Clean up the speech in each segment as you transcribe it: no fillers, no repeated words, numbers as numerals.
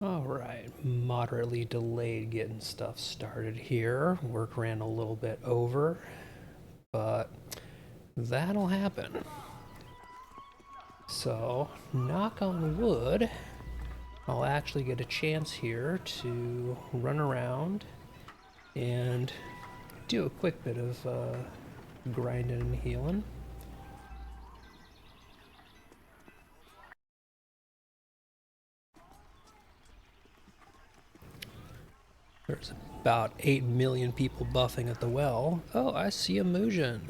Alright, moderately delayed getting stuff started here. Work ran a little bit over, but that'll happen. So, knock on wood, I'll actually get a chance here to run around and do a quick bit of grinding and healing. There's about 8 million people buffing at the well. Oh, I see a Muujin.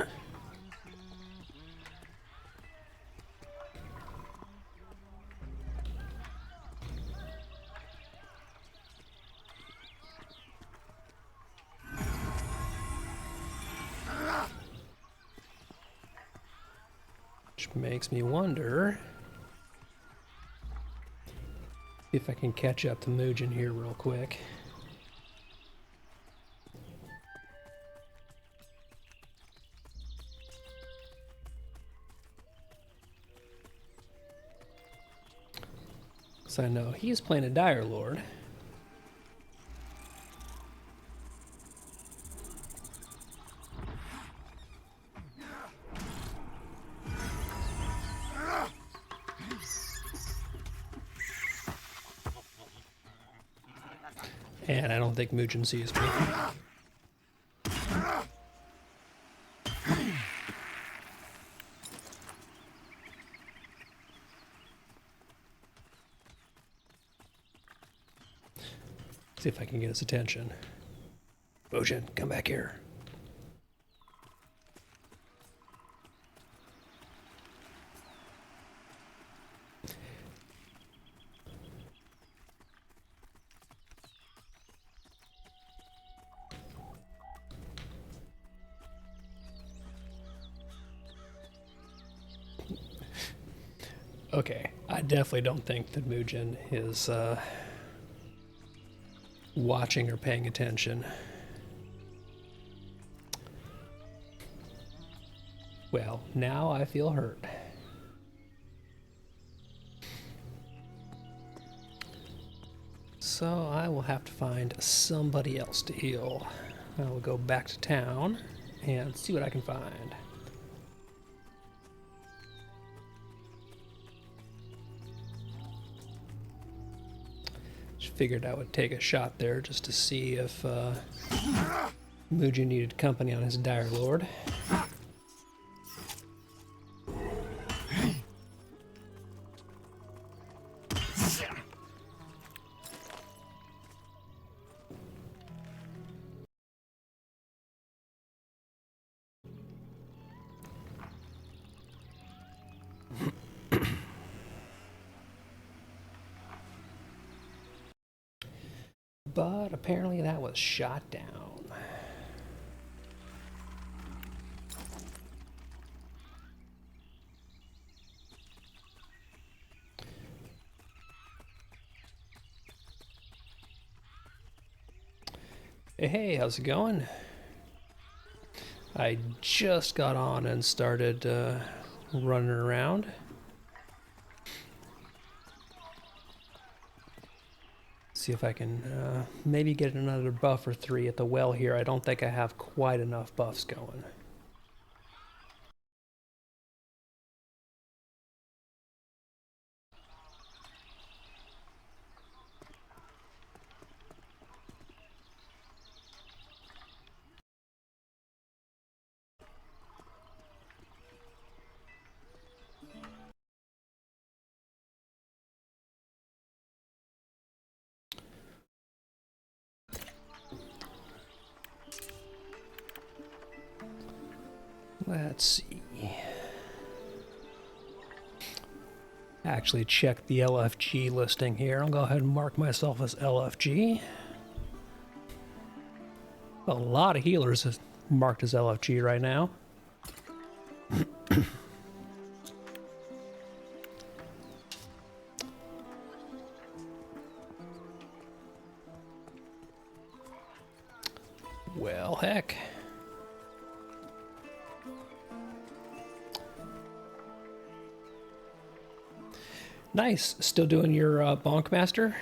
Which makes me wonder if I can catch up to Muujin here real quick. So I know he's playing a Dire Lord. And I don't think Muujin sees me. See if I can get his attention. Muujin, come back here. Okay, I definitely don't think that Muujin is watching or paying attention. Well, now I feel hurt. So I will have to find somebody else to heal. I will go back to town and see what I can find. Just figured I would take a shot there just to see if Muujin needed company on his Dire Lord. But apparently that was shot down. Hey, how's it going? I just got on and started running around. See if I can maybe get another buff or 3 at the well here. I don't think I have quite enough buffs going. Let's see. Actually check the LFG listing here. I'll go ahead and mark myself as LFG. A lot of healers is marked as LFG right now. Well, heck. Nice. Still doing your Bonk Master?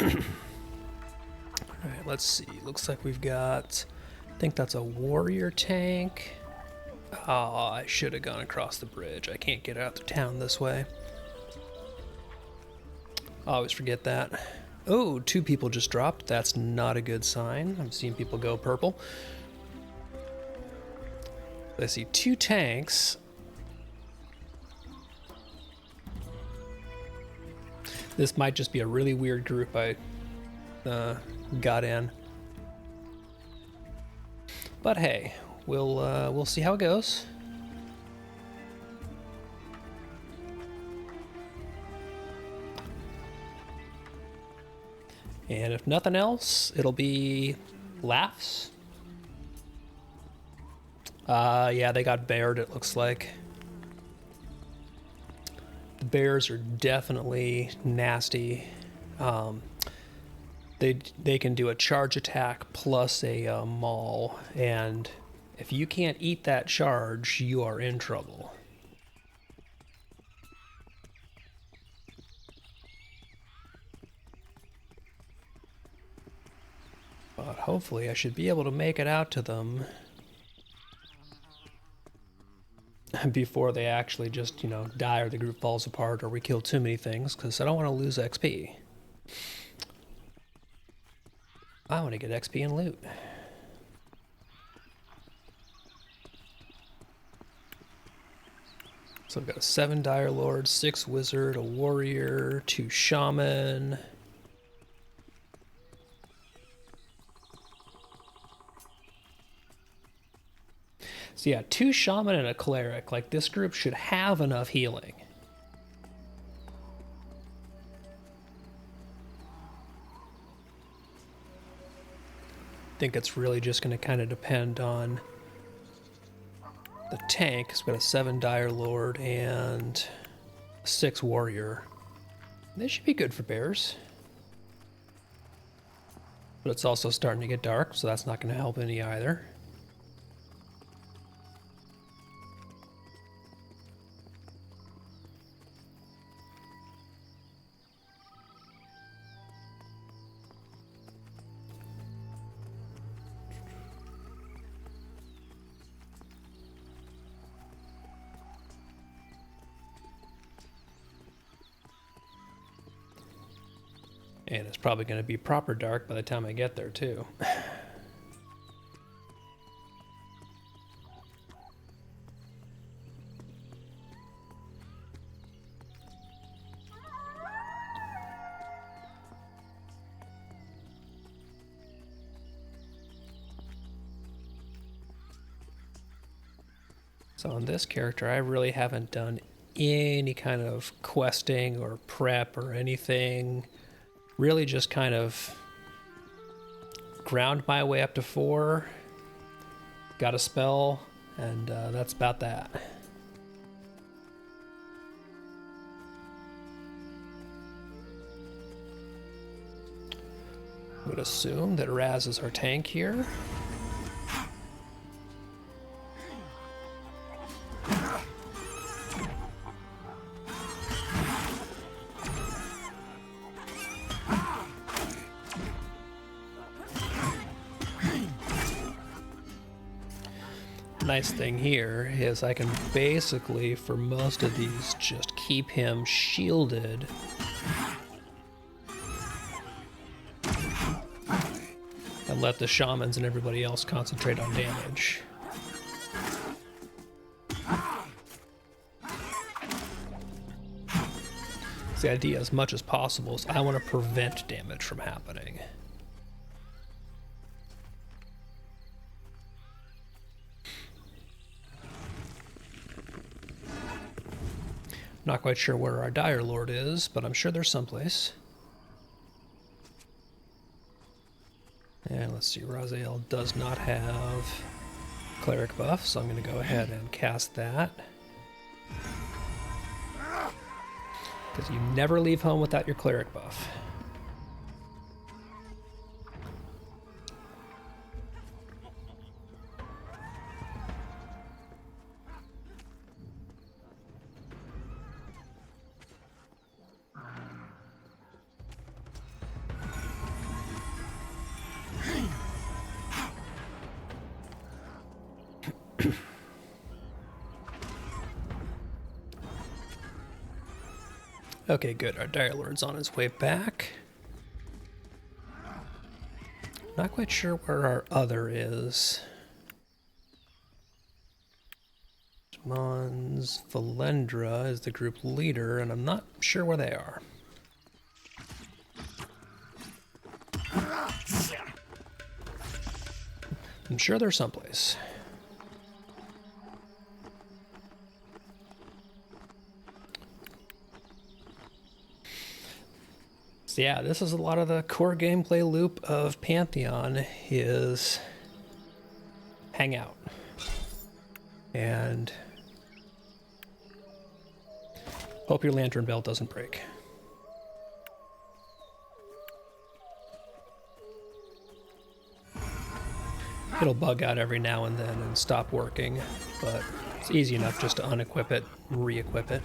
Alright, let's see. Looks like we've got... I think that's a warrior tank. Ah, I should have gone across the bridge. I can't get out to town this way. I always forget that. Oh, 2 people just dropped. That's not a good sign. I'm seeing people go purple. I see 2 tanks. This might just be a really weird group I got in. But hey, we'll see how it goes. And if nothing else, it'll be laughs. Yeah, they got bared, it looks like. The bears are definitely nasty. They can do a charge attack plus a maul, and if you can't eat that charge, you are in trouble. But hopefully I should be able to make it out to them before they actually just, you know, die or the group falls apart or we kill too many things, because I don't want to lose XP. I want to get XP and loot. So I've got a 7 Dire Lord, 6 Wizard, a Warrior, 2 Shaman. So yeah, 2 Shaman and a Cleric. Like, this group should have enough healing. I think it's really just going to kind of depend on the tank. It's got a 7 Dire Lord and a 6 Warrior. They should be good for bears. But it's also starting to get dark, so that's not going to help any either. And it's probably going to be proper dark by the time I get there, too. So on this character, I really haven't done any kind of questing or prep or anything. Really just kind of ground my way up to 4, got a spell, and that's about that. I would assume that Raz is our tank here. Nice thing here is I can basically, for most of these, just keep him shielded. And let the shamans and everybody else concentrate on damage. So the idea, as much as possible, is I want to prevent damage from happening. Not quite sure where our Dire Lord is, but I'm sure there's someplace. And let's see, Raziel does not have Cleric buff, so I'm going to go ahead and cast that. Because you never leave home without your Cleric buff. Okay, good. Our Dire Lord's on his way back. Not quite sure where our other is. Mons Valendra is the group leader, and I'm not sure where they are. I'm sure they're someplace. So yeah, this is a lot of the core gameplay loop of Pantheon is hang out. And hope your lantern belt doesn't break. It'll bug out every now and then and stop working, but it's easy enough just to unequip it, re-equip it.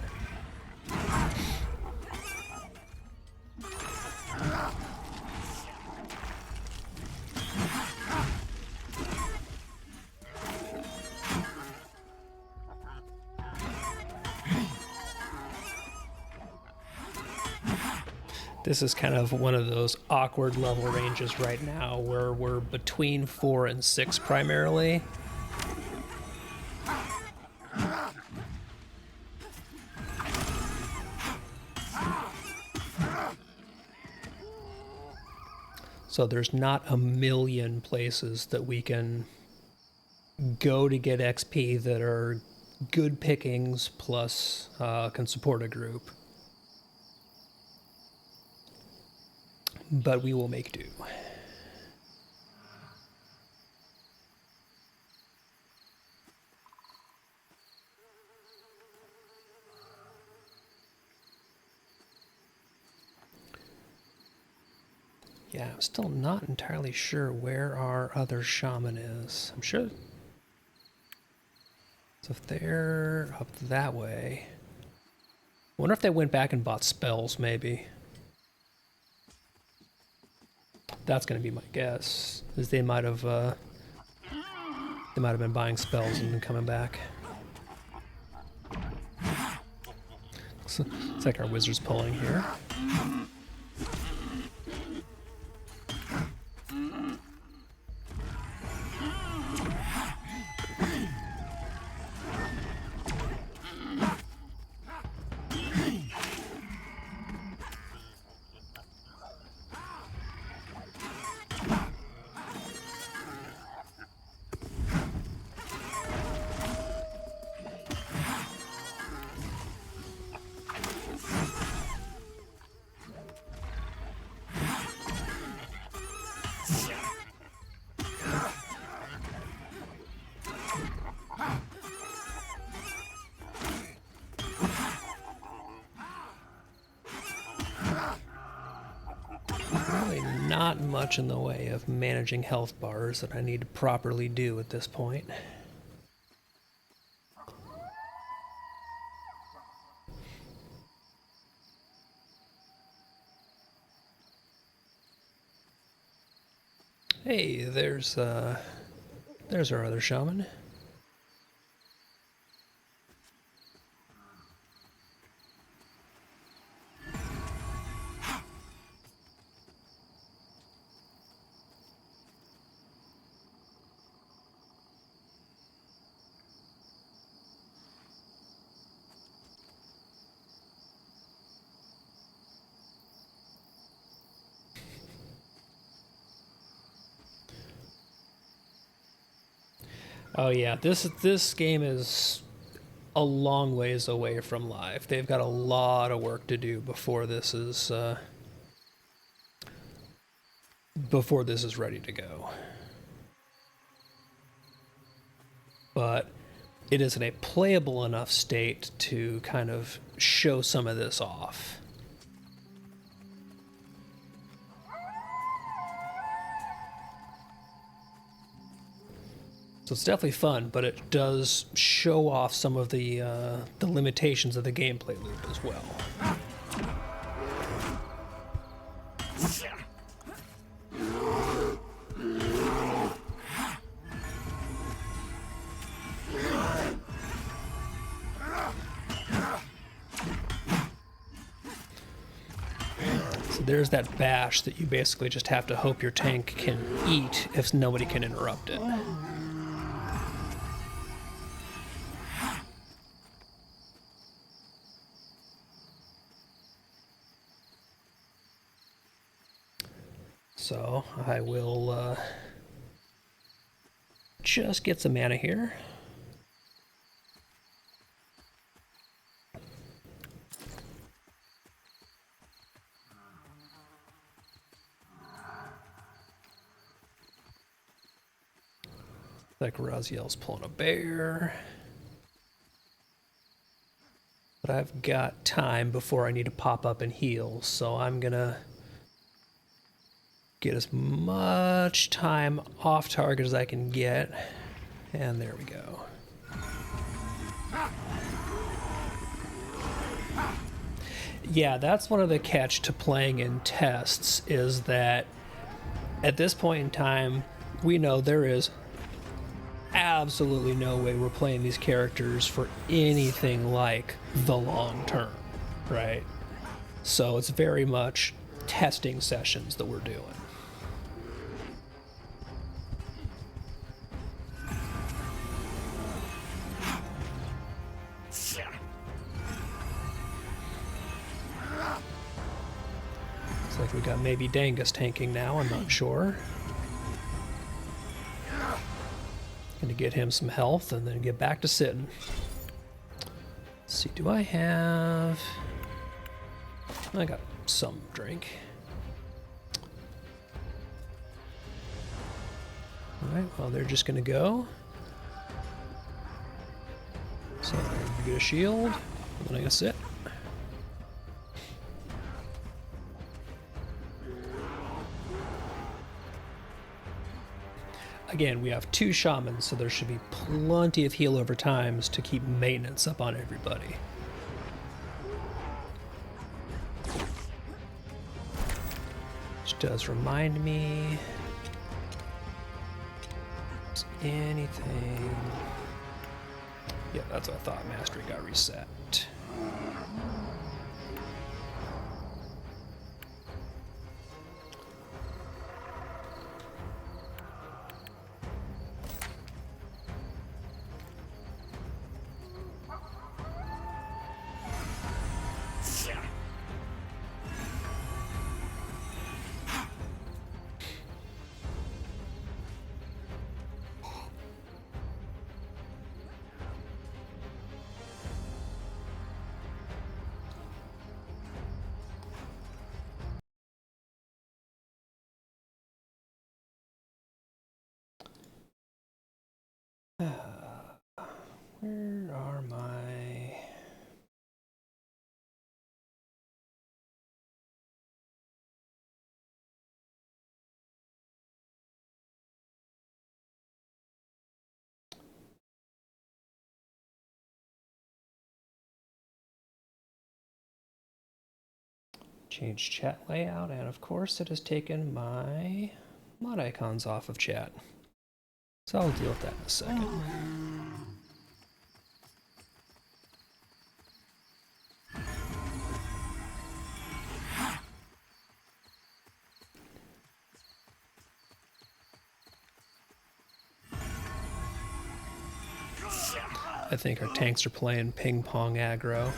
This is kind of one of those awkward level ranges right now where we're between 4 and 6 primarily. So there's not a million places that we can go to get XP that are good pickings plus can support a group. But we will make do. Yeah, I'm still not entirely sure where our other shaman is. I'm sure. So if they're up that way, I wonder if they went back and bought spells, maybe. That's going to be my guess, is they might have been buying spells and then coming back. So it's like our wizard's pulling here. Not much in the way of managing health bars that I need to properly do at this point. Hey, there's our other shaman. Oh yeah, this game is a long ways away from live. They've got a lot of work to do before this is ready to go. But it is in a playable enough state to kind of show some of this off. So it's definitely fun, but it does show off some of the limitations of the gameplay loop as well. So there's that bash that you basically just have to hope your tank can eat if nobody can interrupt it. So I will just get some mana here. Like Raziel's pulling a bear. But I've got time before I need to pop up and heal, so I'm gonna get as much time off target as I can get. And there we go. Yeah, that's one of the catch to playing in tests, is that at this point in time, we know there is absolutely no way we're playing these characters for anything like the long term, right? So it's very much testing sessions that we're doing. Looks like we got maybe Dangus tanking now, I'm not sure. Gonna get him some health and then get back to sitting. Let's see, do I have... I got some drink. Alright, well they're just gonna go. So I'm get a shield, and then I'm gonna sit. Again, we have 2 shamans, so there should be plenty of heal over times to keep maintenance up on everybody. Which does remind me... Is anything... Yeah, that's what I thought. Mastery got reset. Where are my... Change chat layout, and of course it has taken my mod icons off of chat. So I'll deal with that in a second. I think our tanks are playing ping pong aggro.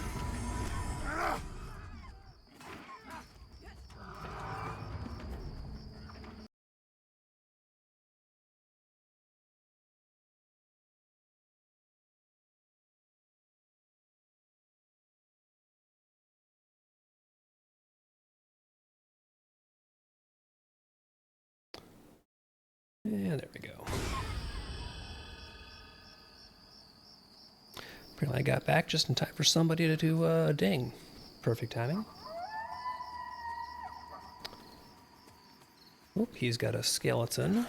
And there we go. Apparently I got back just in time for somebody to do a ding. Perfect timing. Oh, he's got a skeleton.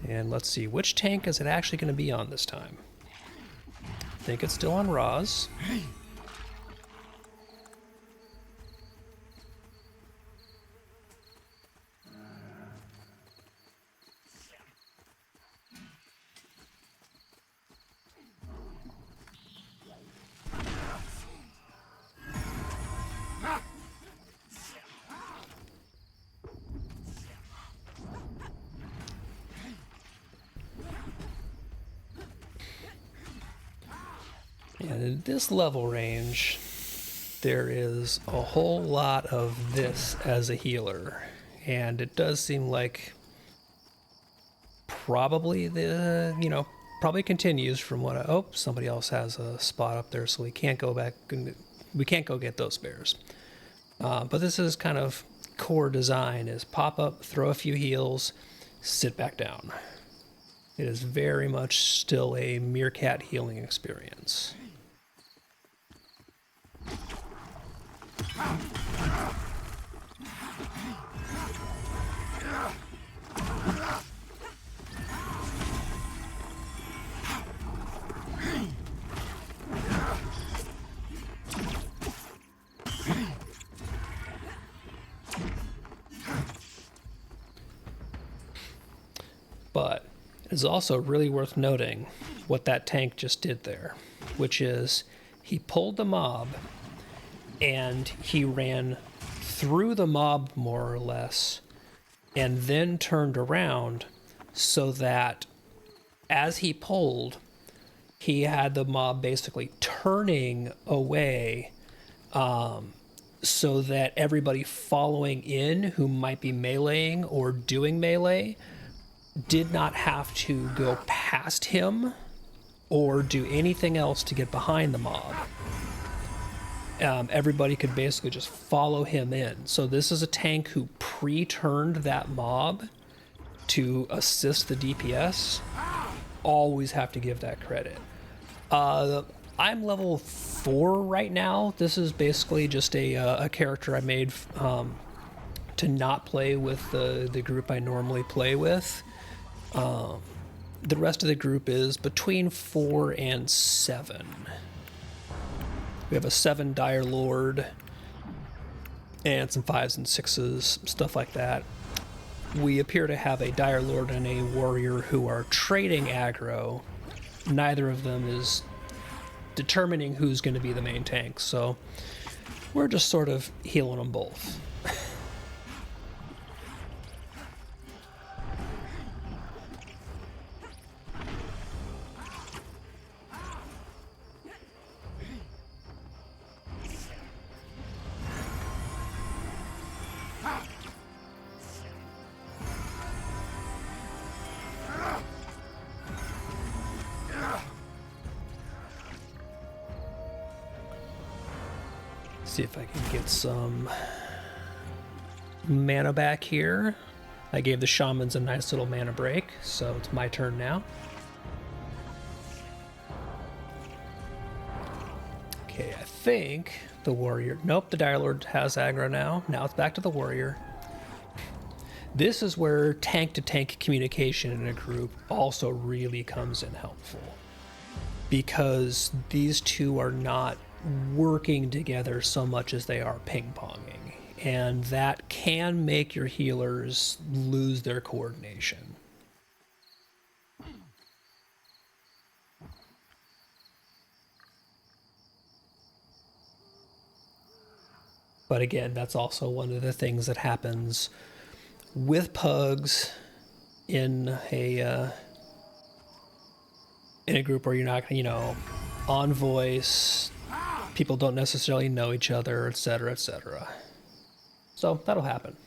And let's see, which tank is it actually going to be on this time? I think it's still on Raz. in this level range, there is a whole lot of this as a healer, and it does seem like probably probably continues from what somebody else has a spot up there, so we can't go back, we can't go get those bears. But this is kind of core design, is pop up, throw a few heals, sit back down. It is very much still a meerkat healing experience. But it's also really worth noting what that tank just did there, which is he pulled the mob and he ran through the mob more or less and then turned around so that as he pulled, he had the mob basically turning away so that everybody following in who might be meleeing or doing melee did not have to go past him or do anything else to get behind the mob. Everybody could basically just follow him in. So this is a tank who pre-turned that mob to assist the DPS. Always have to give that credit. I'm level 4 right now. This is basically just a character I made to not play with the group I normally play with. The rest of the group is between 4 and 7. We have a 7 Dire Lord and some 5s and 6s, stuff like that. We appear to have a Dire Lord and a Warrior who are trading aggro. Neither of them is determining who's going to be the main tank, so we're just sort of healing them both. See if I can get some mana back here. I gave the shamans a nice little mana break, so it's my turn now. Okay, I think the warrior... Nope, the Dire Lord has aggro now. Now it's back to the warrior. This is where tank-to-tank communication in a group also really comes in helpful, because these two are not working together so much as they are ping-ponging, and that can make your healers lose their coordination. But again, that's also one of the things that happens with pugs in a group where you're not, on voice. People don't necessarily know each other, etc., etc. So that'll happen.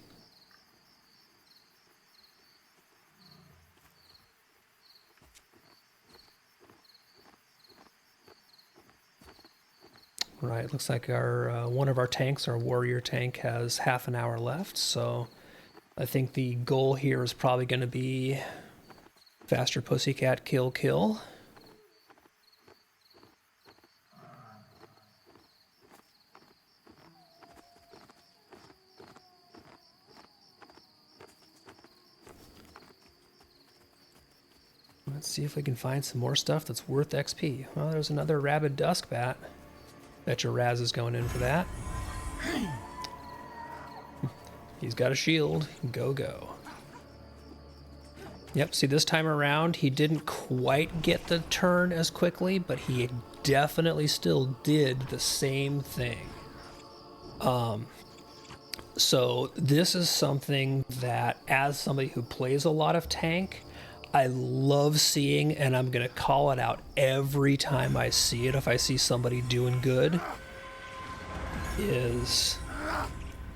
Right, looks like our one of our tanks, our warrior tank, has half an hour left, so I think the goal here is probably going to be faster pussycat kill kill. Let's see if we can find some more stuff that's worth XP. Well, there's another rabid dusk bat. Bet your Raz is going in for that. He's got a shield. Go, go. Yep, see, this time around, he didn't quite get the turn as quickly, but he definitely still did the same thing. So this is something that, as somebody who plays a lot of tank, I love seeing, and I'm going to call it out every time I see it, if I see somebody doing good, is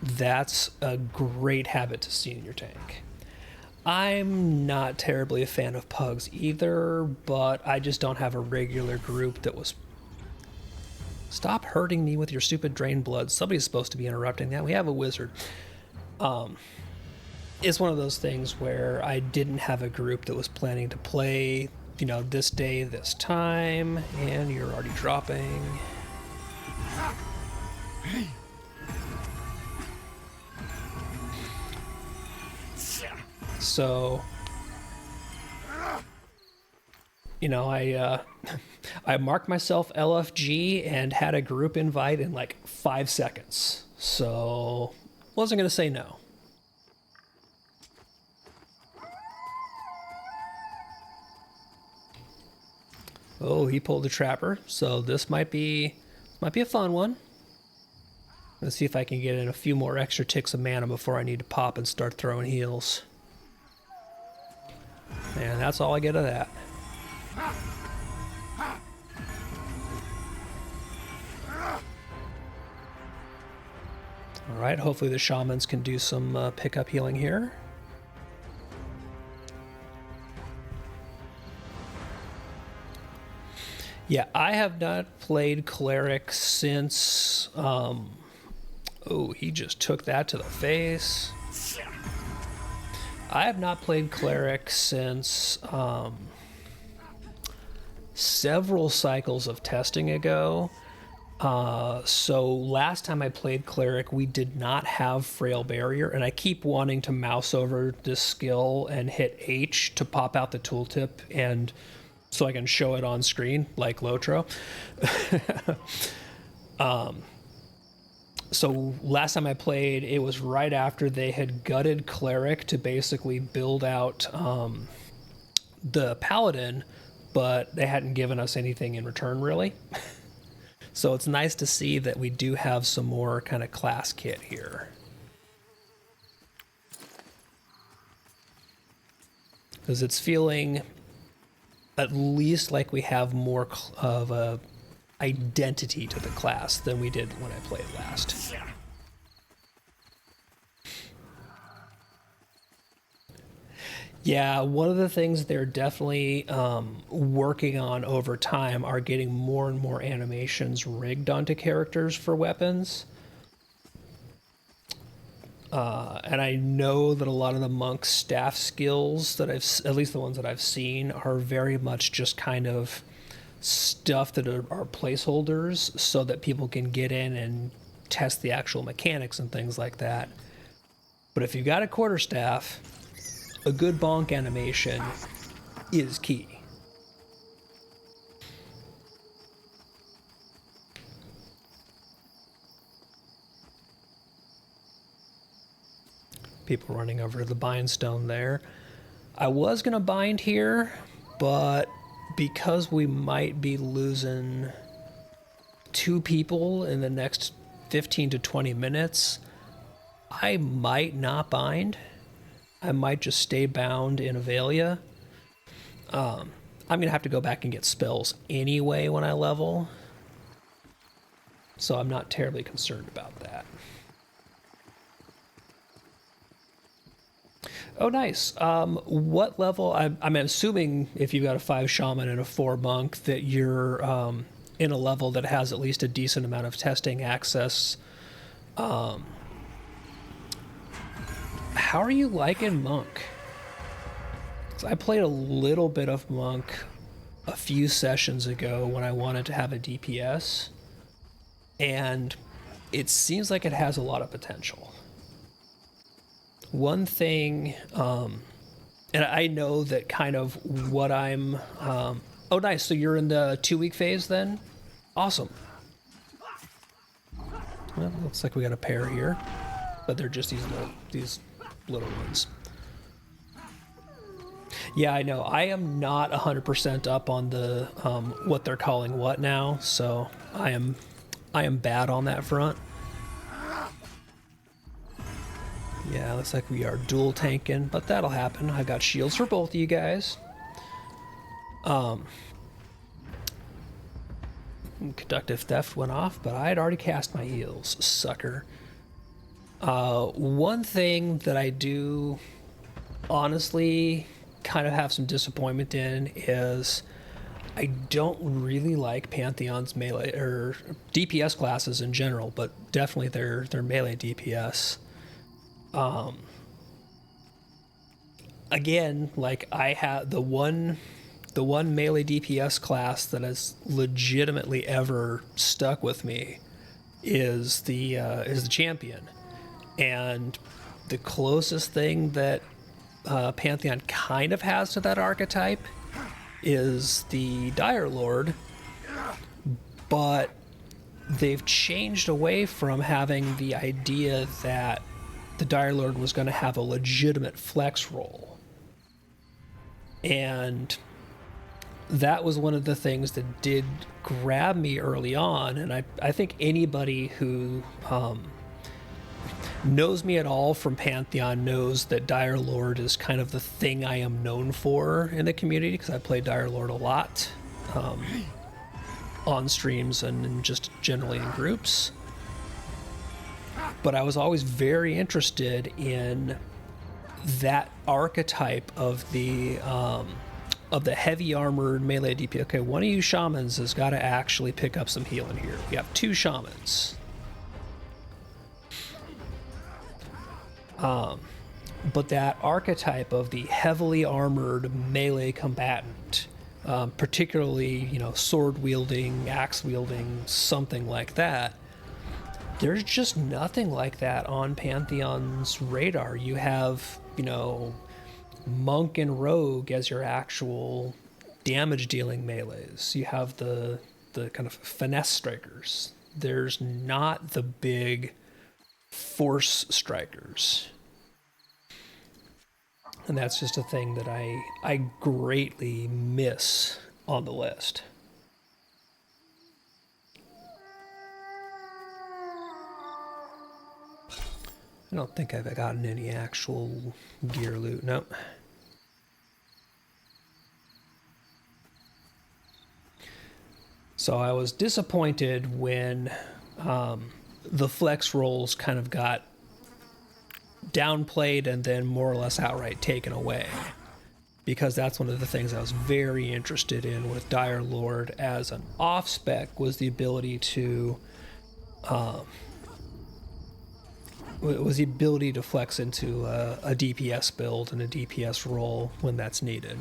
that's a great habit to see in your tank. I'm not terribly a fan of pugs either, but I just don't have a regular group that was... Stop hurting me with your stupid drain blood. Somebody's supposed to be interrupting that. We have a wizard. It's one of those things where I didn't have a group that was planning to play, you know, this day, this time, and you're already dropping. So, you know, I marked myself LFG and had a group invite in like 5 seconds. So, wasn't going to say no. Oh, he pulled a trapper, so this might be a fun one. Let's see if I can get in a few more extra ticks of mana before I need to pop and start throwing heals. And that's all I get of that. Alright, hopefully the shamans can do some pickup healing here. Yeah, I have not played Cleric since... oh, he just took that to the face. I have not played Cleric since several cycles of testing ago. So last time I played Cleric, we did not have Frail Barrier, and I keep wanting to mouse over this skill and hit H to pop out the tooltip and so I can show it on screen like Lotro. So last time I played, it was right after they had gutted Cleric to basically build out the Paladin, but they hadn't given us anything in return, really. So it's nice to see that we do have some more kind of class kit here. Because it's feeling at least like we have more of a identity to the class than we did when I played last. Yeah, one of the things they're definitely working on over time are getting more and more animations rigged onto characters for weapons. And I know that a lot of the monk staff skills that at least the ones that I've seen, are very much just kind of stuff that are placeholders so that people can get in and test the actual mechanics and things like that. But if you've got a quarterstaff, a good bonk animation is key. People running over to the bind stone there. I was going to bind here, but because we might be losing 2 people in the next 15 to 20 minutes, I might not bind. I might just stay bound in Avelia. I'm going to have to go back and get spells anyway when I level, so I'm not terribly concerned about that. Oh, nice. What level? I'm assuming if you've got a 5 shaman and a 4 monk that you're in a level that has at least a decent amount of testing access. How are you liking monk? 'Cause I played a little bit of monk a few sessions ago when I wanted to have a DPS, and it seems like it has a lot of potential. One thing, and I know that kind of what I'm... oh, nice. So you're in the 2-week phase then? Awesome. Well, looks like we got a pair here, but they're just these little ones. Yeah, I know. I am not 100% up on the what they're calling what now, so I am bad on that front. Yeah, looks like we are dual tanking, but that'll happen. I got shields for both of you guys. Conductive theft went off, but I had already cast my heals, sucker. One thing that I do honestly kind of have some disappointment in is I don't really like Pantheon's melee or DPS classes in general, but definitely their melee DPS. Again, like I have the one melee DPS class that has legitimately ever stuck with me is the champion, and the closest thing that Pantheon kind of has to that archetype is the Dire Lord, but they've changed away from having the idea that the Dire Lord was going to have a legitimate flex role. And that was one of the things that did grab me early on, and I think anybody who knows me at all from Pantheon knows that Dire Lord is kind of the thing I am known for in the community, because I play Dire Lord a lot on streams and just generally in groups. But I was always very interested in that archetype of the heavy armored melee DP. Okay, one of you shamans has got to actually pick up some healing here. We have 2 shamans. But that archetype of the heavily armored melee combatant, particularly, sword wielding, axe wielding, something like that, there's just nothing like that on Pantheon's radar. You have, monk and rogue as your actual damage dealing melees. You have the kind of finesse strikers. There's not the big force strikers. And that's just a thing that I greatly miss on the list. I don't think I've gotten any actual gear loot. Nope. So I was disappointed when the flex rolls kind of got downplayed and then more or less outright taken away, because that's one of the things I was very interested in with Dire Lord as an off spec, was the ability to flex into a DPS build and a DPS role when that's needed.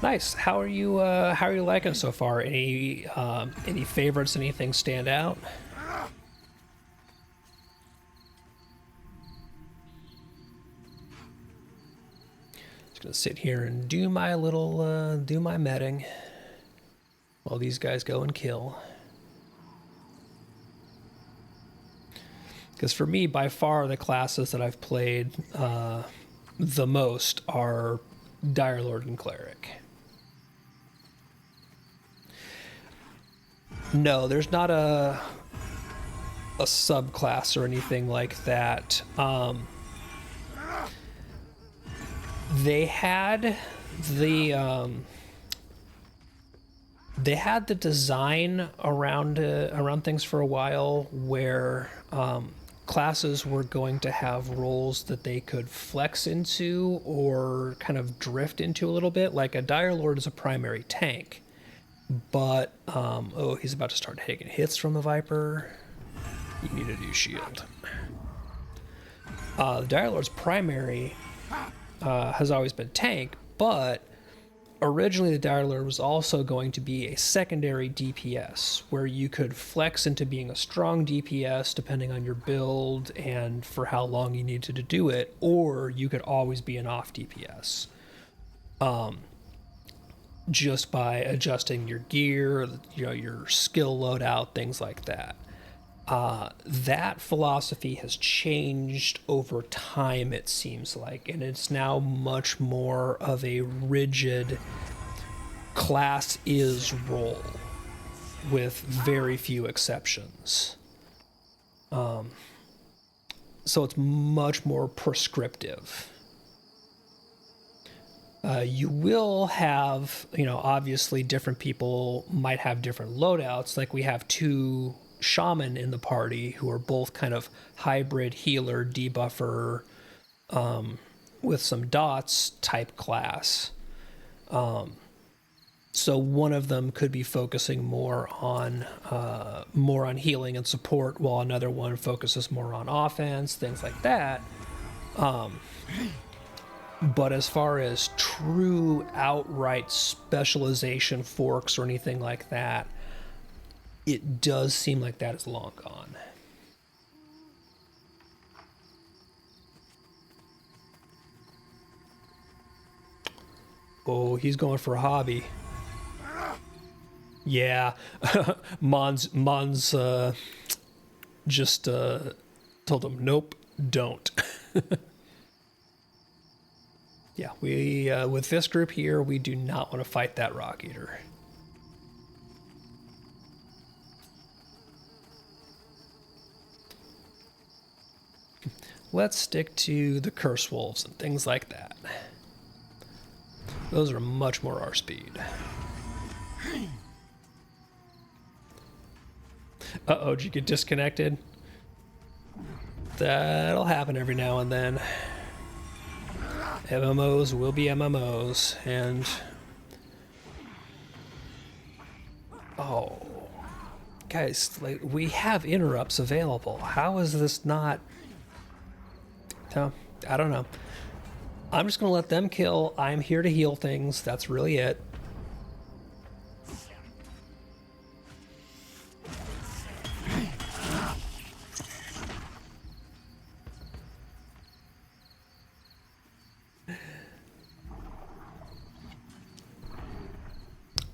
Nice. How are you liking it so far? Any favorites? Anything stand out? Just gonna sit here and do my little do my medding while these guys go and kill. Because for me, by far, the classes that I've played the most are Dire Lord and Cleric. No, there's not a subclass or anything like that. They had the design around things for a while where classes were going to have roles that they could flex into or kind of drift into a little bit. Like a Dire Lord is a primary tank, but oh, he's about to start taking hits from the Viper. You need a new shield. The Dire Lord's primary has always been tank, but originally the Dire Lord was also going to be a secondary DPS, where you could flex into being a strong DPS depending on your build and for how long you needed to do it, or you could always be an off DPS. Just by adjusting your gear, your skill loadout, things like that. That philosophy has changed over time, it seems like, and it's now much more of a rigid class is role. with very few exceptions. So it's much more prescriptive. You will have, obviously different people might have different loadouts. Like we have 2 shaman in the party who are both kind of hybrid healer, debuffer, with some dots type class. So one of them could be focusing more on healing and support, while another one focuses more on offense, things like that. But as far as true outright specialization forks or anything like that, it does seem like that is long gone. Oh, he's going for a hobby. Yeah, Mons just told him, nope, don't. Yeah, we with this group here, we do not want to fight that rock eater. Let's stick to the curse wolves and things like that. Those are much more our speed. Uh-oh, did you get disconnected? That'll happen every now and then. MMOs will be MMOs, and... Oh. Guys, like, we have interrupts available. How is this not... No, I don't know. I'm just gonna let them kill. I'm here to heal things. That's really it.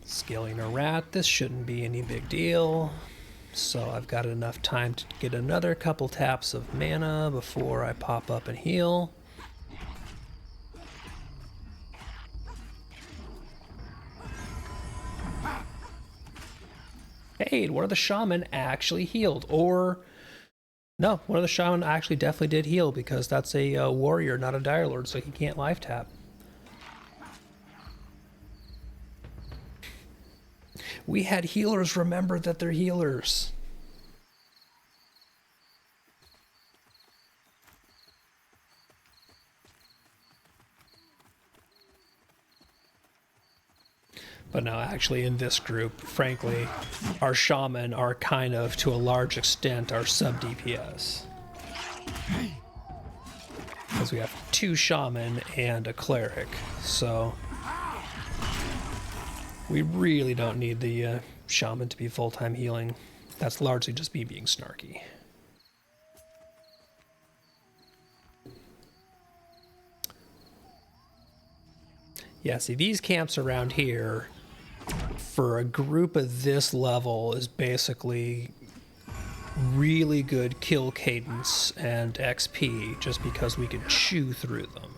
Scaling a rat, this shouldn't be any big deal. So I've got enough time to get another couple taps of mana before I pop up and heal. Hey, one of the shaman actually healed. Or, no, one of the shaman actually definitely did heal, because that's a warrior, not a dire lord, so he can't life tap. We had healers remember that they're healers. But no, actually in this group, frankly, our shaman are kind of, to a large extent, our sub-DPS. Because we have 2 shaman and a cleric, so... we really don't need the shaman to be full-time healing. That's largely just me being snarky. Yeah, see, these camps around here, for a group of this level, is basically really good kill cadence and XP, just because we can chew through them.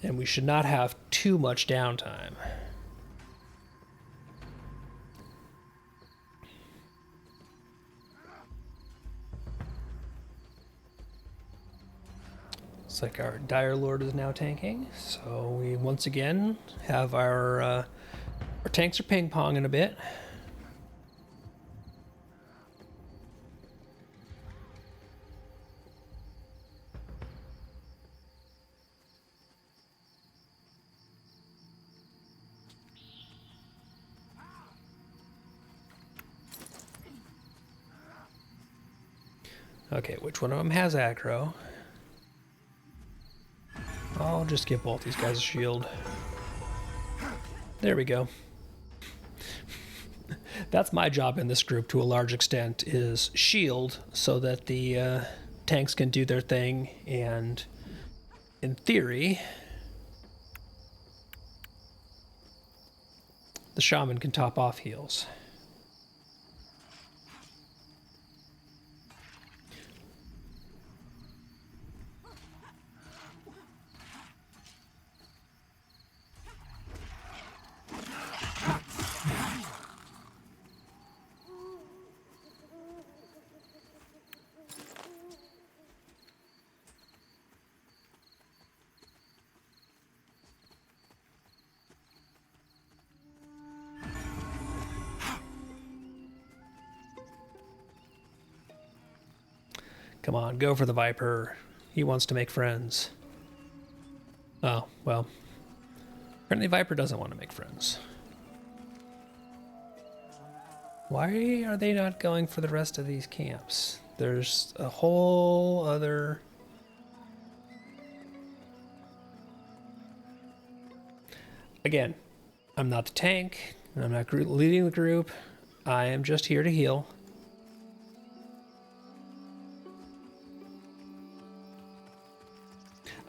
And we should not have too much downtime. Looks like our Dire Lord is now tanking, so we once again have our tanks are ping-ponging a bit. Okay, which one of them has aggro? I'll just give both these guys a shield. There we go. That's my job in this group to a large extent, is shield so that the tanks can do their thing, and in theory the shaman can top off heals. Come on, go for the Viper. He wants to make friends. Oh, well. Apparently Viper doesn't want to make friends. Why are they not going for the rest of these camps? There's a whole other... Again, I'm not the tank. I'm not leading the group. I am just here to heal.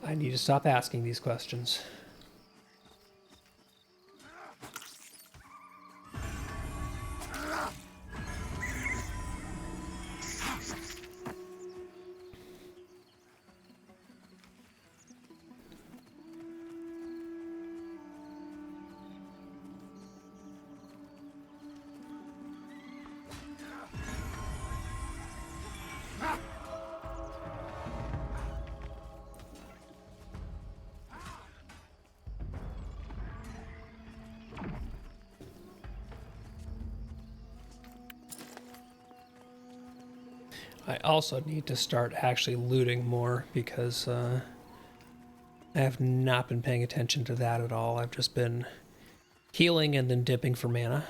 I need to stop asking these questions. I also need to start actually looting more because I have not been paying attention to that at all. I've just been healing and then dipping for mana.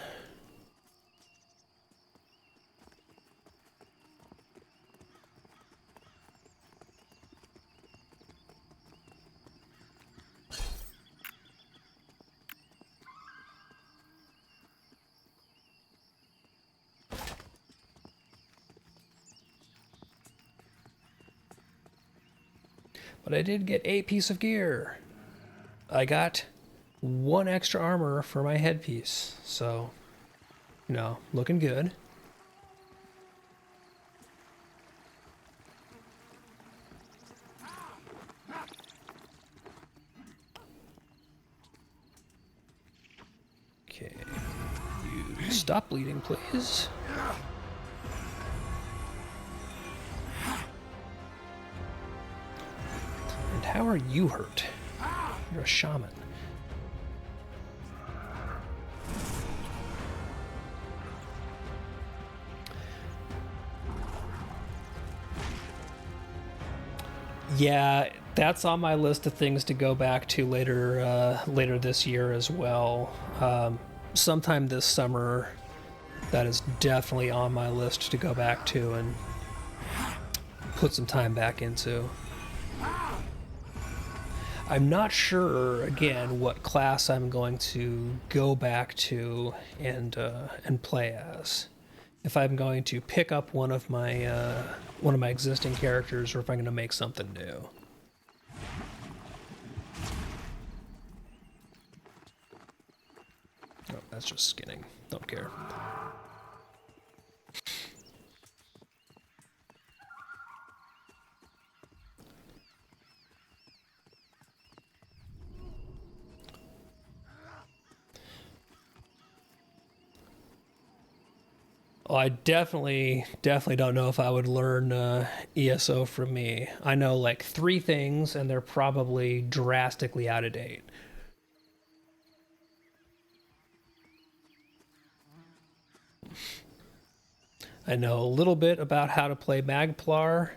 But I did get a piece of gear. I got 1 extra armor for my headpiece. So, you know, looking good. Okay. You stop bleeding, please. How are you hurt? You're a shaman. Yeah, that's on my list of things to go back to later this year as well. Sometime this summer, that is definitely on my list to go back to and put some time back into. I'm not sure, again, what class I'm going to go back to and play as. If I'm going to pick up one of my existing characters, or if I'm going to make something new. Oh, that's just skinning. Don't care. Well, I definitely don't know if I would learn ESO from me. I know like 3 things, and they're probably drastically out of date. I know a little bit about how to play Magplar,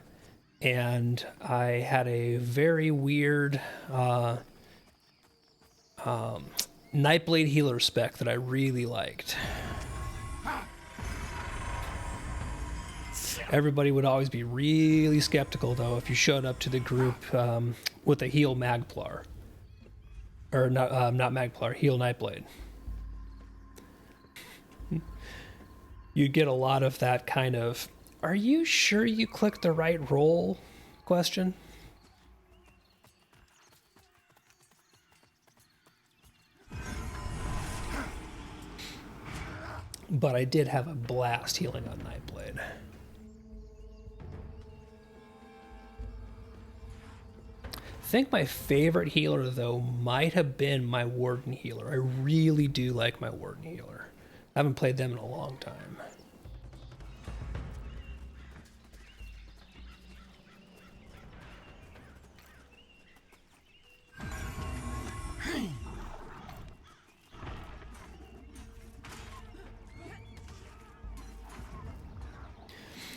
and I had a very weird Nightblade healer spec that I really liked. Everybody would always be really skeptical, though, if you showed up to the group with a heal Magplar. Or not Magplar, heal Nightblade. You'd get a lot of that kind of, are you sure you clicked the right role question? But I did have a blast healing on Nightblade. I think my favorite healer, though, might have been my Warden healer. I really do like my Warden healer. I haven't played them in a long time.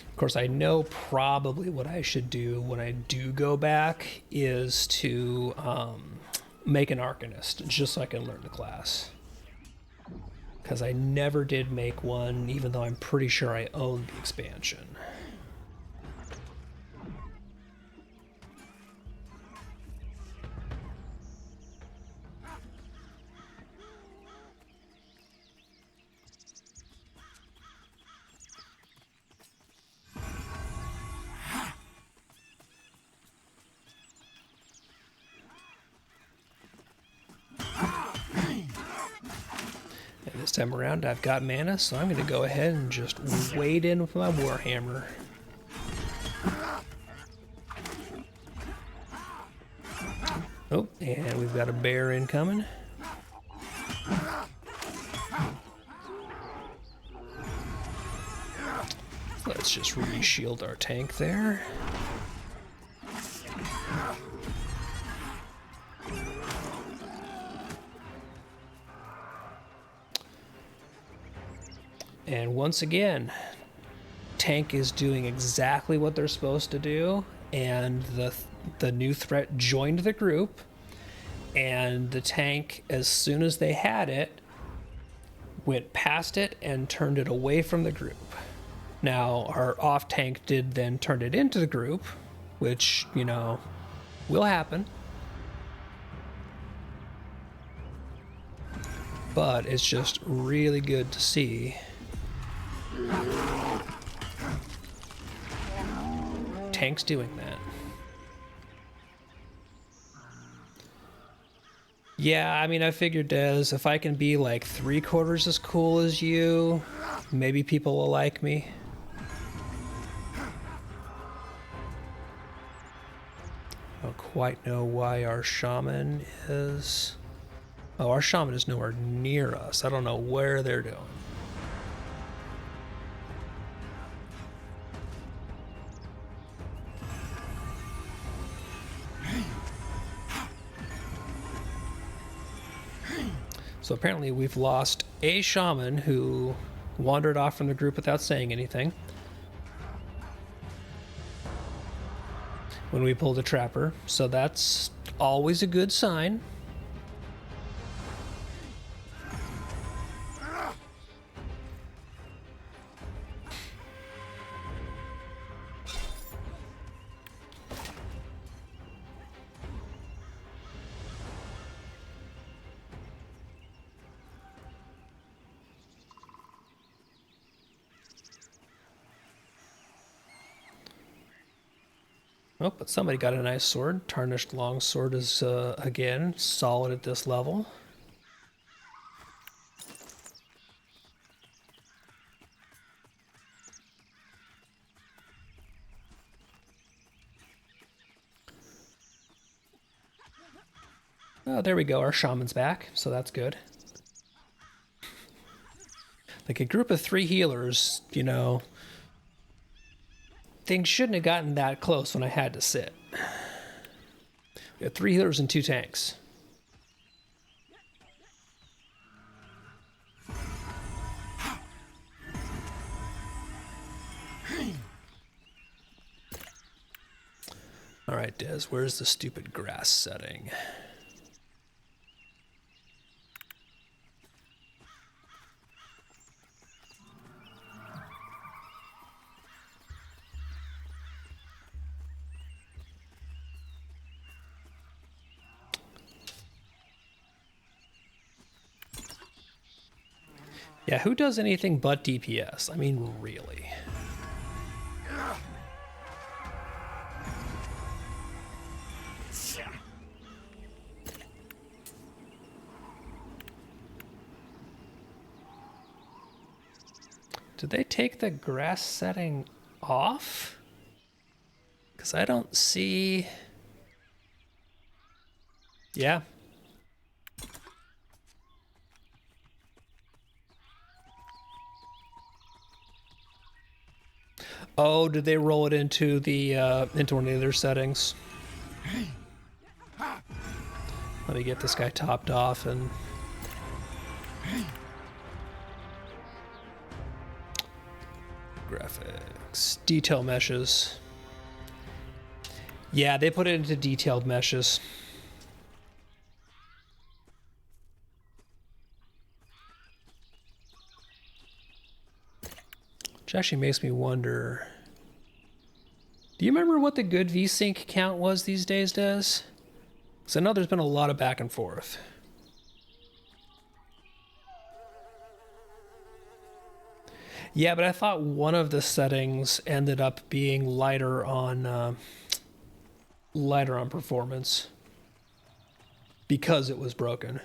Of course, I know probably what I should do when I do go back is to make an Arcanist, just so I can learn the class. Because I never did make one, even though I'm pretty sure I own the expansion. This time around, I've got mana, so I'm going to go ahead and just wade in with my Warhammer. Oh, and we've got a bear incoming. Let's just re-shield our tank there. And once again, tank is doing exactly what they're supposed to do, and the new threat joined the group, and the tank, as soon as they had it, went past it and turned it away from the group. Now, our off tank did then turn it into the group, which, you know, will happen. But it's just really good to see. Tank's doing that. Yeah, I mean, I figured, Des, if I can be like 3/4 as cool as you, maybe people will like me. I don't quite know why our shaman is... Oh, our shaman is nowhere near us. I don't know where they're doing. So apparently we've lost a shaman who wandered off from the group without saying anything when we pulled a trapper, so that's always a good sign. Oh, but somebody got a nice sword. Tarnished longsword is, again, solid at this level. Oh, there we go. Our shaman's back, so that's good. Like a group of 3 healers, you know... Things shouldn't have gotten that close when I had to sit. We have 3 healers and 2 tanks. All right, Des, where's the stupid grass setting? Yeah, who does anything but DPS? I mean, really. Did they take the grass setting off? Because I don't see... Yeah. Oh, did they roll it into the into one of the other settings? Let me get this guy topped off and... graphics. Detail meshes. Yeah, they put it into detailed meshes. Which actually makes me wonder, do you remember what the good VSync count was these days, Des? Because I know there's been a lot of back and forth. Yeah, but I thought one of the settings ended up being lighter on performance because it was broken.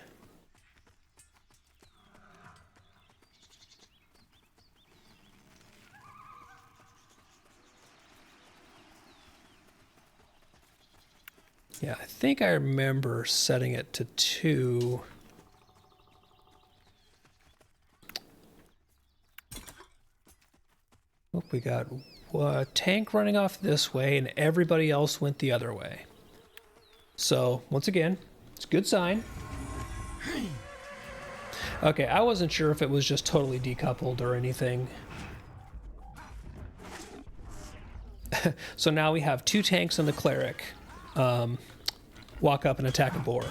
Yeah, I think I remember setting it to 2. Oh, we got a tank running off this way and everybody else went the other way. So, once again, it's a good sign. Okay, I wasn't sure if it was just totally decoupled or anything. So now we have 2 tanks and the cleric. Walk up and attack a boar.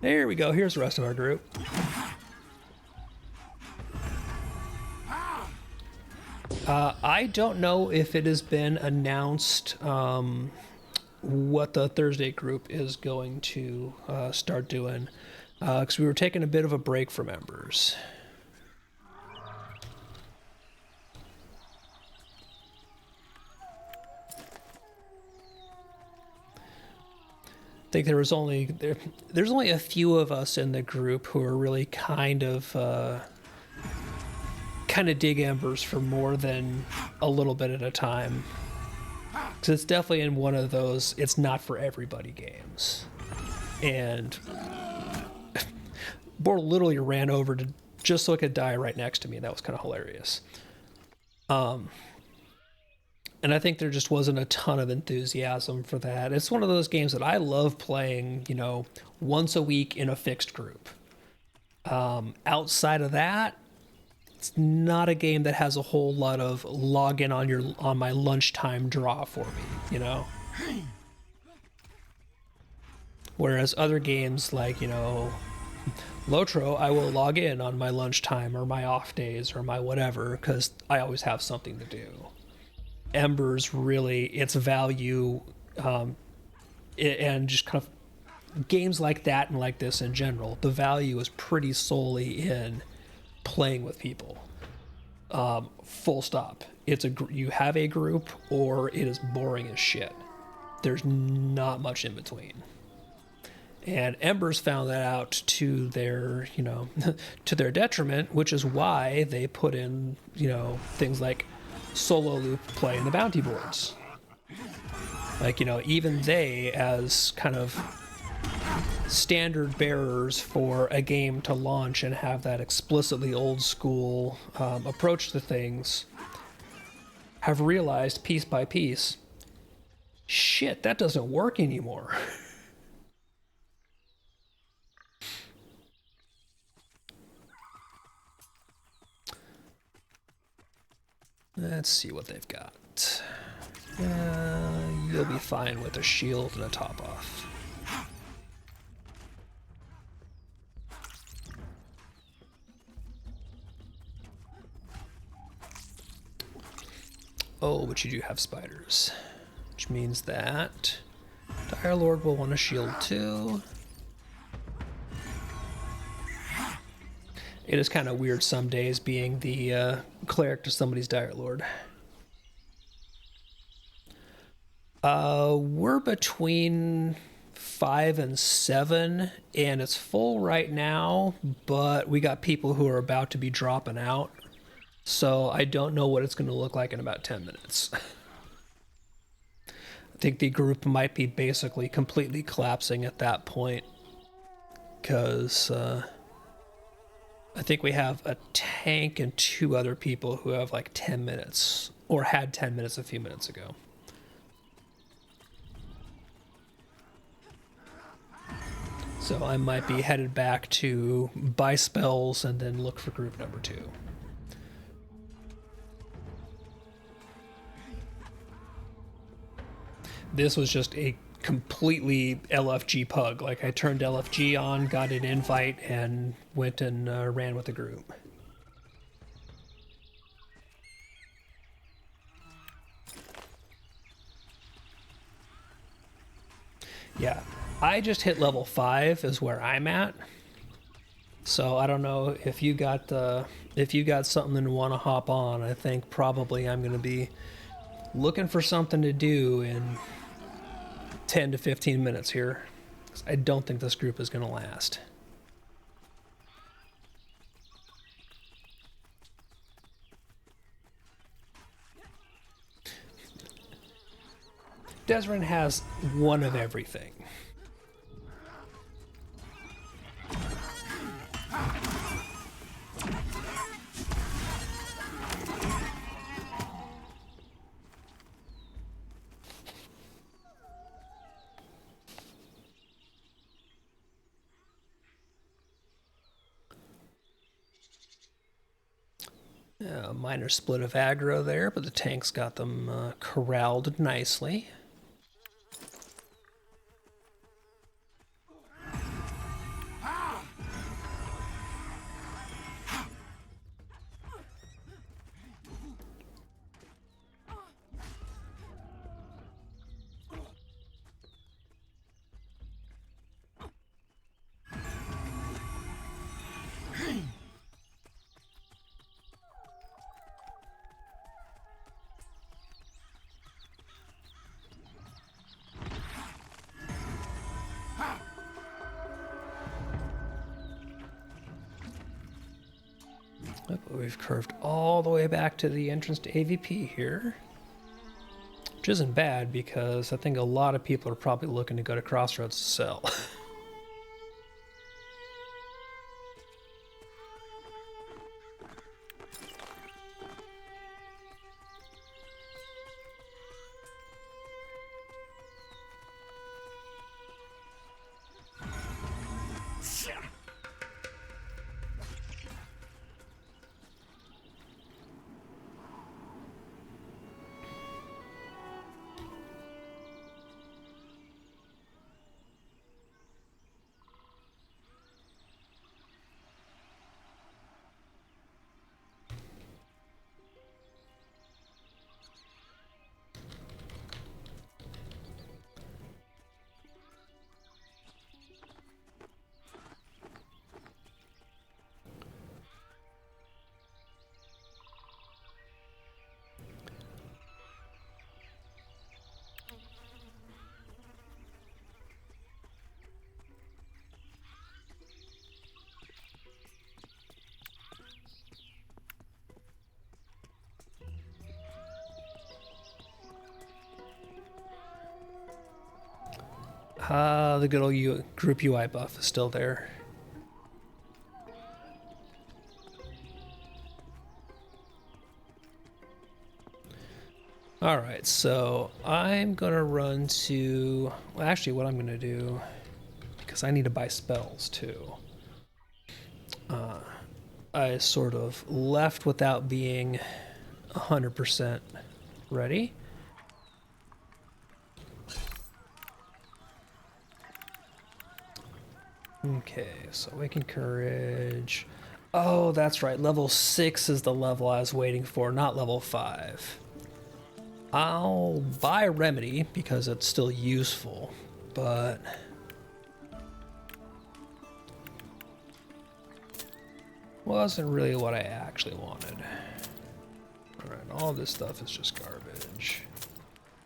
There we go. Here's the rest of our group. I don't know if it has been announced what the Thursday group is going to start doing, because we were taking a bit of a break from Embers. I think there's only a few of us in the group who are really kind of dig Embers for more than a little bit at a time, because it's definitely in one of those it's not for everybody games. And Boar literally ran over to just so it could die right next to me. That was kind of hilarious. And I think there just wasn't a ton of enthusiasm for that. It's one of those games that I love playing, once a week in a fixed group. Outside of that, it's not a game that has a whole lot of login on my lunchtime draw for me, Whereas other games like, Lotro, I will log in on my lunchtime or my off days or my whatever, because I always have something to do. Embers, really, its value, and just kind of games like that and like this in general, the value is pretty solely in playing with people. Full stop. You have a group, or it is boring as shit. There's not much in between. And Embers found that out to their, to their detriment, which is why they put in, things like solo loop play in the bounty boards. Like, even they, as kind of standard bearers for a game to launch and have that explicitly old school approach to things, have realized piece by piece, shit, that doesn't work anymore. Let's see what they've got. You'll be fine with a shield and a top off. Oh, but you do have spiders, which means that Dire Lord will want a shield too. It is kind of weird some days being the cleric to somebody's Dire Lord. We're between 5 and 7, and it's full right now, but we got people who are about to be dropping out, so I don't know what it's going to look like in about 10 minutes. I think the group might be basically completely collapsing at that point, because I think we have a tank and 2 other people who have like 10 minutes, or had 10 minutes a few minutes ago. So I might be headed back to buy spells and then look for group number 2. this was just a completely LFG pug. Like, I turned LFG on, got an invite, and went and ran with the group. Yeah, I just hit level 5 is where I'm at. So I don't know if you got something to want to hop on. I think probably I'm going to be looking for something to do in 10 to 15 minutes here. I don't think this group is going to last. Desrin has one of everything. Minor split of aggro there, but the tanks got them corralled nicely. We've curved all the way back to the entrance to AVP here, which isn't bad because I think a lot of people are probably looking to go to Crossroads to sell. The good old group UI buff is still there. Alright, so I'm gonna run to... Well, actually, what I'm gonna do, because I need to buy spells too. I sort of left without being 100% ready. Okay, so Awakened Courage. Oh, that's right. Level 6 is the level I was waiting for, not level 5. I'll buy Remedy because it's still useful, but... wasn't really what I actually wanted. Alright, all this stuff is just garbage.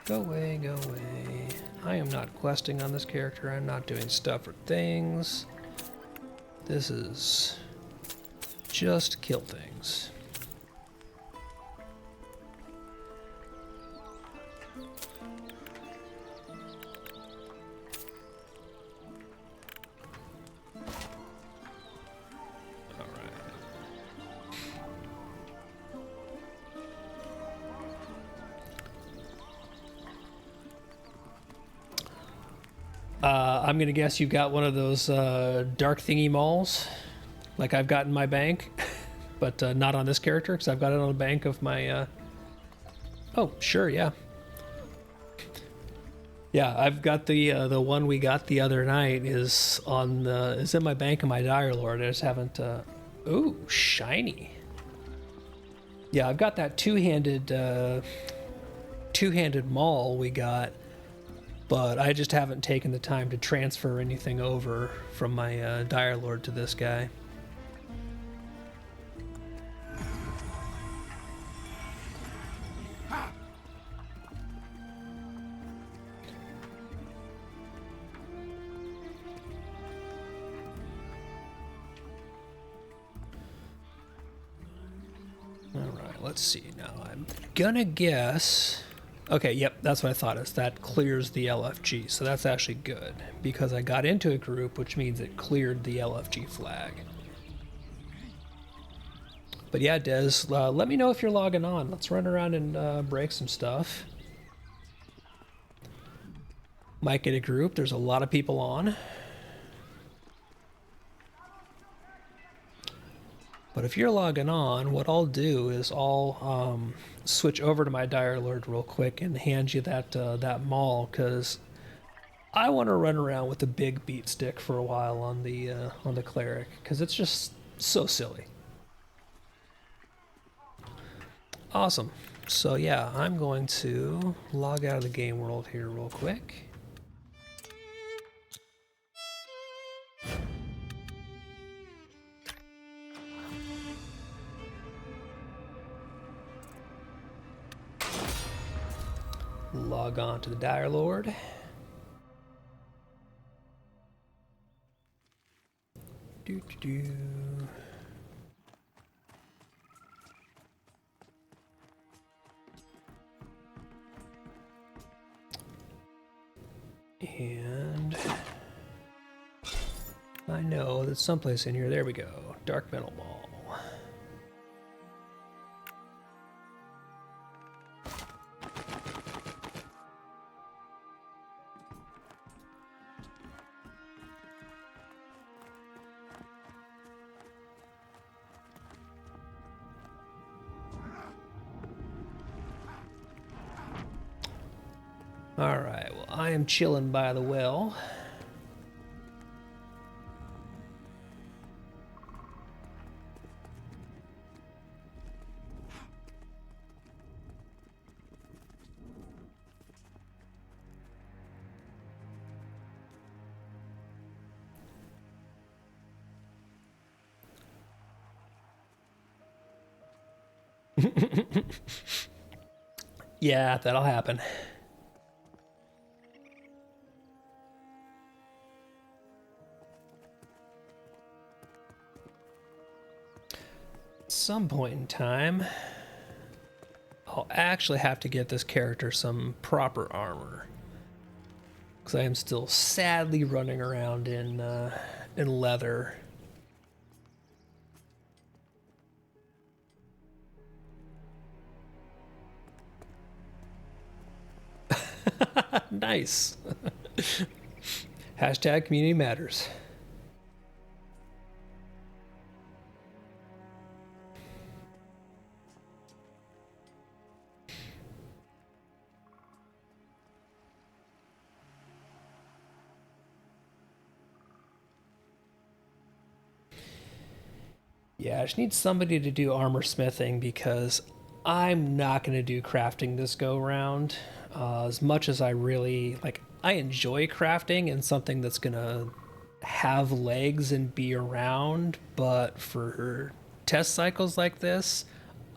Go away, go away. I am not questing on this character. I'm not doing stuff or things. This is just kill things. I'm gonna guess you've got one of those dark thingy malls, like I've got in my bank, but not on this character, because I've got it on the bank of my... Oh, sure, yeah. Yeah, I've got the one we got the other night is in my bank in my Dire Lord. I just haven't. Ooh, shiny. Yeah, I've got that two-handed maul we got, but I just haven't taken the time to transfer anything over from my Dire Lord to this guy. Alright, let's see. Now I'm gonna guess... Okay, yep, that's what I thought is. That clears the LFG, so that's actually good. Because I got into a group, which means it cleared the LFG flag. But yeah, Des, let me know if you're logging on. Let's run around and break some stuff. Might get a group. There's a lot of people on. But if you're logging on, what I'll do is I'll switch over to my Dire Lord real quick and hand you that maul, because I want to run around with a big beat stick for a while on the cleric, because it's just so silly. Awesome. So yeah, I'm going to log out of the game world here real quick. Log on to the Dire Lord. Do. And I know that someplace in here, there we go, Dark Metal Maul. Alright, well, I am chilling by the well. Yeah, that'll happen. At some point in time, I'll actually have to get this character some proper armor, because I am still sadly running around in leather. Nice. Hashtag community matters. Yeah, I just need somebody to do armor smithing, because I'm not going to do crafting this go round. As much as I really, like, I enjoy crafting and something that's going to have legs and be around, but for test cycles like this,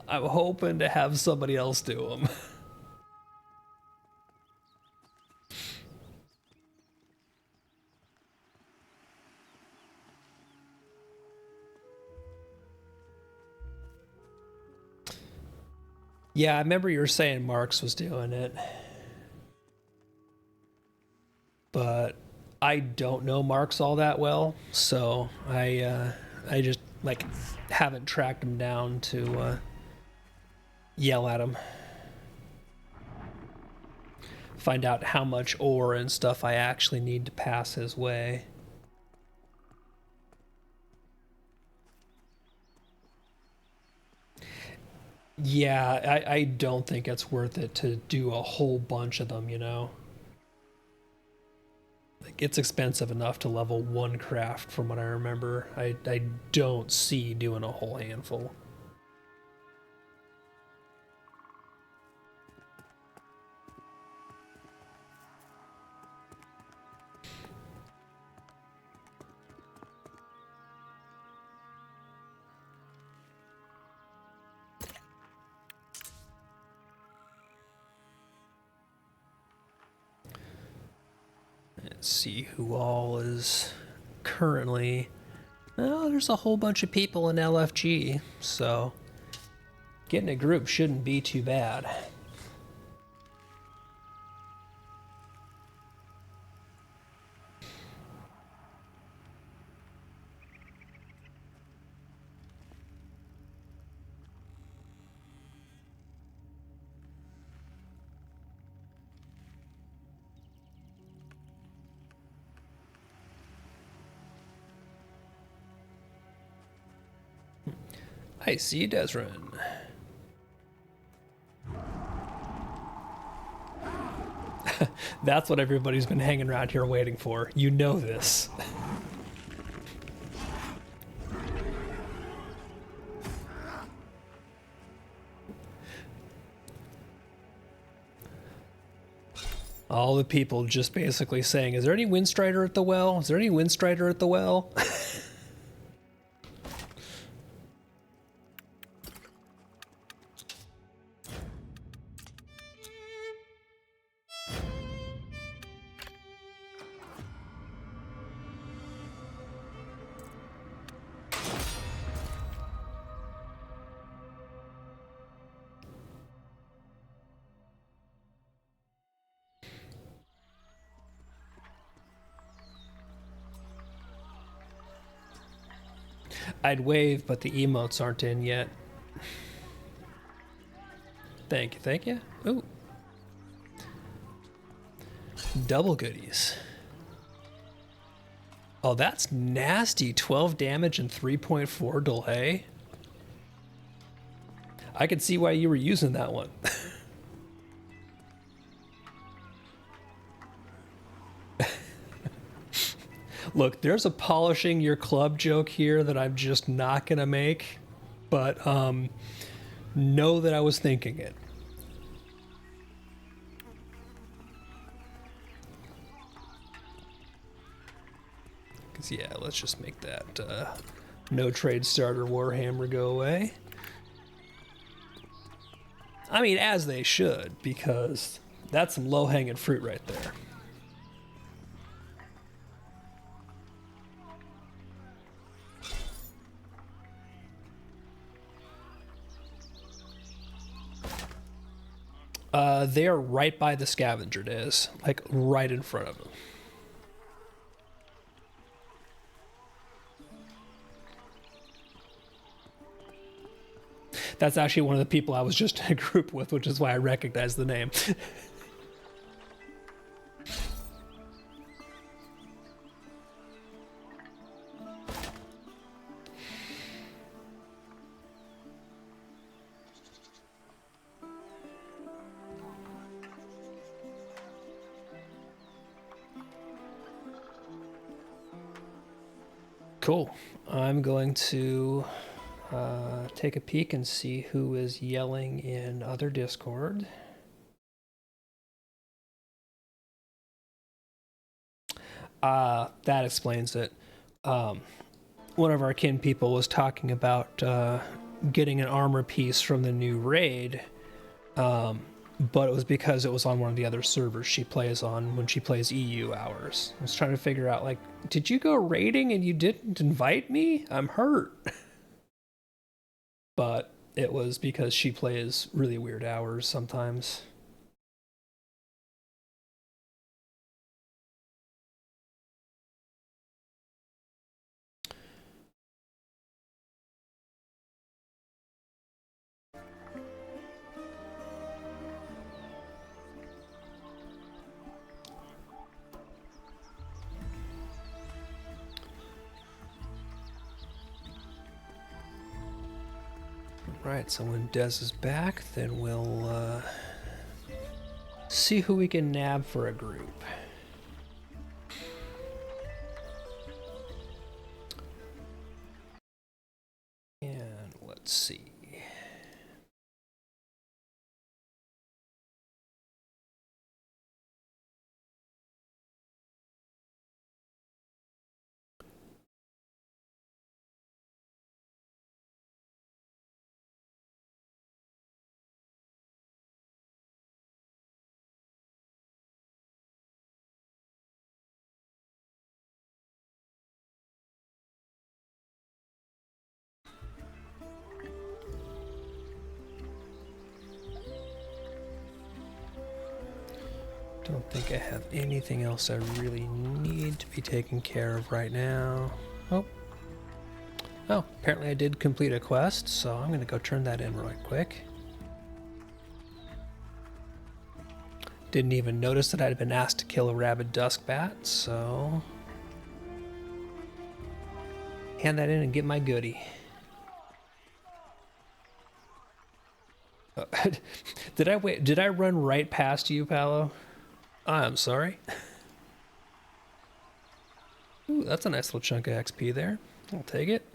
I'm hoping to have somebody else do them. Yeah, I remember you were saying Marks was doing it, but I don't know Marks all that well, so I just like haven't tracked him down to yell at him, find out how much ore and stuff I actually need to pass his way. Yeah, I don't think it's worth it to do a whole bunch of them, you know? Like, it's expensive enough to level one craft from what I remember. I don't see doing a whole handful. Let's see who all is currently... Oh, there's a whole bunch of people in LFG, so getting a group shouldn't be too bad. I see Desrin. That's what everybody's been hanging around here waiting for. You know this. All the people just basically saying, is there any Windstrider at the well? Is there any Windstrider at the well? I'd wave, but the emotes aren't in yet. Thank you, thank you. Ooh. Double goodies. Oh, that's nasty. 12 damage and 3.4 delay. I could see why you were using that one. Look, there's a polishing your club joke here that I'm just not gonna make, but know that I was thinking it. Cause yeah, let's just make that no trade starter Warhammer go away. I mean, as they should, because that's some low-hanging fruit right there. They are right by the scavenger days, like right in front of them. That's actually one of the people I was just in a group with, which is why I recognize the name. Cool. I'm going to take a peek and see who is yelling in other Discord. That explains it. One of our kin people was talking about getting an armor piece from the new raid, but it was because it was on one of the other servers she plays on when she plays EU hours. I was trying to figure out, like, did you go raiding and you didn't invite me? I'm hurt. But it was because she plays really weird hours sometimes. Right, so when Dez is back, then we'll see who we can nab for a group. Let's see. Don't think I have anything else I really need to be taken care of right now. Oh, apparently I did complete a quest, so I'm gonna go turn that in right quick. Didn't even notice that I'd been asked to kill a rabid dusk bat, so hand that in and get my goodie. Did I run right past you, Paolo? I'm sorry. Ooh, that's a nice little chunk of XP there. I'll take it.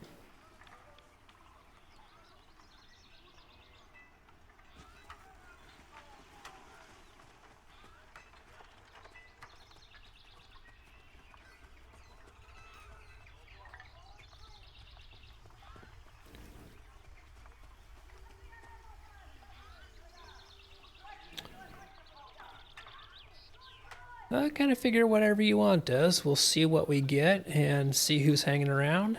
I kind of figure whatever you want, Des. We'll see what we get and see who's hanging around.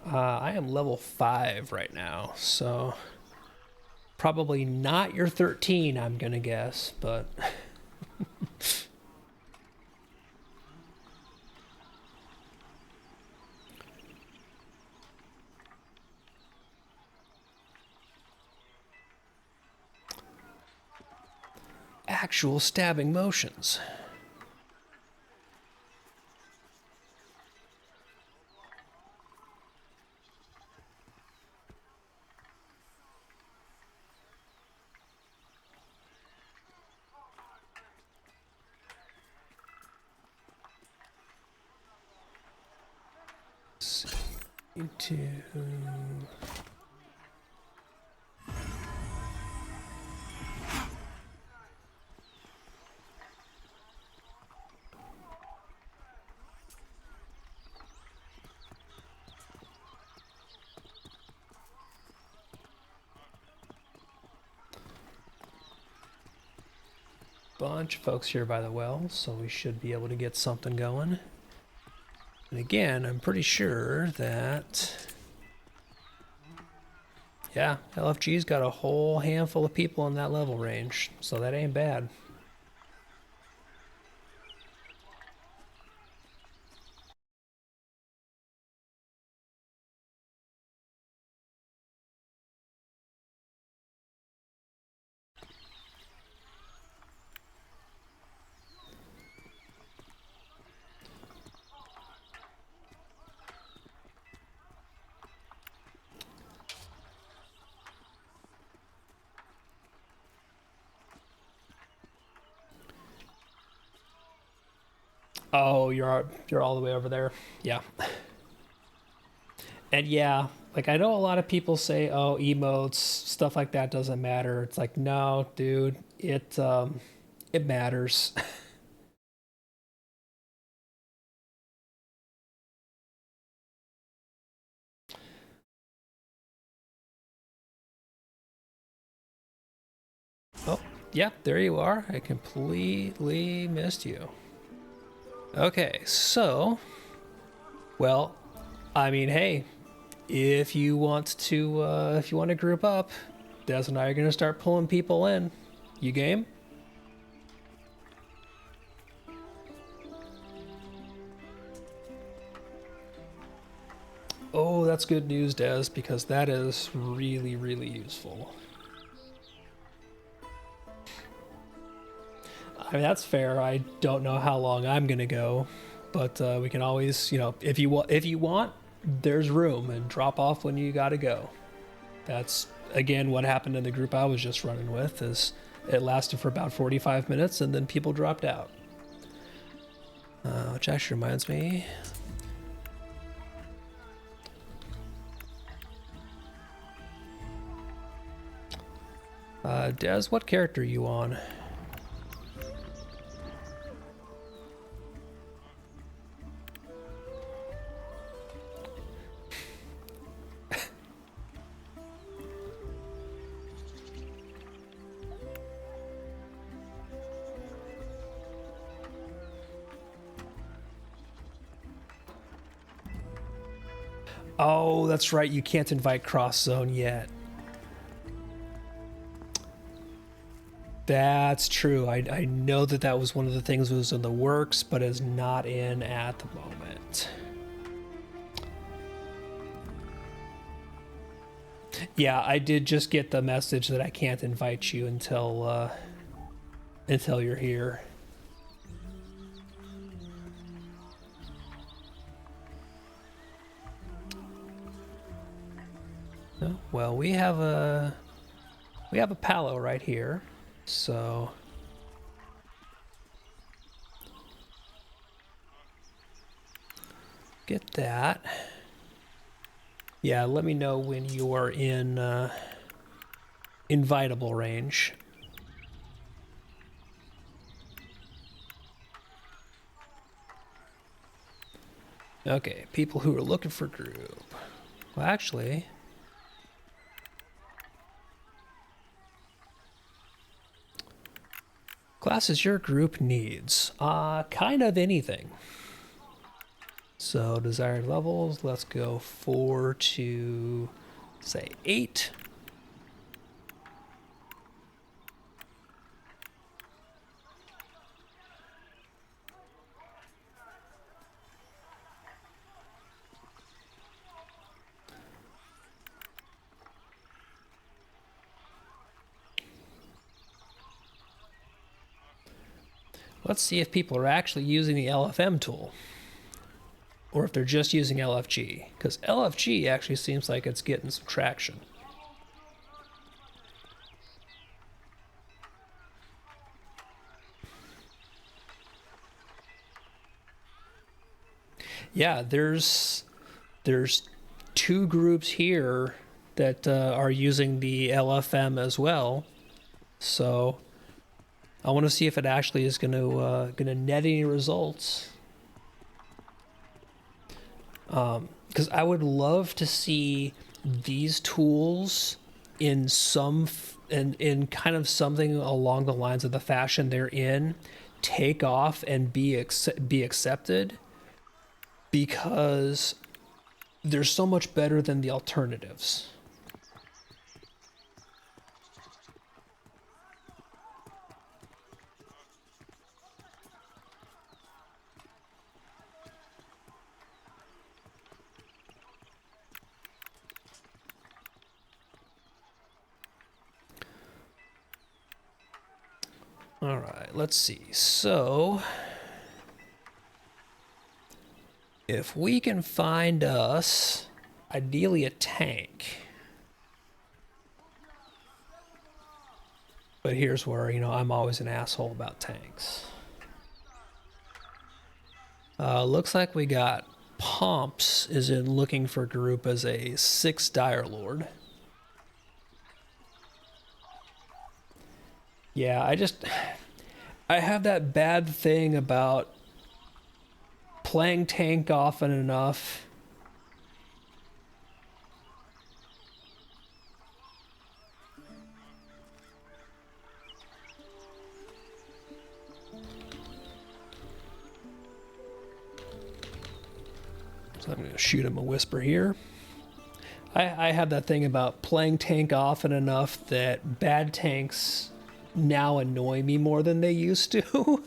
I am level 5 right now, so probably not your 13, I'm gonna guess, but... Actual stabbing motions. Into... bunch of folks here by the well, so we should be able to get something going. And again, I'm pretty sure that... Yeah, LFG's got a whole handful of people in that level range, so that ain't bad. Oh, you're all the way over there. Yeah. And yeah, like I know a lot of people say, "Oh, emotes, stuff like that doesn't matter." It's like, no, dude, it matters. Oh, yeah, there you are. I completely missed you. Okay, so, well, I mean, hey, if you want to group up, Des and I are gonna start pulling people in. You game? Oh, that's good news, Des, because that is really, really useful. I mean, that's fair. I don't know how long I'm gonna go, but we can always, if you want, there's room, and drop off when you gotta go. That's, again, what happened in the group I was just running with, is it lasted for about 45 minutes and then people dropped out. Which actually reminds me... Des, what character are you on? Oh, that's right, you can't invite cross zone yet. That's true. I know that that was one of the things that was in the works, but is not in at the moment. Yeah, I did just get the message that I can't invite you until you're here. Oh, well, we have a Palo right here, so get that. Yeah, let me know when you are in invitable range. Okay, people who are looking for group. Well, actually, classes your group needs. Kind of anything. So desired levels, let's go 4 to, say, 8. Let's see if people are actually using the LFM tool, or if they're just using LFG, because LFG actually seems like it's getting some traction. Yeah, there's 2 groups here that are using the LFM as well, so I want to see if it actually is gonna net any results. Because I would love to see these tools in in kind of something along the lines of the fashion they're in, take off and be accepted, because they're so much better than the alternatives. All right, let's see. So, if we can find us, ideally, a tank. But here's where, I'm always an asshole about tanks. Looks like we got Pomps is in looking for group as a 6 Dire Lord. Yeah, I have that bad thing about playing tank often enough. So I'm going to shoot him a whisper here. I have that thing about playing tank often enough that bad tanks now annoy me more than they used to.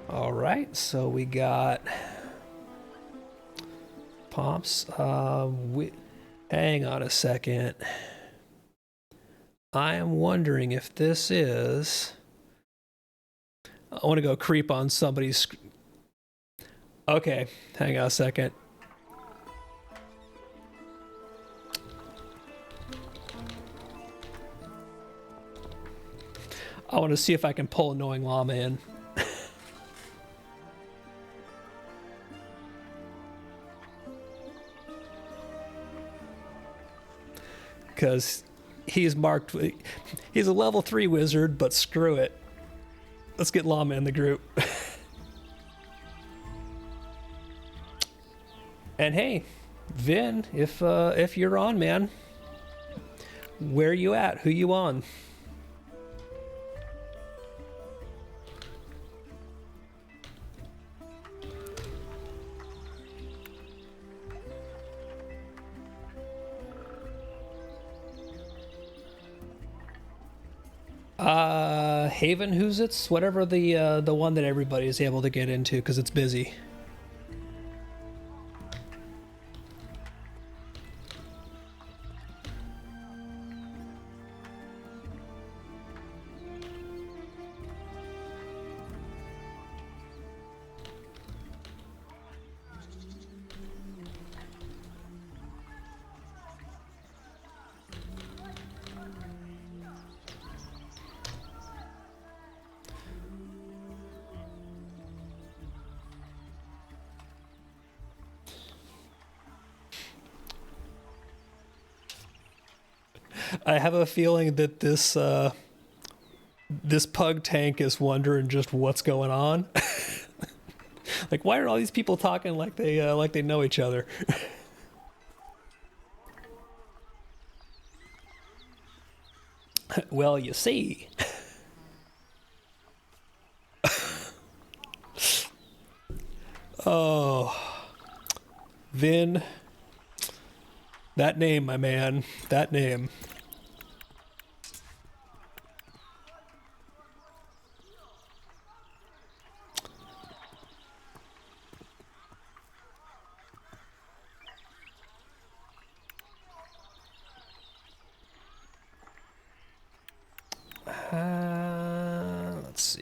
All right, so we got Pomps. Hang on a second. I am wondering if this is... I want to go creep on somebody's... Okay, hang on a second. I want to see if I can pull Annoying Llama in. Because he's marked, he's a level 3 wizard, but screw it. Let's get Llama in the group. And hey, Vin, if you're on, man, where you at? Who you on? Haven, who's it's whatever the one that everybody is able to get into because it's busy. I have a feeling that this this pug tank is wondering just what's going on. Like, why are all these people talking like they know each other? Well, you see. Oh, Vin. That name, my man. That name. Let's see.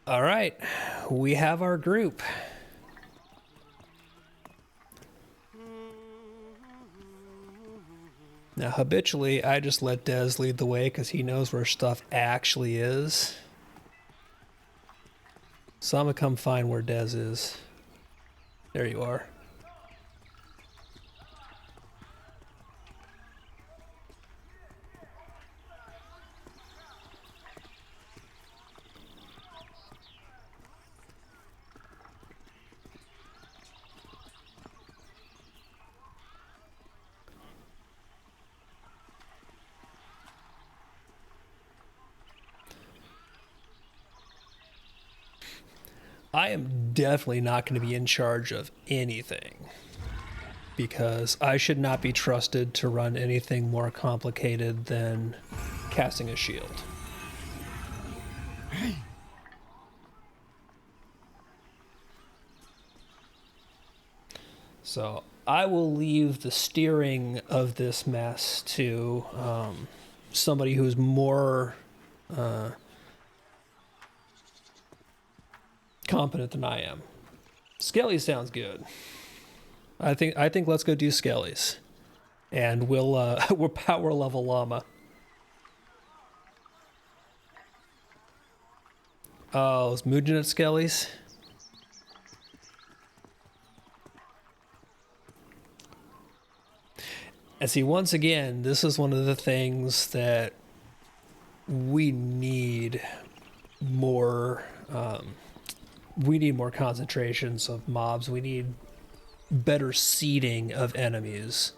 All right, we have our group. Now, habitually, I just let Dez lead the way because he knows where stuff actually is. So I'm going to come find where Dez is. There you are. I am definitely not going to be in charge of anything because I should not be trusted to run anything more complicated than casting a shield. Hey. So I will leave the steering of this mess to somebody who's more competent than I am. Skelly sounds good. I think let's go do Skelly's, and we'll power level Llama. Oh, is Mugen at Skelly's? And see, once again, this is one of the things that we need more. We need more concentrations of mobs. We need better seeding of enemies.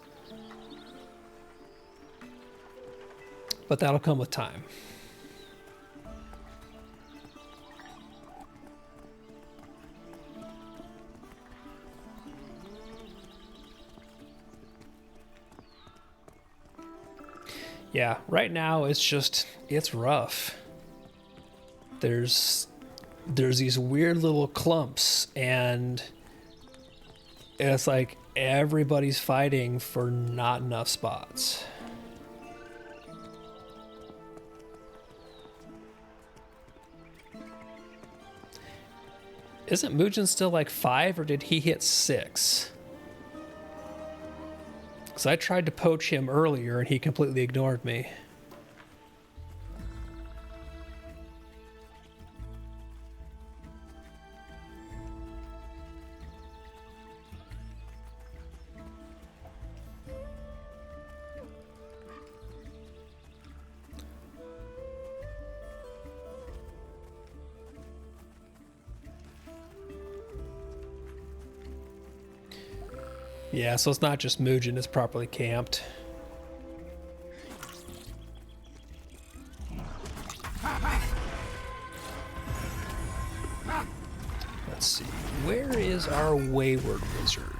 But that'll come with time. Yeah, right now it's rough. There's these weird little clumps, and it's like everybody's fighting for not enough spots. Isn't Mugen still like 5, or did he hit 6? Because I tried to poach him earlier and he completely ignored me. Yeah, so it's not just Mugen, it's properly camped. Let's see, where is our wayward wizard?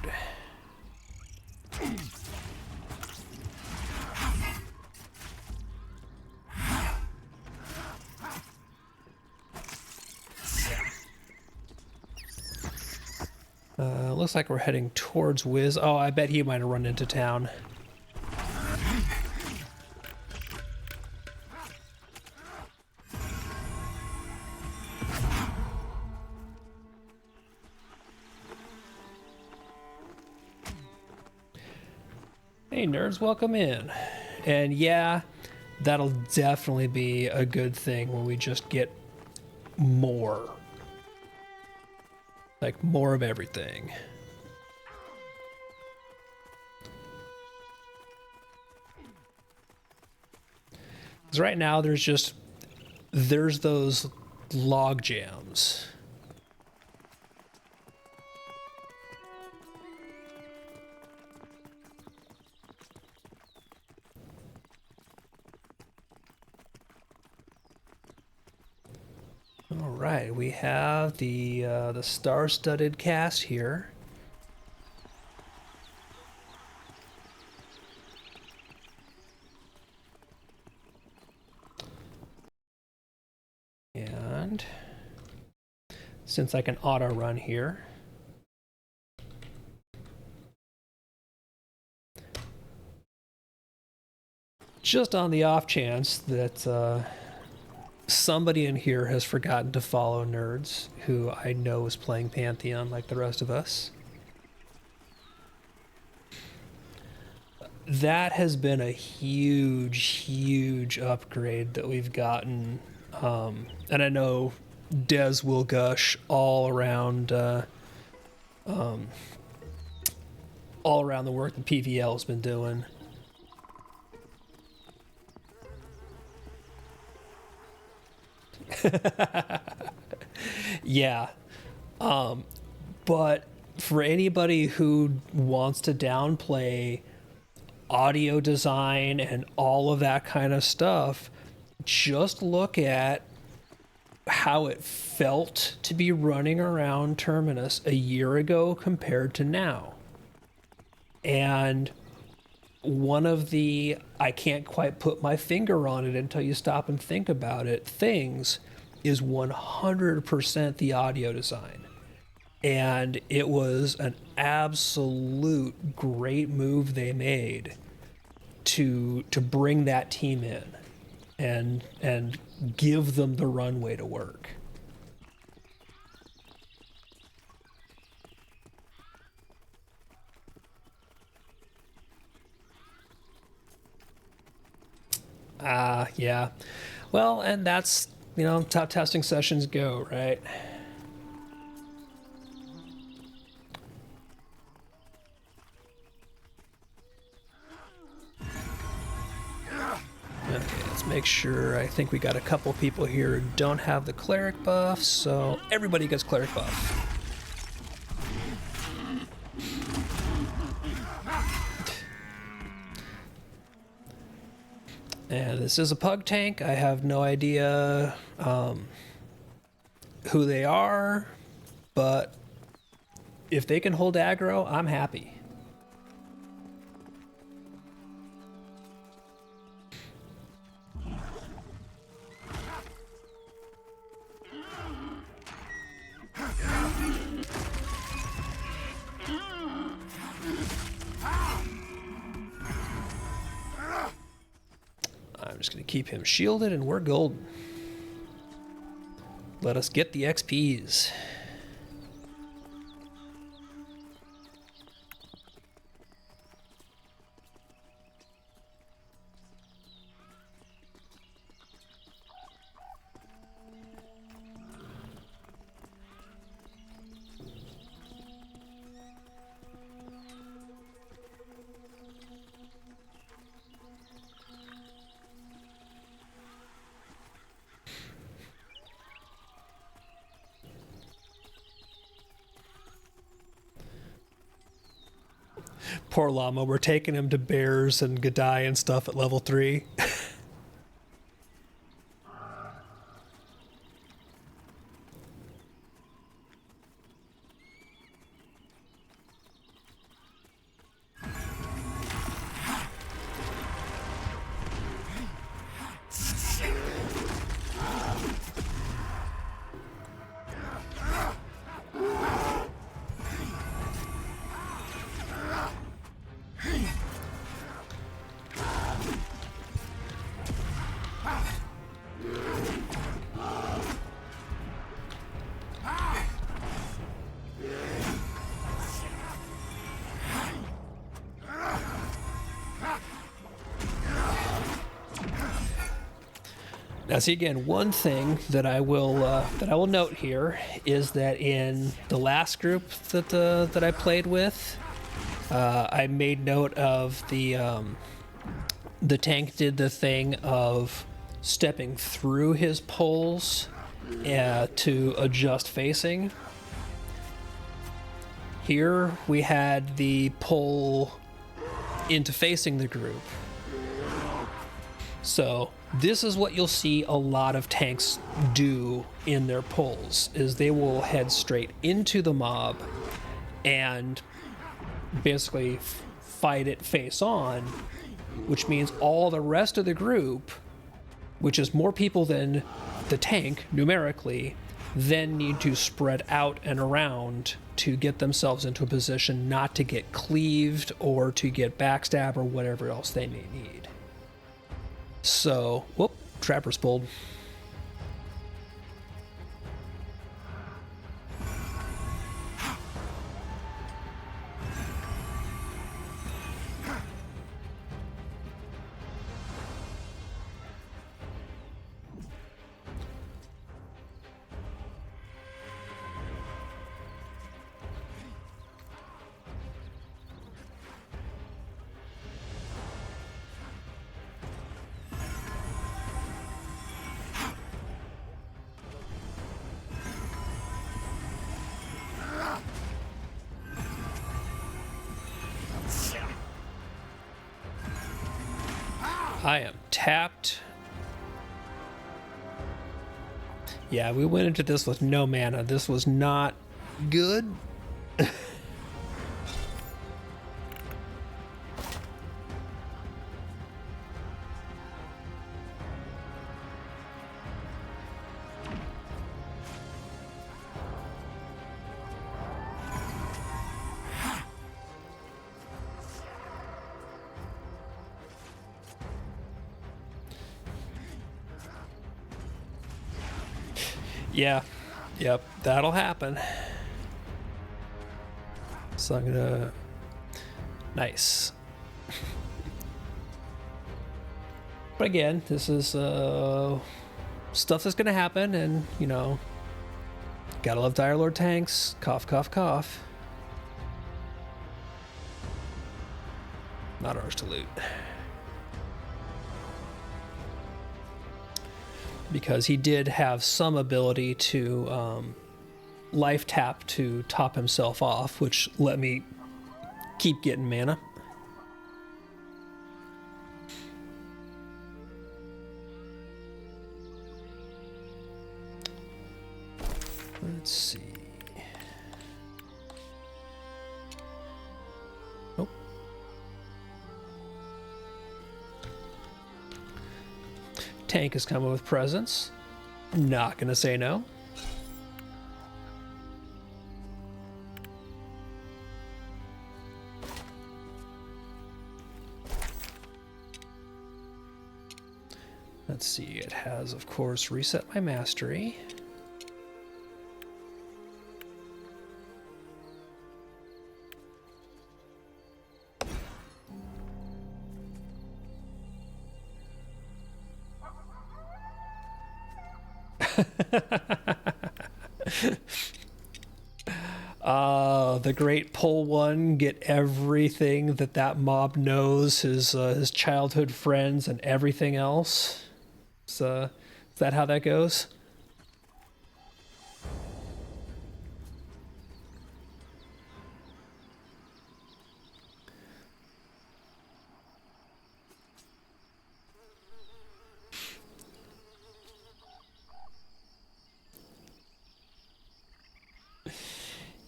Looks like we're heading towards Wiz. Oh, I bet he might have run into town. Hey nerds, welcome in. And yeah, that'll definitely be a good thing when we just get more. Like more of everything. Because right now there's those log jams. All right, we have the star-studded cast here. And since I can auto run here, just on the off chance that somebody in here has forgotten to follow Nerds, who I know is playing Pantheon like the rest of us. That has been a huge, huge upgrade that we've gotten. And I know Des will gush all around the work that PVL has been doing. Yeah. But for anybody who wants to downplay audio design and all of that kind of stuff, just look at how it felt to be running around Terminus a year ago compared to now. And one of the, I can't quite put my finger on it until you stop and think about it, things is 100% the audio design. And it was an absolute great move they made to bring that team in and give them the runway to work. Yeah. Well, and that's, you know, how testing sessions go, right? Okay, let's make sure. I think we got a couple people here who don't have the cleric buff, so everybody gets cleric buff. And this is a pug tank. I have no idea who they are, but if they can hold aggro, I'm happy. just going to keep him shielded, and we're golden. Let us get the XPs. Poor llama, we're taking him to bears and Gadai and stuff at level 3. Now, see, again, one thing that I will note here is that in the last group that I played with, I made note of the tank did the thing of stepping through his poles to adjust facing. Here we had the pole into facing the group. So this is what you'll see a lot of tanks do in their pulls, is they will head straight into the mob and basically fight it face on, which means all the rest of the group, which is more people than the tank numerically, then need to spread out and around to get themselves into a position not to get cleaved or to get backstab or whatever else they may need. So, whoop, trapper's pulled. I am tapped. Yeah, we went into this with no mana. This was not good. Yeah, yep, that'll happen. So I'm gonna... Nice. But again, this is stuff that's gonna happen, and, you know, gotta love Dire Lord tanks. Cough, cough, cough. Not ours to loot. Because he did have some ability to life tap to top himself off, which let me keep getting mana. Let's see. Nope. Tank is coming with presence. Not gonna say no. Let's see, it has, of course, reset my mastery. The great pull one, get everything that mob knows, his childhood friends and everything else. Is that how that goes?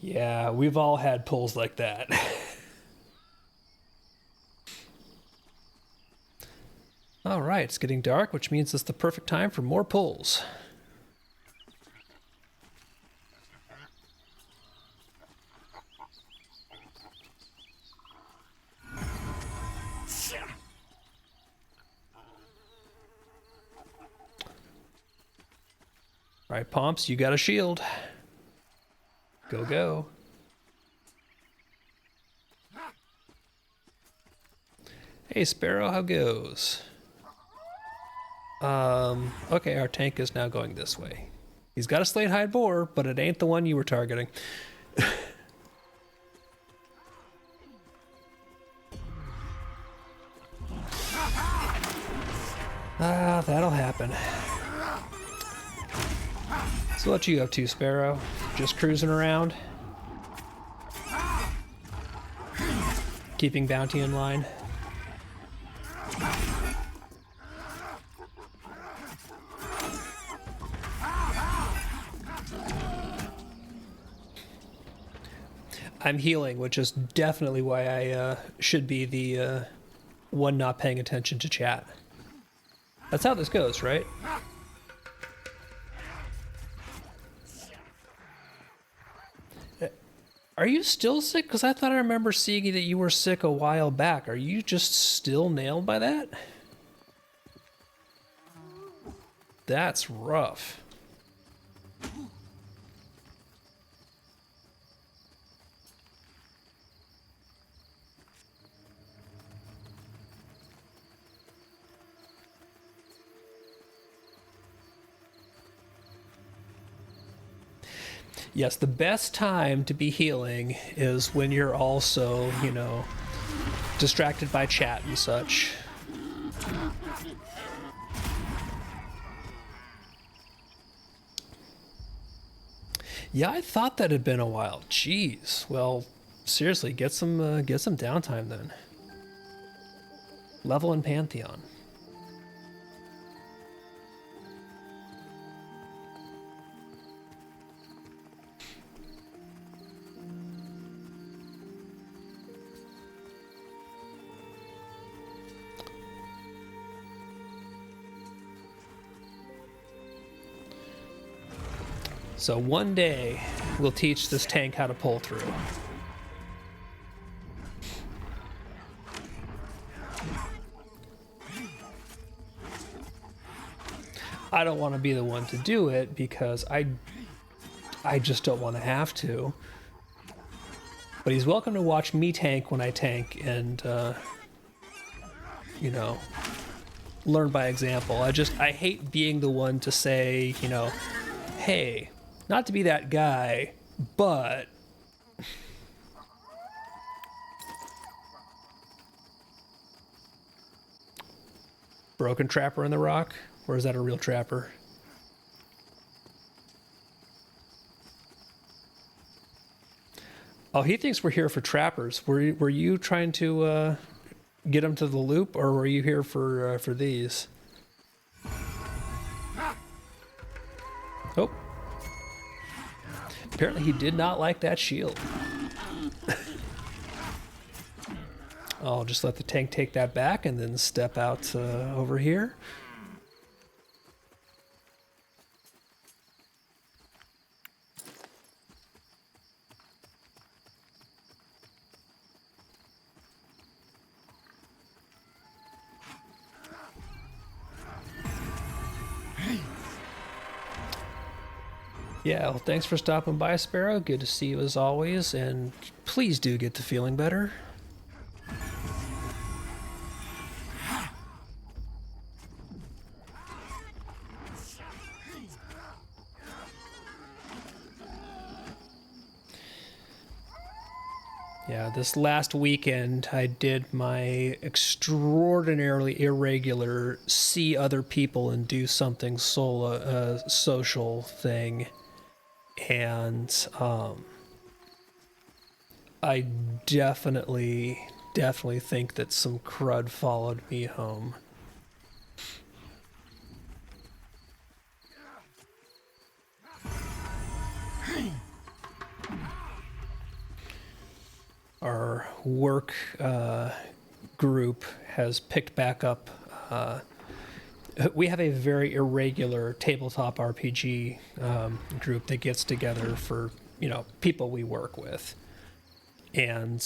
Yeah, we've all had pulls like that. All right, it's getting dark, which means it's the perfect time for more pulls. All right, Pomps, you got a shield. Go, go. Hey, Sparrow, how goes? Okay, our tank is now going this way. He's got a slate hide boar, but it ain't the one you were targeting. That'll happen. So what you up to, Sparrow? Just cruising around? Keeping bounty in line? I'm healing, which is definitely why I should be the one not paying attention to chat. That's how this goes, right? Are you still sick? Because I thought I remember seeing that you were sick a while back. Are you just still nailed by that? That's rough. Yes, the best time to be healing is when you're also, you know, distracted by chat and such. Yeah, I thought that had been a while. Jeez. Well, seriously, get some downtime then. Level in Pantheon. So one day, we'll teach this tank how to pull through. I don't want to be the one to do it because I just don't want to have to. But he's welcome to watch me tank when I tank and, you know, learn by example. I hate being the one to say, you know, hey, not to be that guy, but... Broken trapper in the rock? Or is that a real trapper? Oh, he thinks we're here for trappers. Were you trying to get him to the loop, or were you here for these? Oh. Apparently he did not like that shield. I'll just let the tank take that back and then step out over here. Yeah, well, thanks for stopping by, Sparrow. Good to see you as always, and please do get to feeling better. Yeah, this last weekend I did my extraordinarily irregular see other people and do something solo social thing, and I definitely think that some crud followed me home. Our work group has picked back up. We have a very irregular tabletop RPG group that gets together for, people we work with. And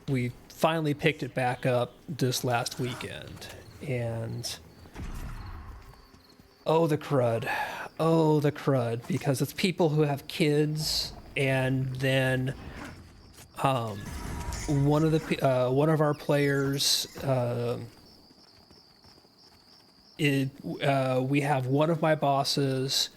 we finally picked it back up this last weekend. And oh, the crud. Oh, the crud. Because it's people who have kids, and then one of our players, we have one of my bosses,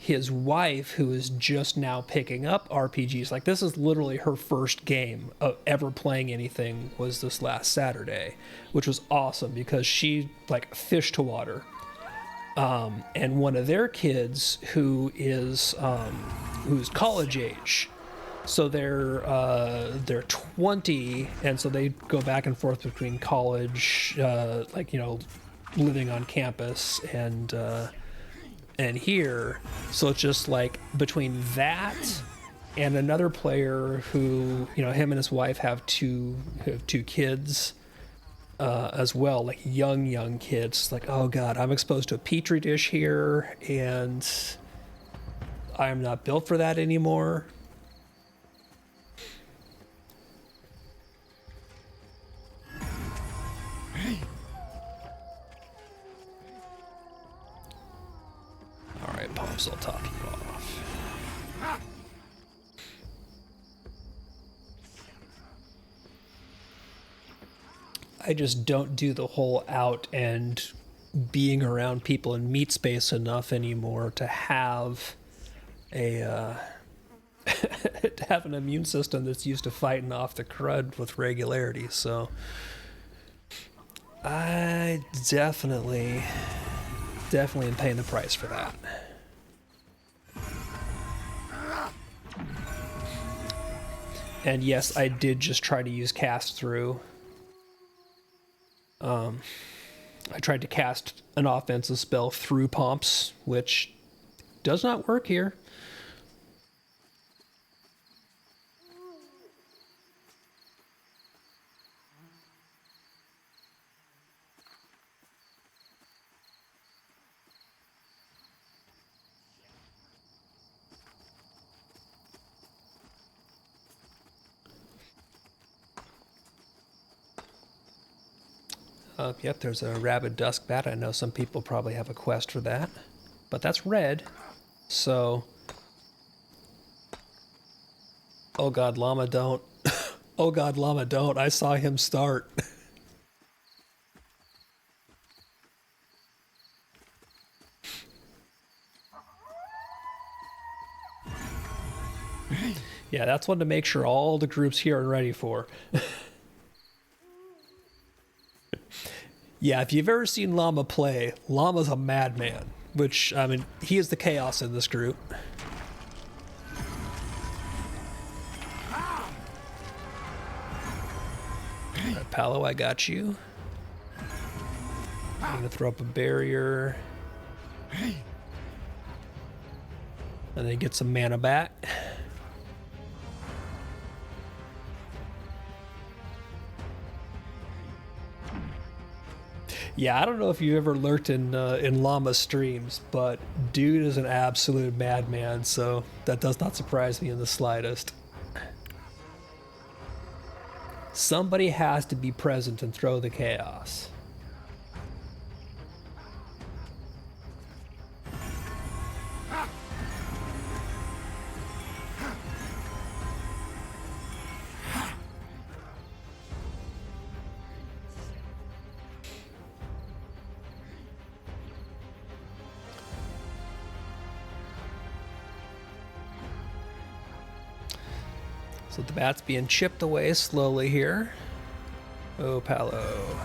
his wife, who is just now picking up RPGs. Like, this is literally her first game of ever playing anything, was this last Saturday, which was awesome because she like fish to water. And one of their kids who's college age. So they're 20, and so they go back and forth between college, living on campus and here. So it's just like between that and another player who, him and his wife have two kids as well, like young kids. Like, oh god, I'm exposed to a petri dish here, and I am not built for that anymore. Alright, Pops, I'll top you off. I just don't do the whole out and being around people in meat space enough anymore to have to have an immune system that's used to fighting off the crud with regularity. So I definitely am paying the price for that. And yes, I did just try to use cast through. I tried to cast an offensive spell through Pomps, which does not work here. Yep, there's a rabid dusk bat. I know some people probably have a quest for that, but that's red, so... Oh god, llama, don't. Oh god, llama, don't. I saw him start. Yeah, that's one to make sure all the groups here are ready for. Yeah, if you've ever seen Llama play, Llama's a madman, which, I mean, he is the chaos in this group. Alright, Palo, I got you. I'm gonna throw up a barrier. And then get some mana back. Yeah, I don't know if you've ever lurked in Llama streams, but dude is an absolute madman, so that does not surprise me in the slightest. Somebody has to be present and throw the chaos. So the bat's being chipped away slowly here. Oh, Palo.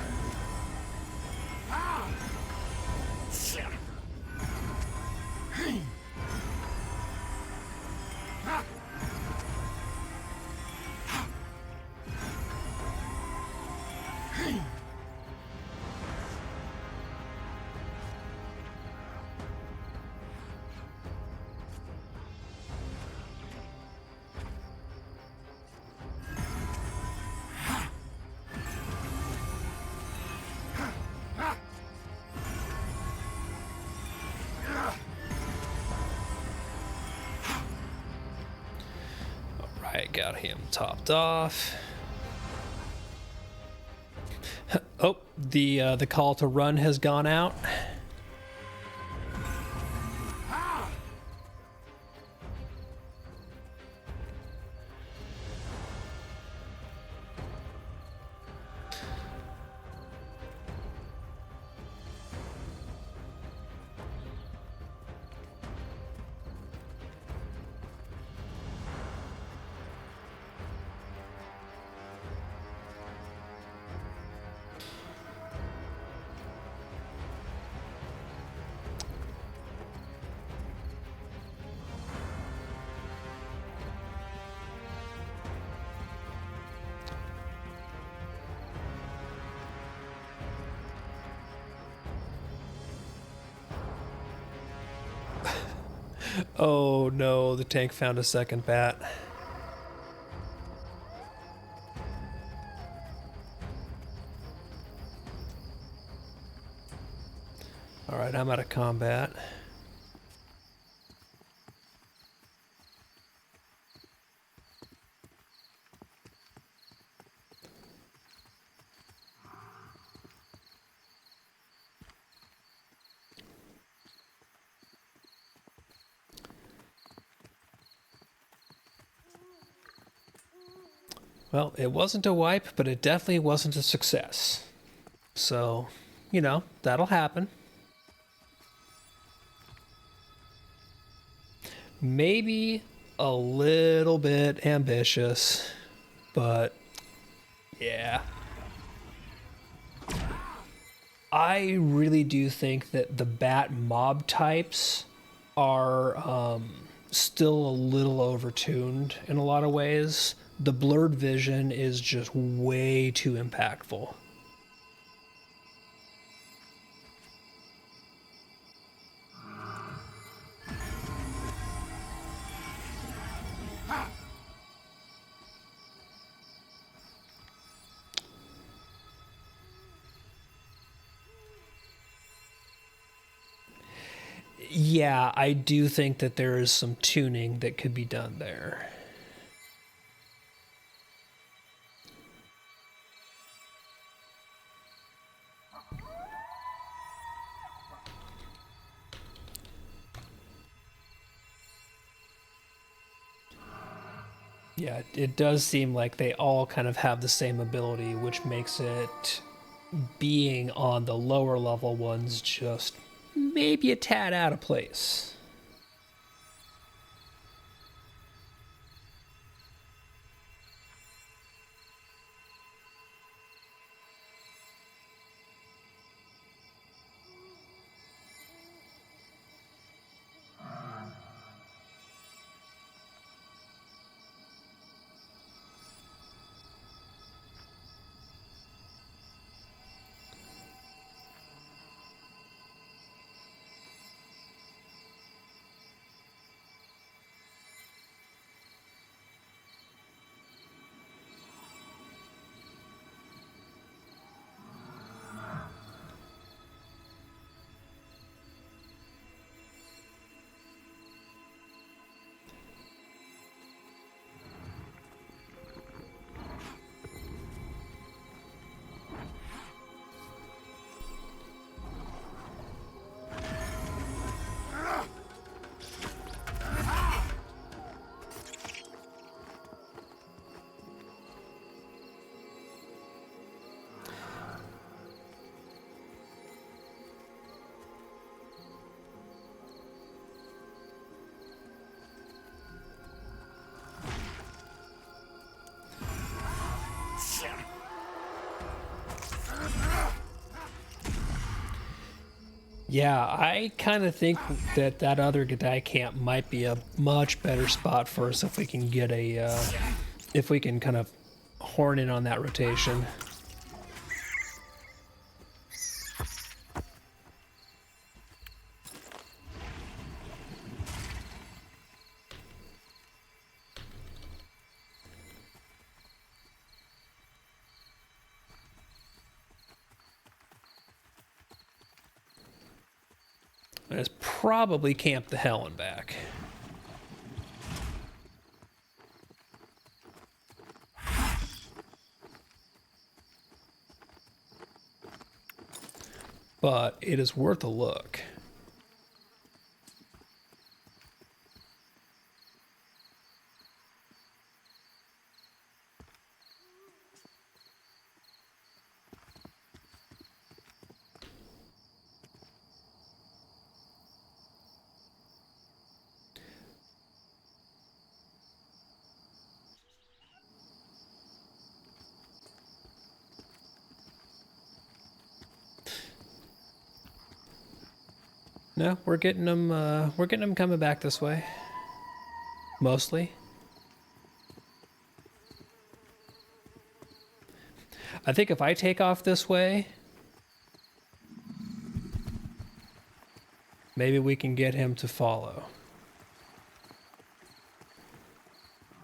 Alright, got him topped off. Oh, the call to run has gone out. Oh no, the tank found a second bat. Alright, I'm out of combat. Well, it wasn't a wipe, but it definitely wasn't a success. So, you know, that'll happen. Maybe a little bit ambitious, but yeah. I really do think that the bat mob types are still a little overtuned in a lot of ways. The blurred vision is just way too impactful. Yeah, I do think that there is some tuning that could be done there. Yeah, it does seem like they all kind of have the same ability, which makes it being on the lower level ones just maybe a tad out of place. Yeah, I kind of think that that other Gadai camp might be a much better spot for us if we can get a, if we can kind of horn in on that rotation. Let's probably camp the hell and back. But it is worth a look. No, we're getting them. We're getting them coming back this way. Mostly. I think if I take off this way, maybe we can get him to follow.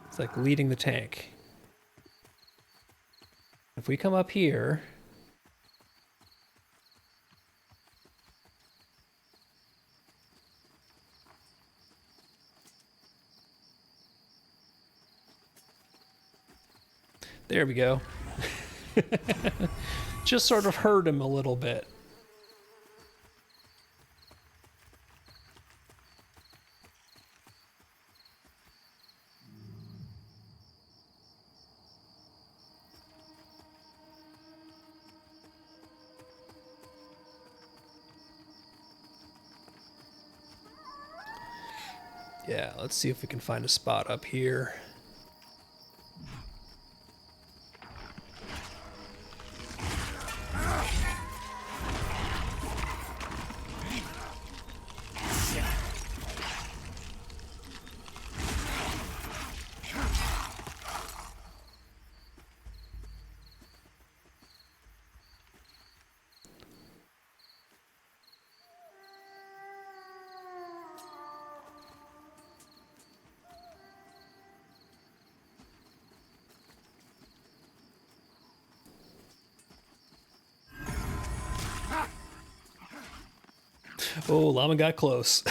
It's like leading the tank. If we come up here, there we go. Just sort of hurt him a little bit. Yeah, let's see if we can find a spot up here. Oh, llama got close.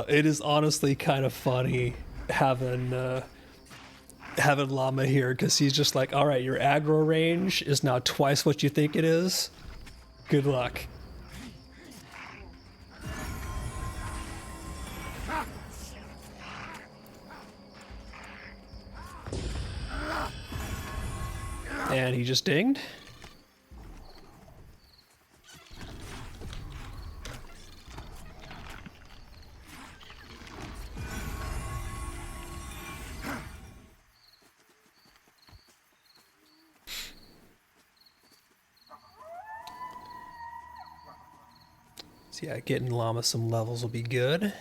It is honestly kind of funny having llama here, because he's just like, all right, your aggro range is now twice what you think it is. Good luck. And he just dinged. So yeah, getting llama some levels will be good.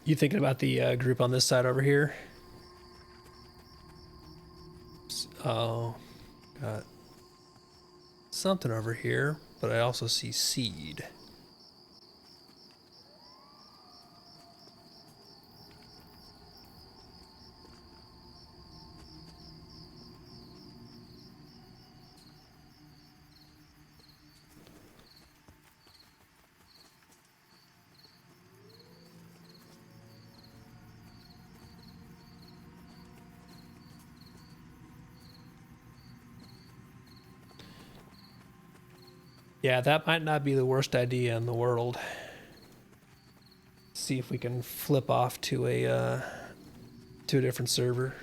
You thinking about the group on this side over here? Oh, got something over here, but I also see seed. Yeah, that might not be the worst idea in the world. See if we can flip off to a different server.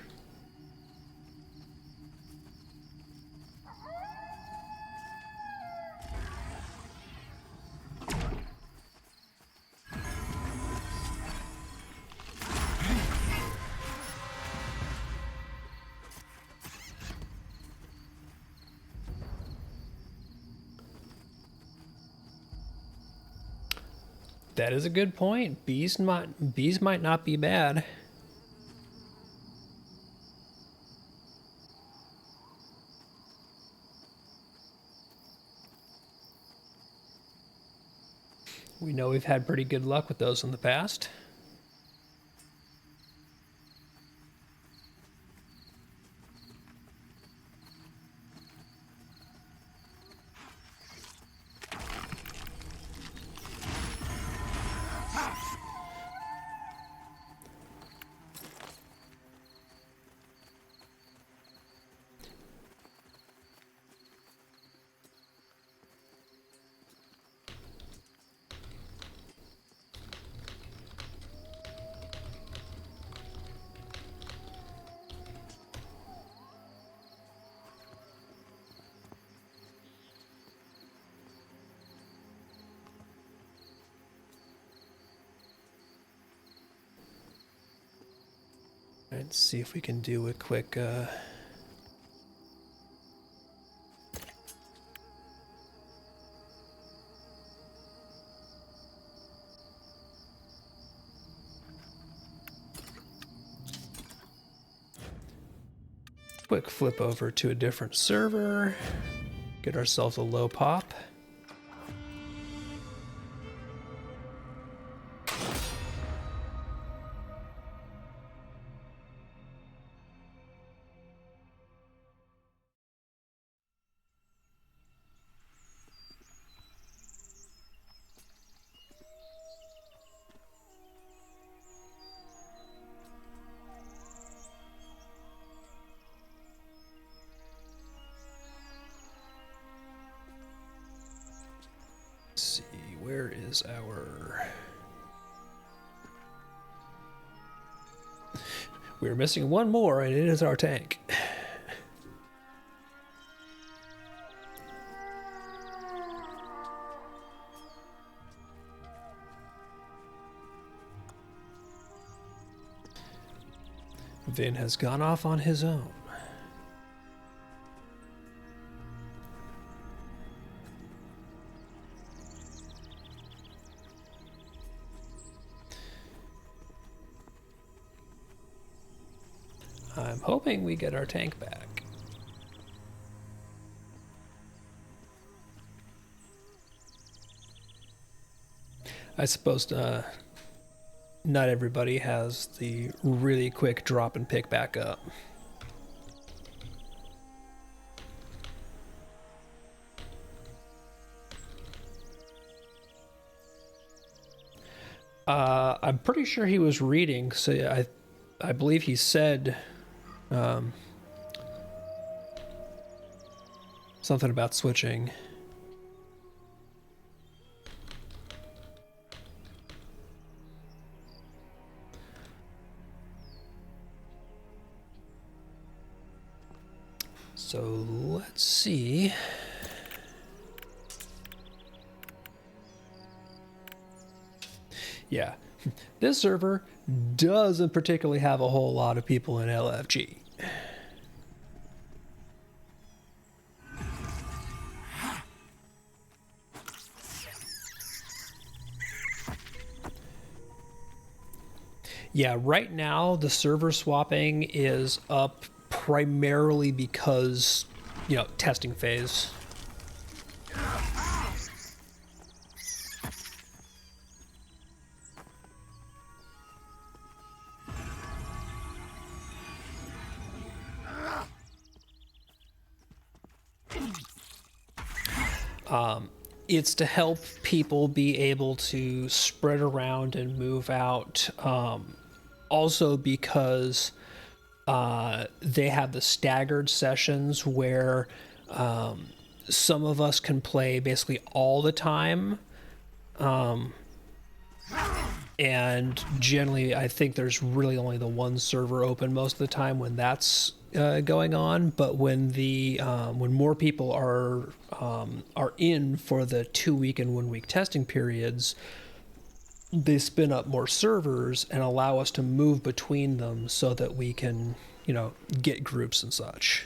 That is a good point. Bees might not be bad. We know we've had pretty good luck with those in the past. Let's see if we can do a quick flip over to a different server, get ourselves a low pop. Where is our... We're missing one more, and it is our tank. Vin has gone off on his own. I'm hoping we get our tank back. I suppose not everybody has the really quick drop and pick back up. I'm pretty sure he was reading, so I believe he said something about switching. So let's see. Yeah, this server doesn't particularly have a whole lot of people in LFG. Yeah, right now the server swapping is up primarily because, you know, testing phase. It's to help people be able to spread around and move out. Also because they have the staggered sessions where some of us can play basically all the time. And generally, I think there's really only the one server open most of the time when that's going on. But when when more people are in for the 2-week and 1-week testing periods, they spin up more servers and allow us to move between them so that we can, get groups and such.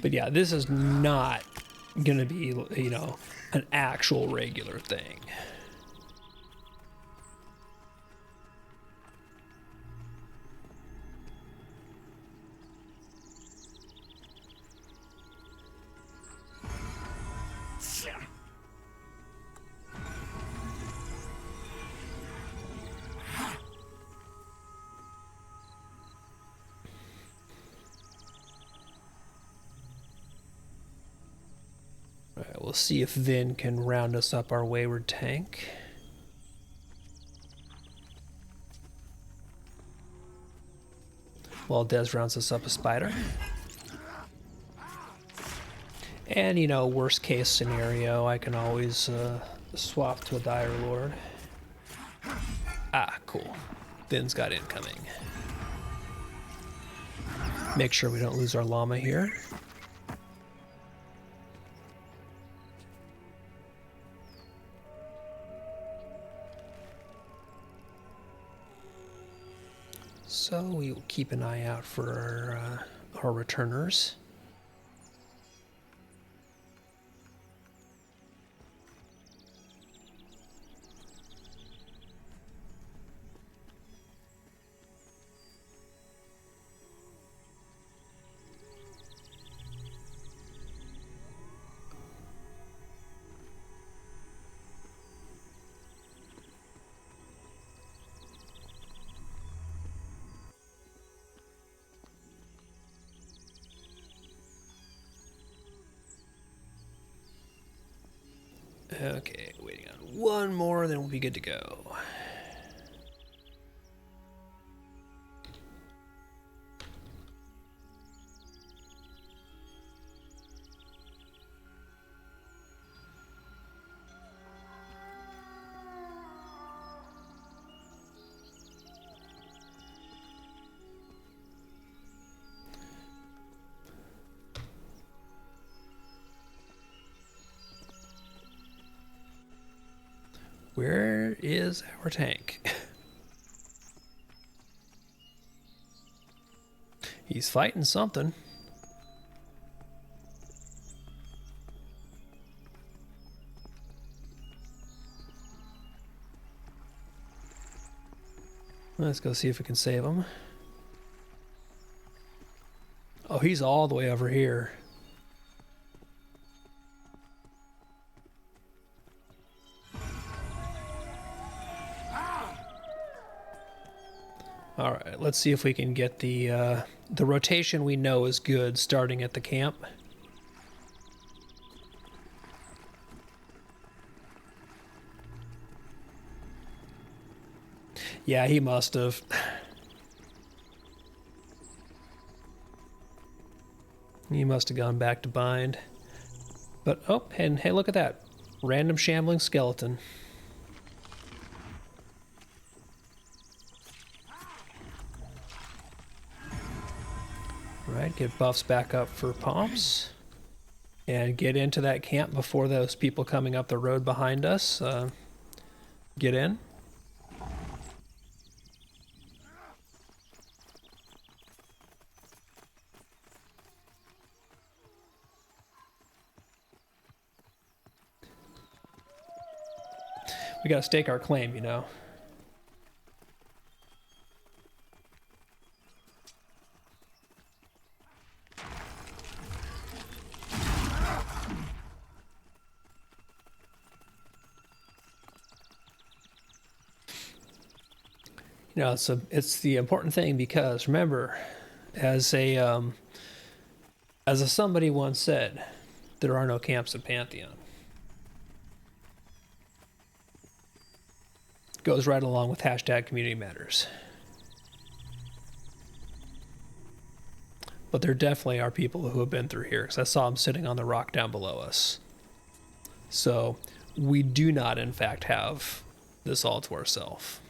But yeah, this is not going to be, an actual regular thing. We'll see if Vin can round us up our wayward tank. While Des rounds us up a spider. And, worst case scenario, I can always swap to a Dire Lord. Ah, cool. Vin's got incoming. Make sure we don't lose our llama here. So we will keep an eye out for our returners. Okay, waiting on one more, then we'll be good to go. Where is our tank? He's fighting something. Let's go see if we can save him. Oh, he's all the way over here. All right, let's see if we can get the rotation we know is good starting at the camp. Yeah, he must have. He must have gone back to bind. But, oh, and hey, look at that. Random shambling skeleton. Right, get buffs back up for Pomps. And get into that camp before those people coming up the road behind us get in. We gotta stake our claim, you know. You know, it's the important thing because remember, as a As somebody once said, there are no camps at Pantheon. Goes right along with hashtag community matters. But there definitely are people who have been through here, because I saw them sitting on the rock down below us. So we do not, in fact, have this all to ourselves.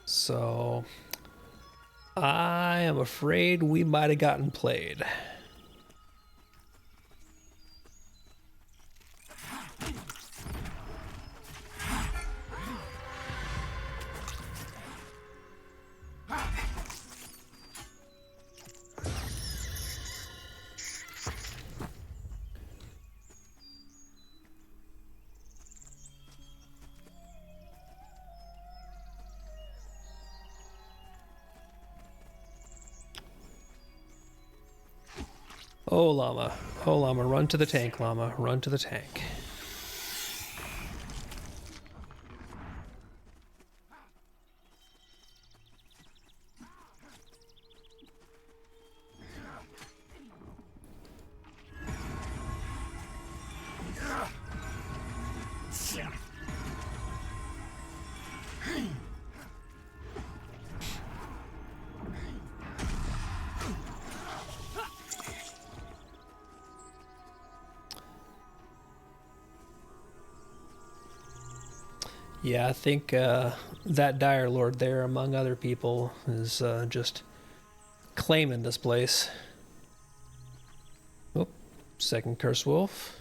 So I am afraid we might have gotten played. Oh, llama. Oh, llama. Run to the tank, llama. Run to the tank. Yeah, I think that Dire Lord there, among other people, is just claiming this place. Oh, second Curse Wolf.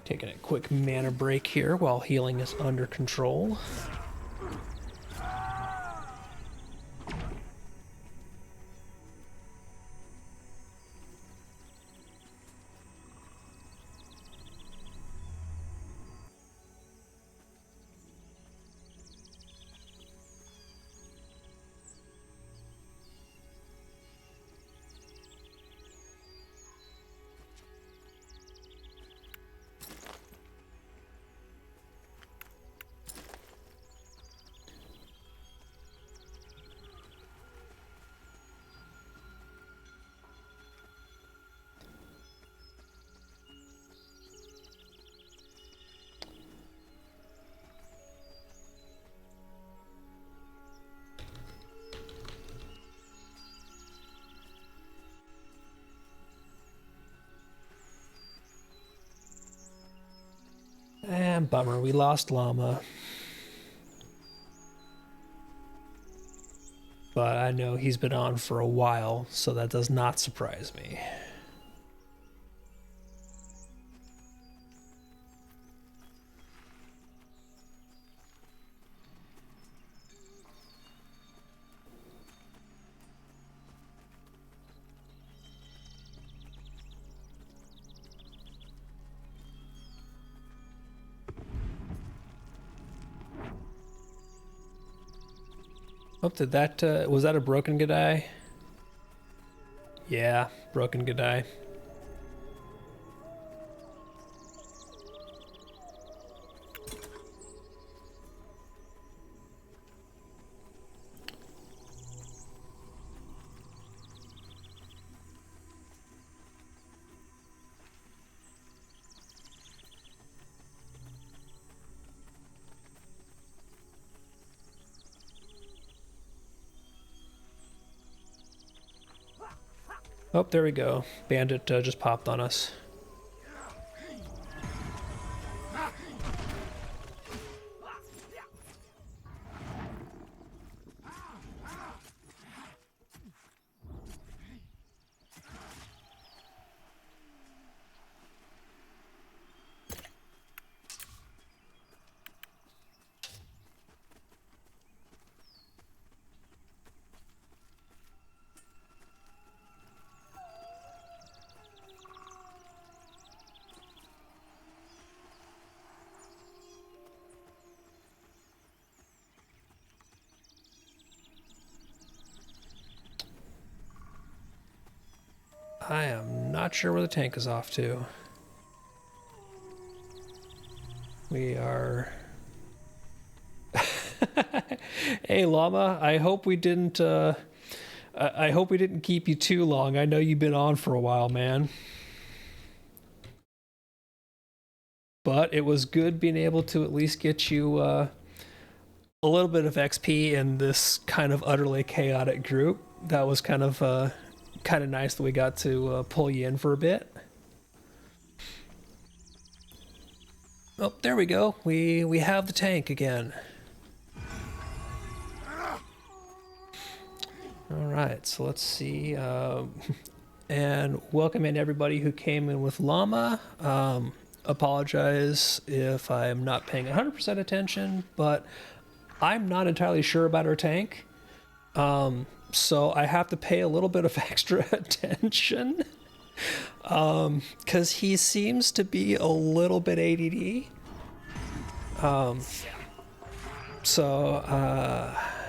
Taking a quick mana break here while healing is under control. And bummer, we lost llama. But I know he's been on for a while, so that does not surprise me. Oh, did that, was that a broken G'day? Yeah, broken G'day. Oh, there we go. Bandit just popped on us. I am not sure where the tank is off to. We are... Hey, Llama, I hope we didn't, I hope we didn't keep you too long. I know you've been on for a while, man. But it was good being able to at least get you, a little bit of XP in this kind of utterly chaotic group. That was kind of nice that we got to pull you in for a bit. Oh, there we go. We have the tank again. All right, so let's see. And welcome in everybody who came in with Llama. Apologize if I'm not paying 100% attention, but I'm not entirely sure about our tank. So I have to pay a little bit of extra attention. Because he seems to be a little bit ADD.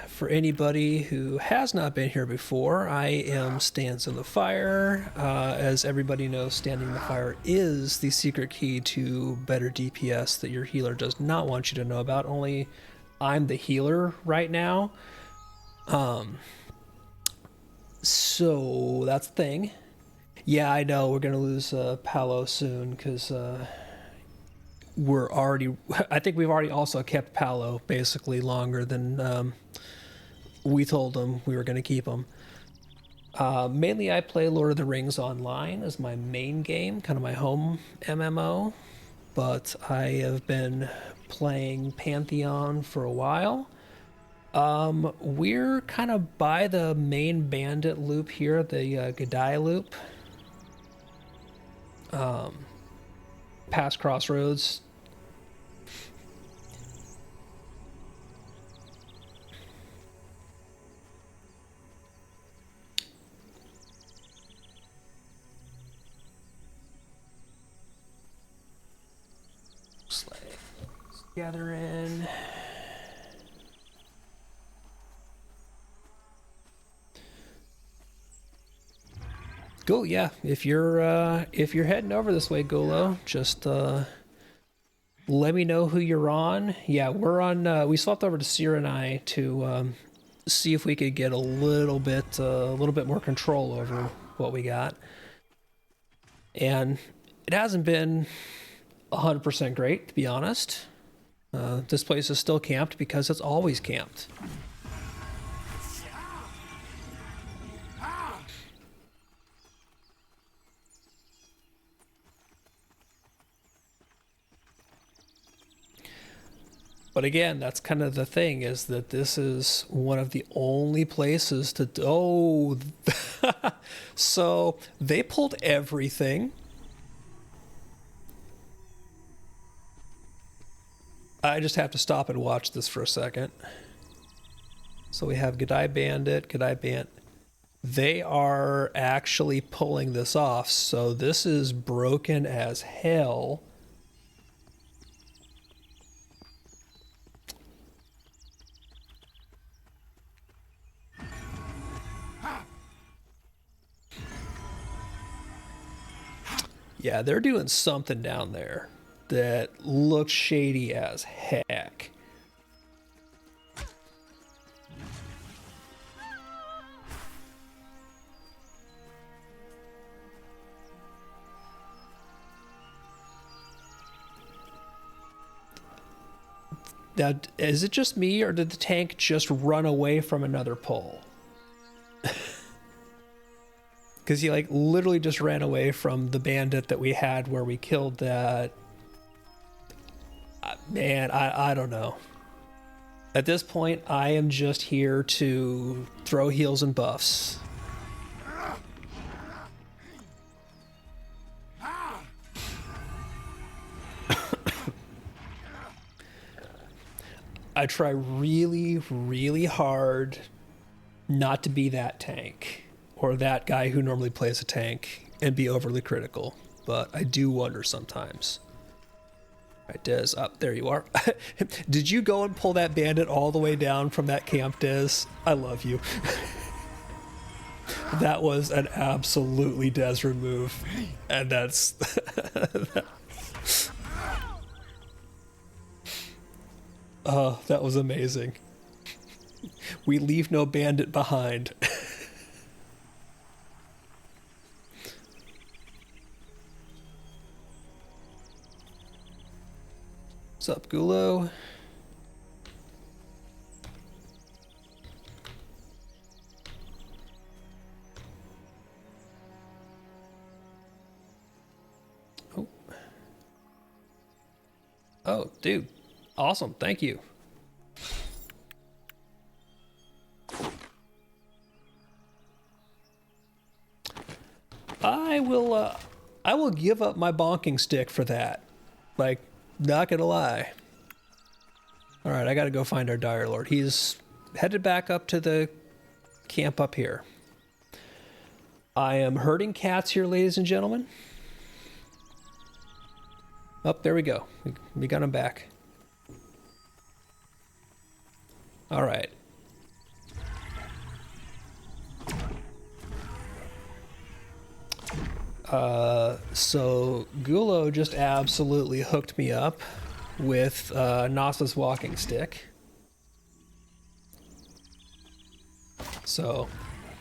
For anybody who has not been here before, I am Stands in the Fire. As everybody knows, Standing in the Fire is the secret key to better DPS that your healer does not want you to know about. Only I'm the healer right now. So that's the thing. Yeah, I know we're gonna lose Palo soon because we're already. I think we've already also kept Palo basically longer than we told him we were gonna keep him. Mainly, I play Lord of the Rings Online as my main game, kind of my home MMO. But I have been playing Pantheon for a while. We're kind of by the main bandit loop here, the Gadai loop. Past Crossroads. Looks like let's gather in. Cool, yeah. If you're heading over this way, Golo, just let me know who you're on. Yeah, we're on. We swapped over to Seer and I to see if we could get a little bit more control over what we got. And it hasn't been 100% great, to be honest. This place is still camped because it's always camped. But again, that's kind of the thing, is that this is one of the only places to... Oh! So, they pulled everything. I just have to stop and watch this for a second. So we have Gadai Bandit, Gadai Bandit. They are actually pulling this off, so this is broken as hell. Yeah, they're doing something down there that looks shady as heck. Now, is it just me, or did the tank just run away from another pull? Because because he like literally just ran away from the bandit that we had where we killed that. Man, I don't know. At this point, I am just here to throw heals and buffs. I try really, really hard not to be that tank or that guy who normally plays a tank and be overly critical, but I do wonder sometimes. All right, Des, up there you are. Did you go and pull that bandit all the way down from that camp, Des? I love you. That was an absolutely Desert move, and that's... Oh, that was amazing. We leave no bandit behind. What's up, Gulo? Oh. Oh, dude. Awesome. Thank you. I will give up my bonking stick for that. Like, not gonna lie. All right, I gotta go find our Dire Lord. He's headed back up to the camp up here. I am herding cats here, ladies and gentlemen. Oh, there we go. We got him back. All right. So Gulo just absolutely hooked me up with Nasa's walking stick. So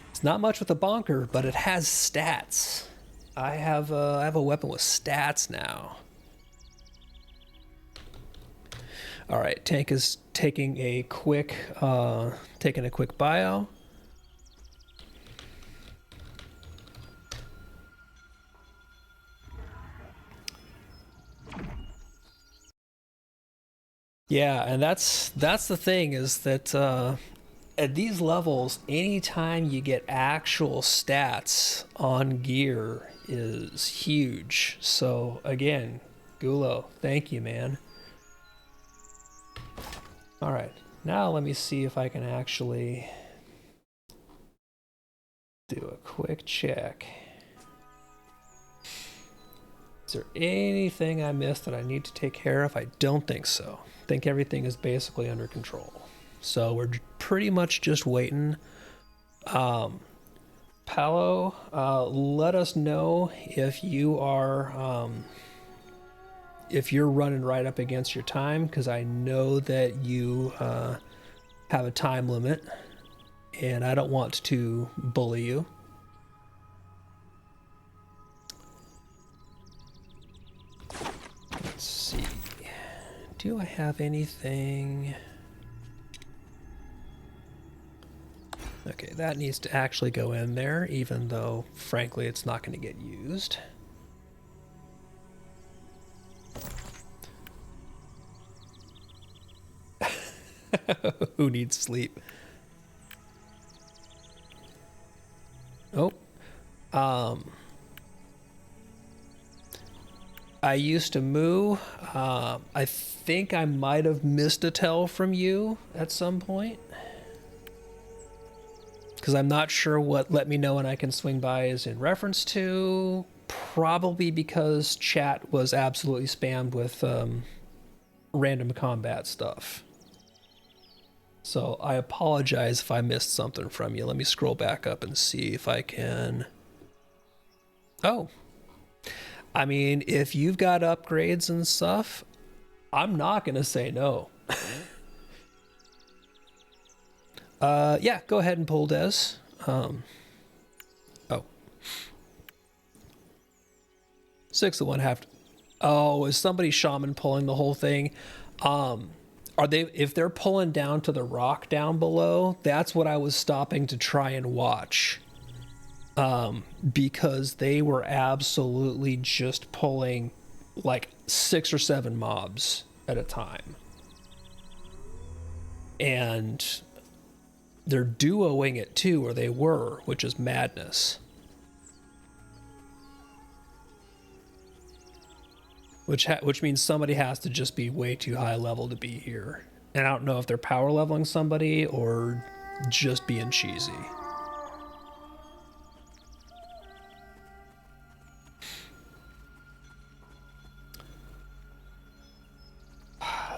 it's not much with a bonker, but it has stats. I have a weapon with stats now. All right, tank is taking a quick bio. Yeah, and that's the thing is that at these levels, anytime you get actual stats on gear is huge. So again, Gulo, thank you, man. All right, now let me see if I can actually do a quick check. Is there anything I missed that I need to take care of? I don't think so. I think everything is basically under control. So we're pretty much just waiting. Paolo, let us know if you are if you're running right up against your time, because I know that you have a time limit and I don't want to bully you. Let's see. Do I have anything? Okay, that needs to actually go in there, even though, frankly, it's not going to get used. Who needs sleep? Oh. I used to moo. I think I might have missed a tell from you at some point. Because I'm not sure what let me know when I can swing by is in reference to. Probably because chat was absolutely spammed with random combat stuff. So I apologize if I missed something from you. Let me scroll back up and see if I can... Oh. I mean, if you've got upgrades and stuff, I'm not going to say no. Yeah, go ahead and pull Des. Oh. 6 of 1 half. Oh, is somebody shaman pulling the whole thing? Are they, if they're pulling down to the rock down below, that's what I was stopping to try and watch. because they were absolutely just pulling like 6 or 7 mobs at a time. And they're duoing it too, or they were, which is madness. Which means somebody has to just be way too high level to be here. And I don't know if they're power leveling somebody or just being cheesy.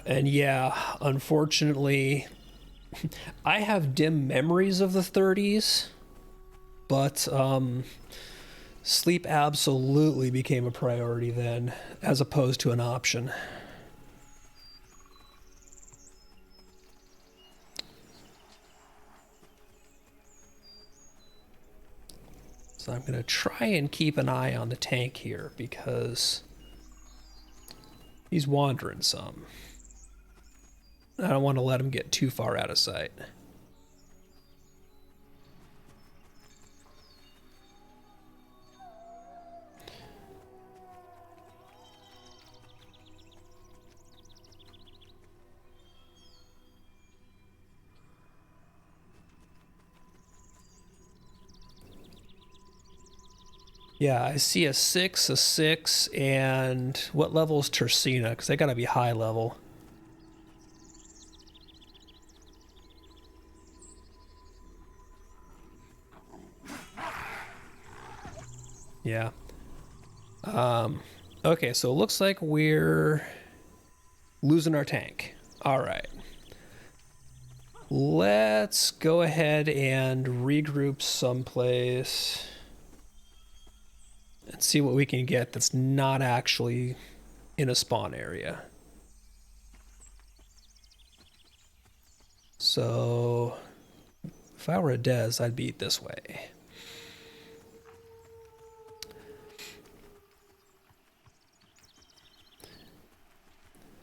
And yeah, unfortunately, I have dim memories of the 30s, but sleep absolutely became a priority then, as opposed to an option. So I'm going to try and keep an eye on the tank here, because he's wandering some. I don't want to let him get too far out of sight. Yeah, I see a 6, and what level is Tercina? Because they gotta be high level. Yeah. Okay, so it looks like we're losing our tank. All right. Let's go ahead and regroup someplace and see what we can get that's not actually in a spawn area. So if I were a Dez, I'd be this way.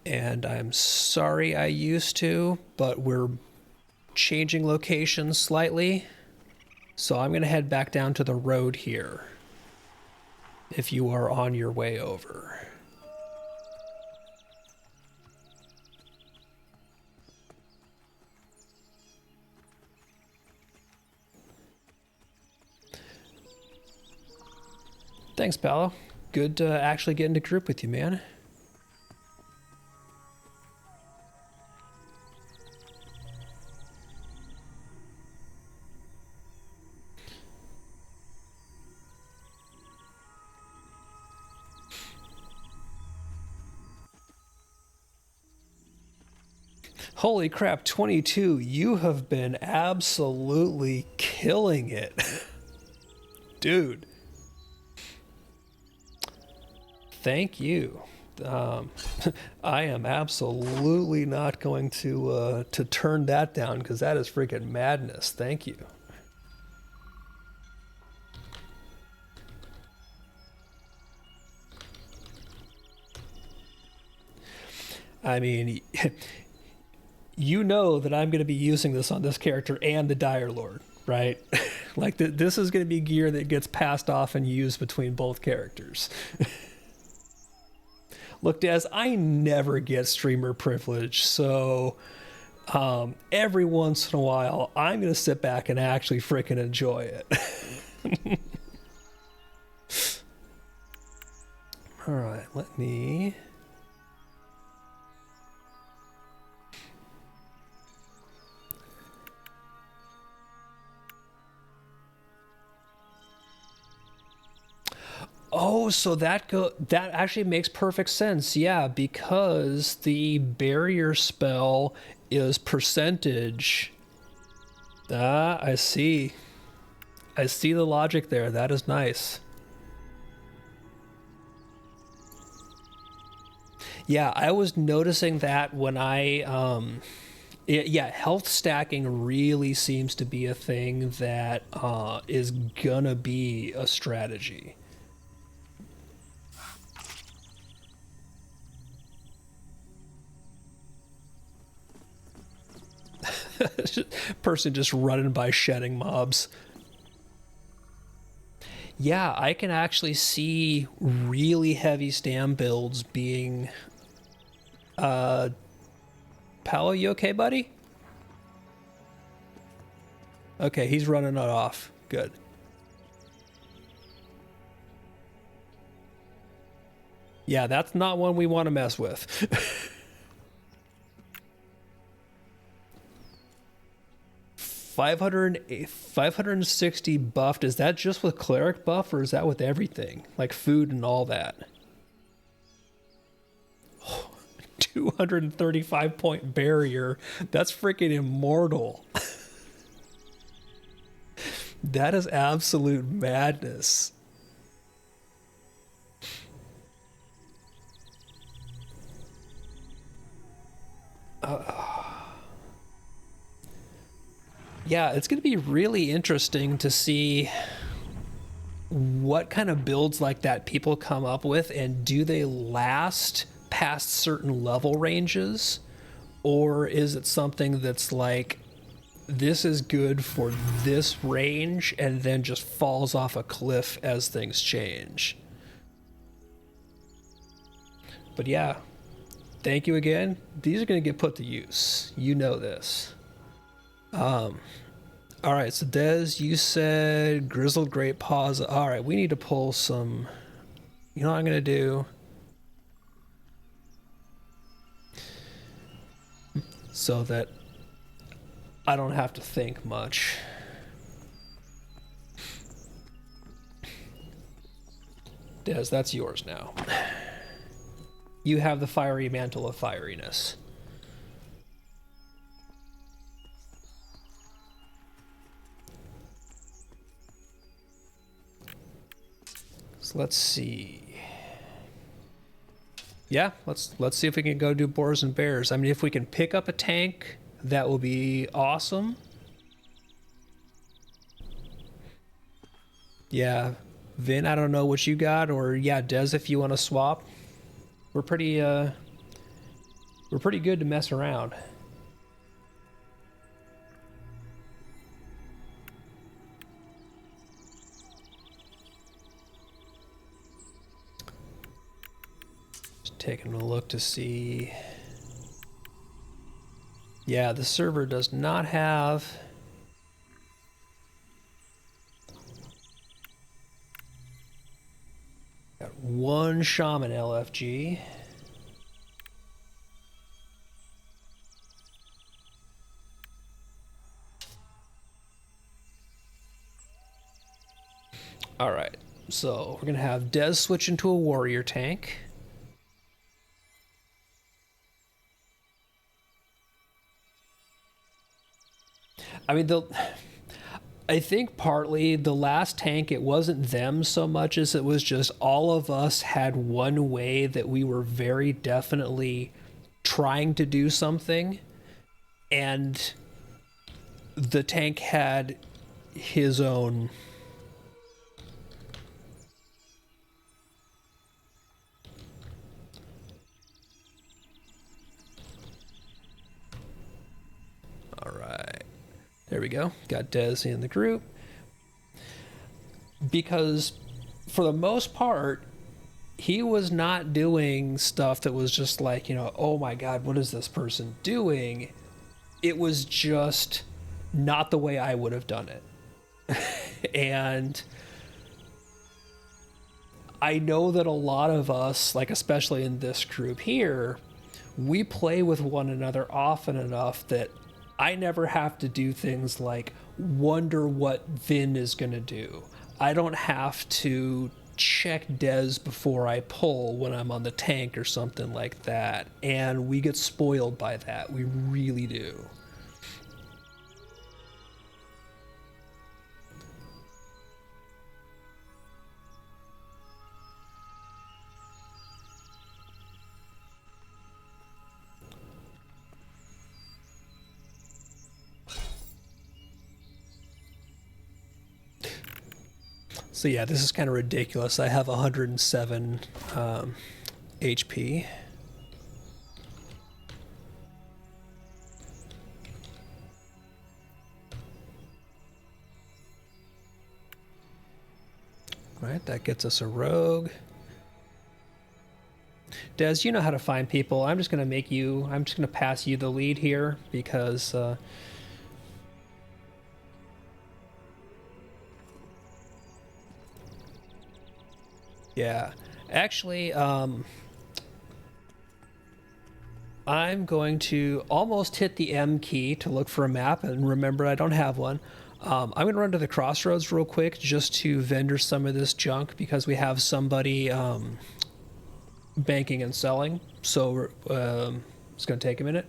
And I'm sorry I used to, but we're changing locations slightly. So I'm going to head back down to the road here if you are on your way over. Thanks, Paolo. Good to actually get into group with you, man. Holy crap, 22, you have been absolutely killing it. Dude. Thank you. I am absolutely not going to turn that down, because that is freaking madness. Thank you. I mean, you know that I'm going to be using this on this character and the Dire Lord, right? Like, this is going to be gear that gets passed off and used between both characters. Look, Des, I never get streamer privilege, so every once in a while, I'm going to sit back and actually freaking enjoy it. All right, let me... Oh, so that actually makes perfect sense. Yeah, because the barrier spell is percentage. Ah, I see. I see the logic there. That is nice. Yeah, I was noticing that when yeah, health stacking really seems to be a thing that is gonna be a strategy. Person just running by shedding mobs. Yeah, I can actually see really heavy stam builds being... Paolo, you okay, buddy? Okay, he's running it off. Good. Yeah, that's not one we want to mess with. 560 buffed. Is that just with cleric buff, or is that with everything? Like food and all that? 235 point barrier. That's freaking immortal. That is absolute madness. Yeah, it's going to be really interesting to see what kind of builds like that people come up with, and do they last past certain level ranges, or is it something that's like, this is good for this range and then just falls off a cliff as things change? But yeah, thank you again. These are going to get put to use. You know this. All right, so Des, you said grizzled great paws. All right, we need to pull some... You know what I'm going to do? So that I don't have to think much. Des, that's yours now. You have the fiery mantle of fieriness. So let's see. Yeah, let's see if we can go do boars and bears. I mean, if we can pick up a tank, that will be awesome. Yeah, Vin, I don't know what you got, or yeah, Des, if you want to swap. We're pretty good to mess around. Taking a look to see. Yeah, the server does not have... Got one shaman LFG. All right, so we're gonna have Des switch into a warrior tank. I mean, I think partly the last tank, it wasn't them so much as it was just all of us had one way that we were very definitely trying to do something, and the tank had his own... All right. There we go. Got Desi in the group. Because for the most part, he was not doing stuff that was just like, you know, oh my God, what is this person doing? It was just not the way I would have done it. And I know that a lot of us, like especially in this group here, we play with one another often enough that I never have to do things like wonder what Vin is going to do. I don't have to check Des before I pull when I'm on the tank or something like that. And we get spoiled by that. We really do. So yeah, this is kind of ridiculous. I have 107 HP. Right, that gets us a rogue. Des, you know how to find people. I'm just going to pass you the lead here because yeah. Actually, I'm going to almost hit the M key to look for a map, and remember, I don't have one. I'm going to run to the crossroads real quick just to vendor some of this junk because we have somebody banking and selling. So it's going to take a minute.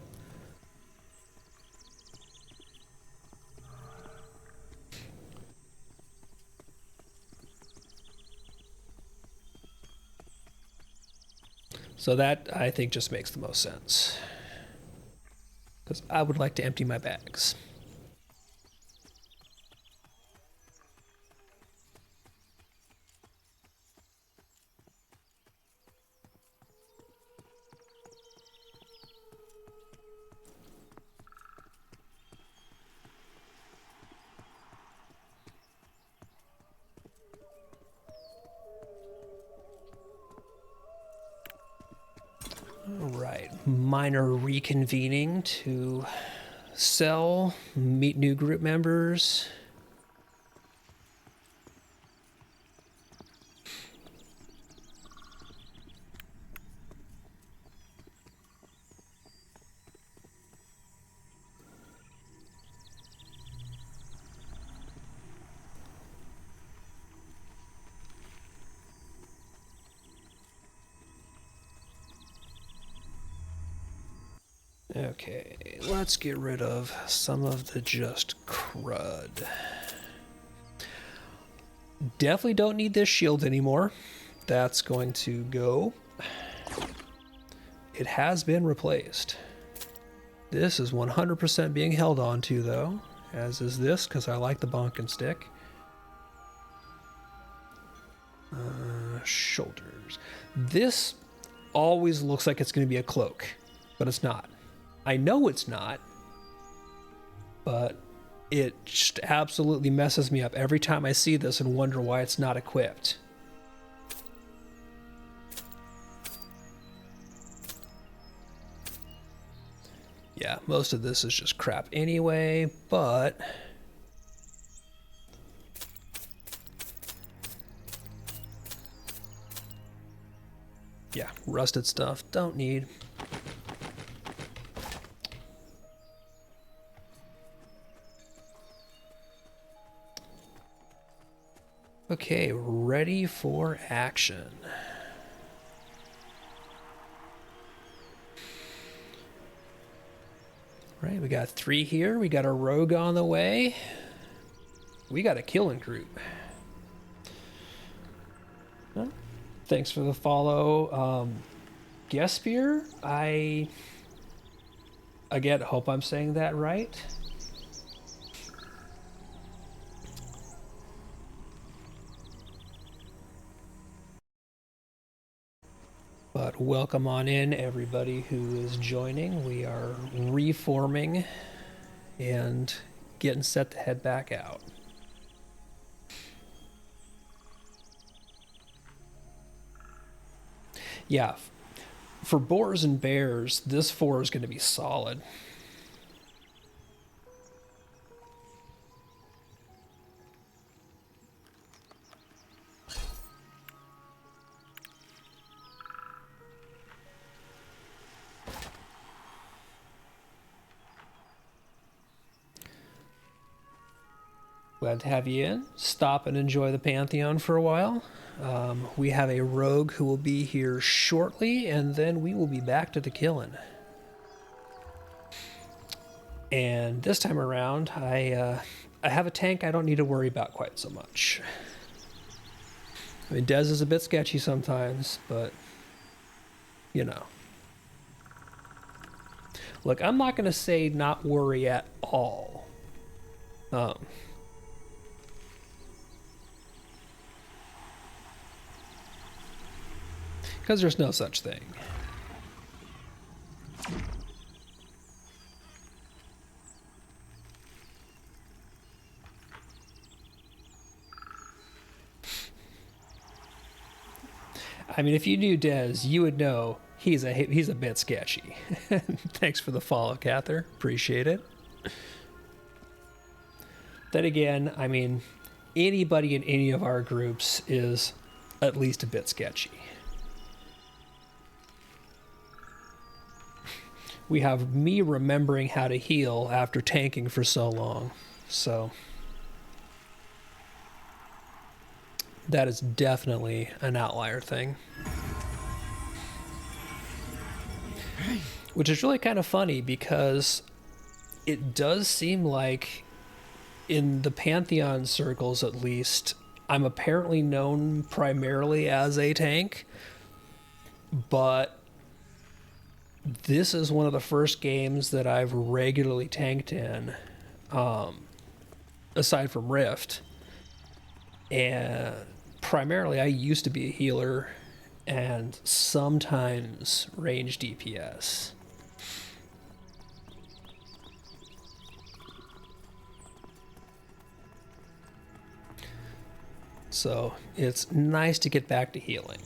So that, I think, just makes the most sense. Because I would like to empty my bags. All right, minor reconvening to sell, meet new group members. Okay, let's get rid of some of the just crud. Definitely don't need this shield anymore. That's going to go. It has been replaced. This is 100% being held on to, though, as is this, because I like the bonk and stick. Shoulders. This always looks like it's going to be a cloak, but it's not. I know it's not, but it just absolutely messes me up every time I see this and wonder why it's not equipped. Yeah, most of this is just crap anyway, but yeah, rusted stuff, don't need. Okay, ready for action. Right, we got 3 here. We got a rogue on the way. We got a killing group. Well, thanks for the follow. Gespear, I again hope I'm saying that right. But welcome on in, everybody who is joining. We are reforming and getting set to head back out. Yeah, for boars and bears, this 4 is going to be solid. Glad to have you in. Stop and enjoy the Pantheon for a while. We have a rogue who will be here shortly, and then we will be back to the killing. And this time around, I have a tank I don't need to worry about quite so much. I mean, Dez is a bit sketchy sometimes, but, you know. Look, I'm not going to say not worry at all. Because there's no such thing. I mean, if you knew Dez, you would know he's a bit sketchy. Thanks for the follow, Cather. Appreciate it. Then again, I mean, anybody in any of our groups is at least a bit sketchy. We have me remembering how to heal after tanking for so long. So that is definitely an outlier thing. Which is really kind of funny because it does seem like in the Pantheon circles, at least, I'm apparently known primarily as a tank, but this is one of the first games that I've regularly tanked in, aside from Rift. And primarily, I used to be a healer and sometimes range DPS. So it's nice to get back to healing.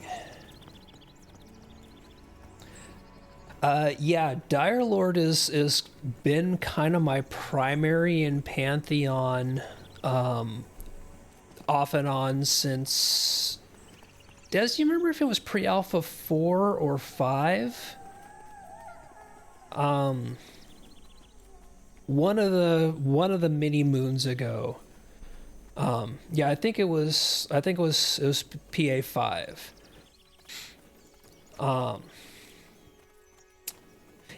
Yeah, Dire Lord is been kind of my primary in Pantheon, off and on since. Des, do you remember if it was pre-alpha 4 or 5? One of the mini moons ago. Yeah, I think it was PA 5.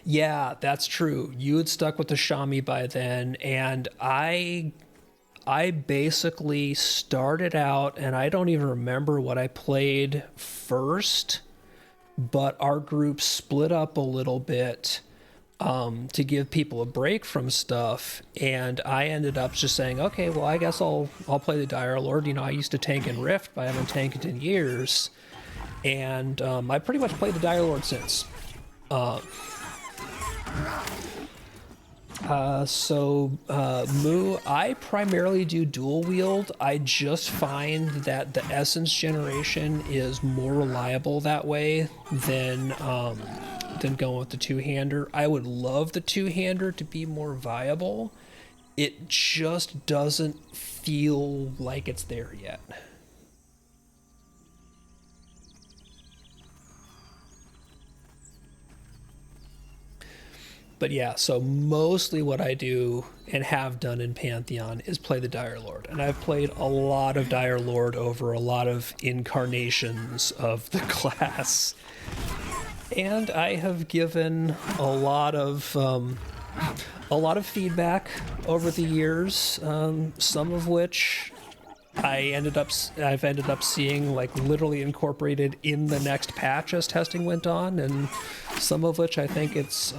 Yeah, that's true. You had stuck with the Shami by then, and I basically started out, and I don't even remember what I played first, but our group split up a little bit to give people a break from stuff, and I ended up just saying, okay, well, I guess I'll play the Dire Lord. You know, I used to tank in Rift, but I haven't tanked in years, and I pretty much played the Dire Lord since. Moo, I primarily do dual wield. I just find that the essence generation is more reliable that way than going with the two-hander. I would love the two-hander to be more viable. It just doesn't feel like it's there yet. But yeah, so mostly what I do and have done in Pantheon is play the Dire Lord. And I've played a lot of Dire Lord over a lot of incarnations of the class. And I have given a lot of feedback over the years, some of which I've ended up seeing like literally incorporated in the next patch as testing went on, and some of which I think it's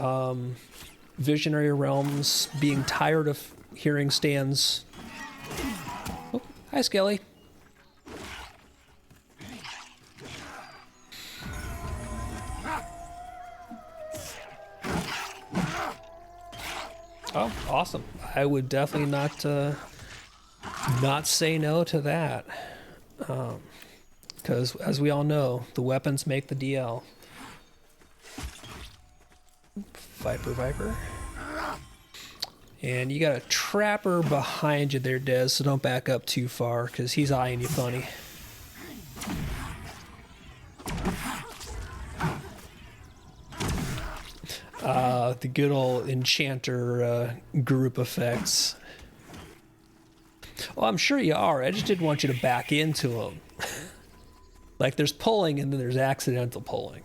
Visionary Realms being tired of hearing Stan's. Oh, hi, Skelly. Oh, awesome. I would definitely not say no to that. Because, as we all know, the weapons make the DL. Viper. And you got a trapper behind you there, Des, so don't back up too far, because he's eyeing you funny. The good old enchanter group effects. Well, I'm sure you are. I just didn't want you to back into them. Like, there's pulling and then there's accidental pulling.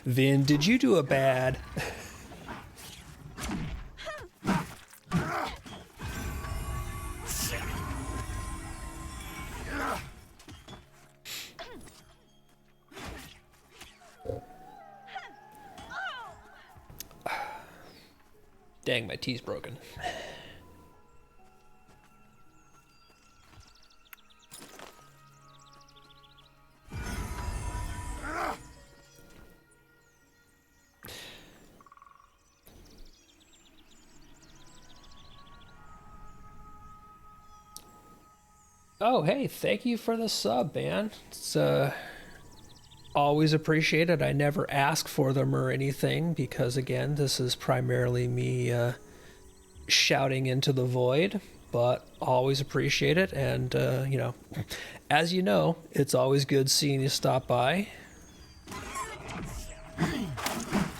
Vin, did you do a bad? Dang, my tea's broken. Oh, hey, thank you for the sub, man. It's always appreciated. I never ask for them or anything because, again, this is primarily me shouting into the void, but always appreciate it. And, you know, as you know, it's always good seeing you stop by.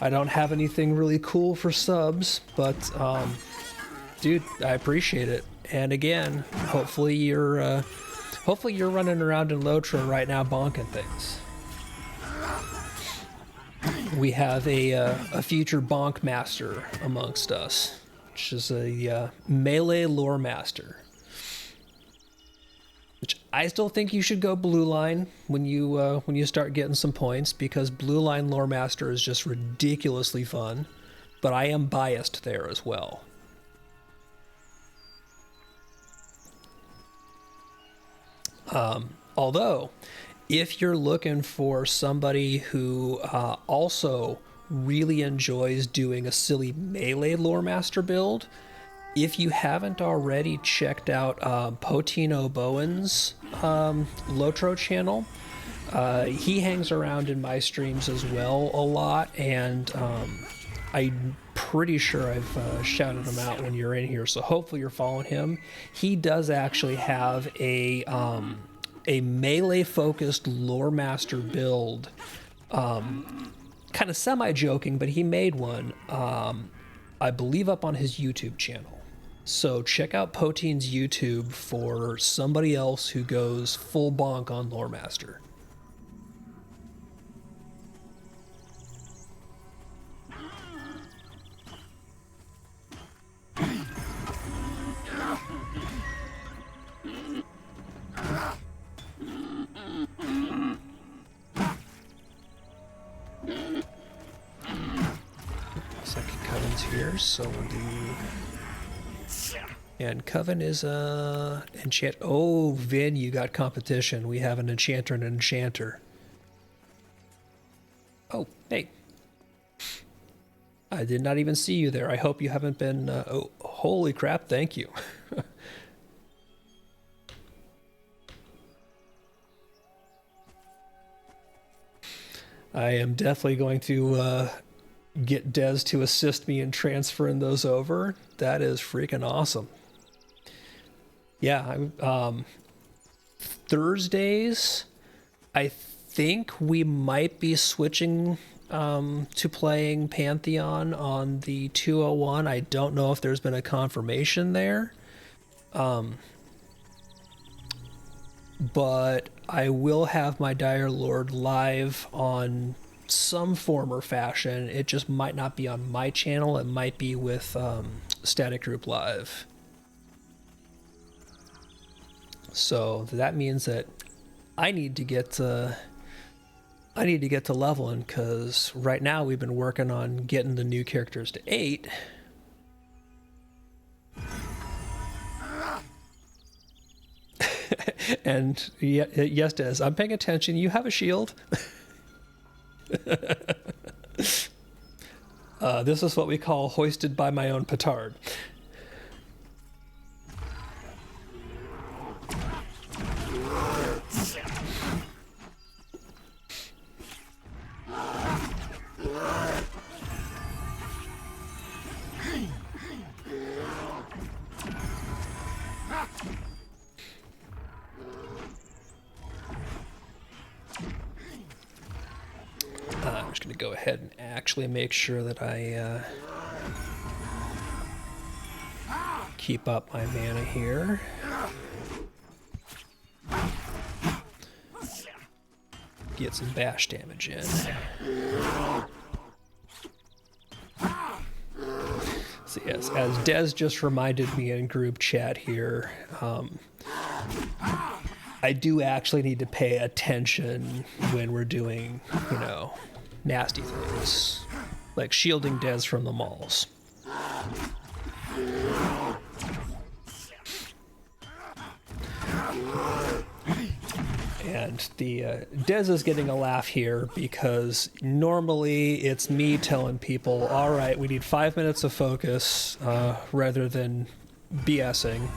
I don't have anything really cool for subs, but, dude, I appreciate it. And again, hopefully you're running around in Lotro right now bonking things. We have a future bonk master amongst us, which is a melee lore master. Which I still think you should go blue line when you start getting some points, because blue line lore master is just ridiculously fun. But I am biased there as well. Although, if you're looking for somebody who also really enjoys doing a silly melee lore master build, if you haven't already checked out Potino Bowen's Lotro channel, he hangs around in my streams as well a lot, and I'm pretty sure I've shouted him out when you're in here, so hopefully you're following him. He does actually have a melee-focused lore master build, kind of semi-joking, but he made one, I believe, up on his YouTube channel. So check out Poteen's YouTube for somebody else who goes full bonk on lore master. Second Coven's here, so we'll do... And Coven is enchant. Oh, Vin, you got competition. We have an enchanter and an enchanter. Oh, hey. I did not even see you there. I hope you haven't been... oh, holy crap, thank you. I am definitely going to get Des to assist me in transferring those over. That is freaking awesome. Yeah, Thursdays, I think we might be switching to playing Pantheon on the 201. I don't know if there's been a confirmation there. But I will have my Dire Lord live on some form or fashion. It just might not be on my channel. It might be with Static Group Live. So that means that I need to get to leveling, because right now we've been working on getting the new characters to 8. And yes, Des, I'm paying attention. You have a shield. This is what we call hoisted by my own petard. I'm just going to go ahead and actually make sure that I keep up my mana here. Get some bash damage in. So yes, as Des just reminded me in group chat here, I do actually need to pay attention when we're doing, you know, nasty things, like shielding Des from the malls. And the Dez is getting a laugh here because normally it's me telling people, all right, we need 5 minutes of focus rather than BSing.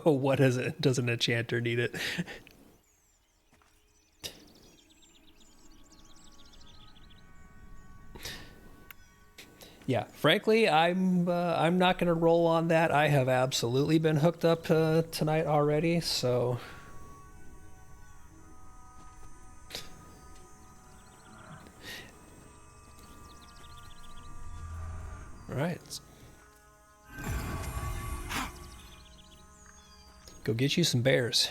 What is it? Does an enchanter need it? Yeah, frankly, I'm not gonna roll on that. I have absolutely been hooked up tonight already, so. All right. Go get you some bears.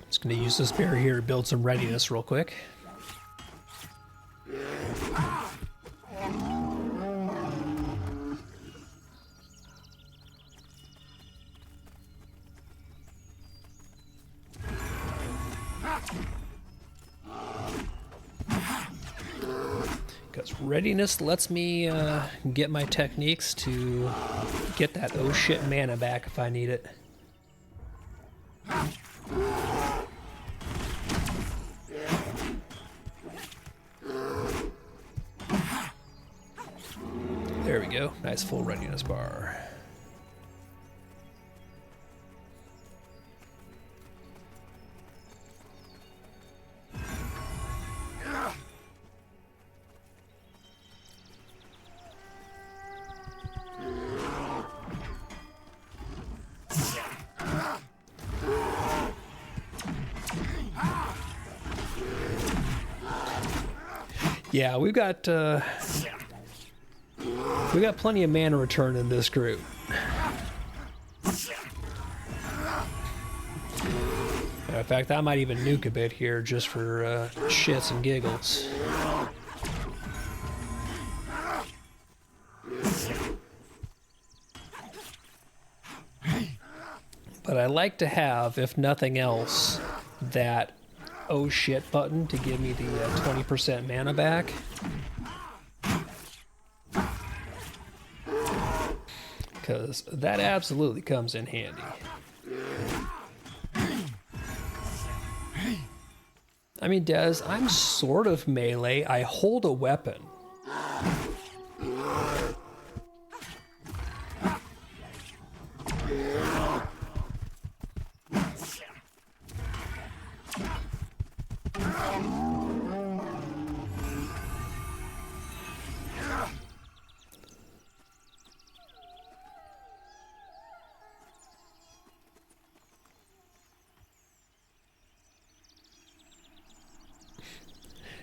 Just gonna use this bear here to build some readiness real quick. Because readiness lets me get my techniques to get that oh shit mana back if I need it. There we go. Nice full readiness bar. Yeah, we've got plenty of mana return in this group. In fact, I might even nuke a bit here just for shits and giggles. But I like to have, if nothing else, that oh shit button to give me the 20% mana back. Because that absolutely comes in handy. I mean, Dez, I'm sort of melee. I hold a weapon.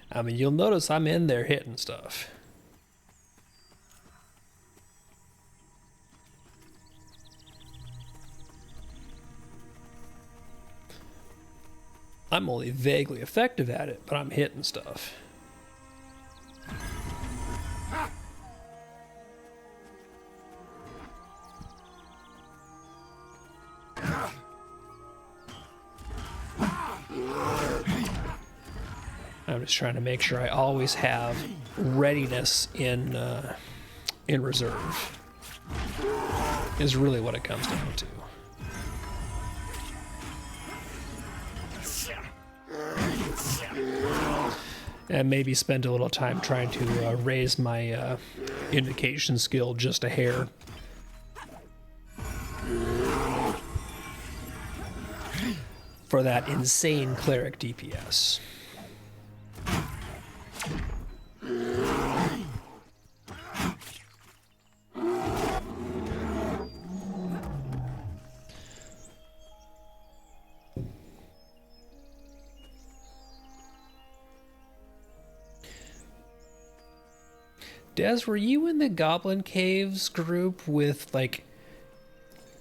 I mean, you'll notice I'm in there hitting stuff. I'm only vaguely effective at it, but I'm hitting stuff. I'm just trying to make sure I always have readiness in reserve. Is really what it comes down to. And maybe spend a little time trying to raise my invocation skill just a hair. For that insane cleric DPS. Des, were you in the Goblin Caves group with, like,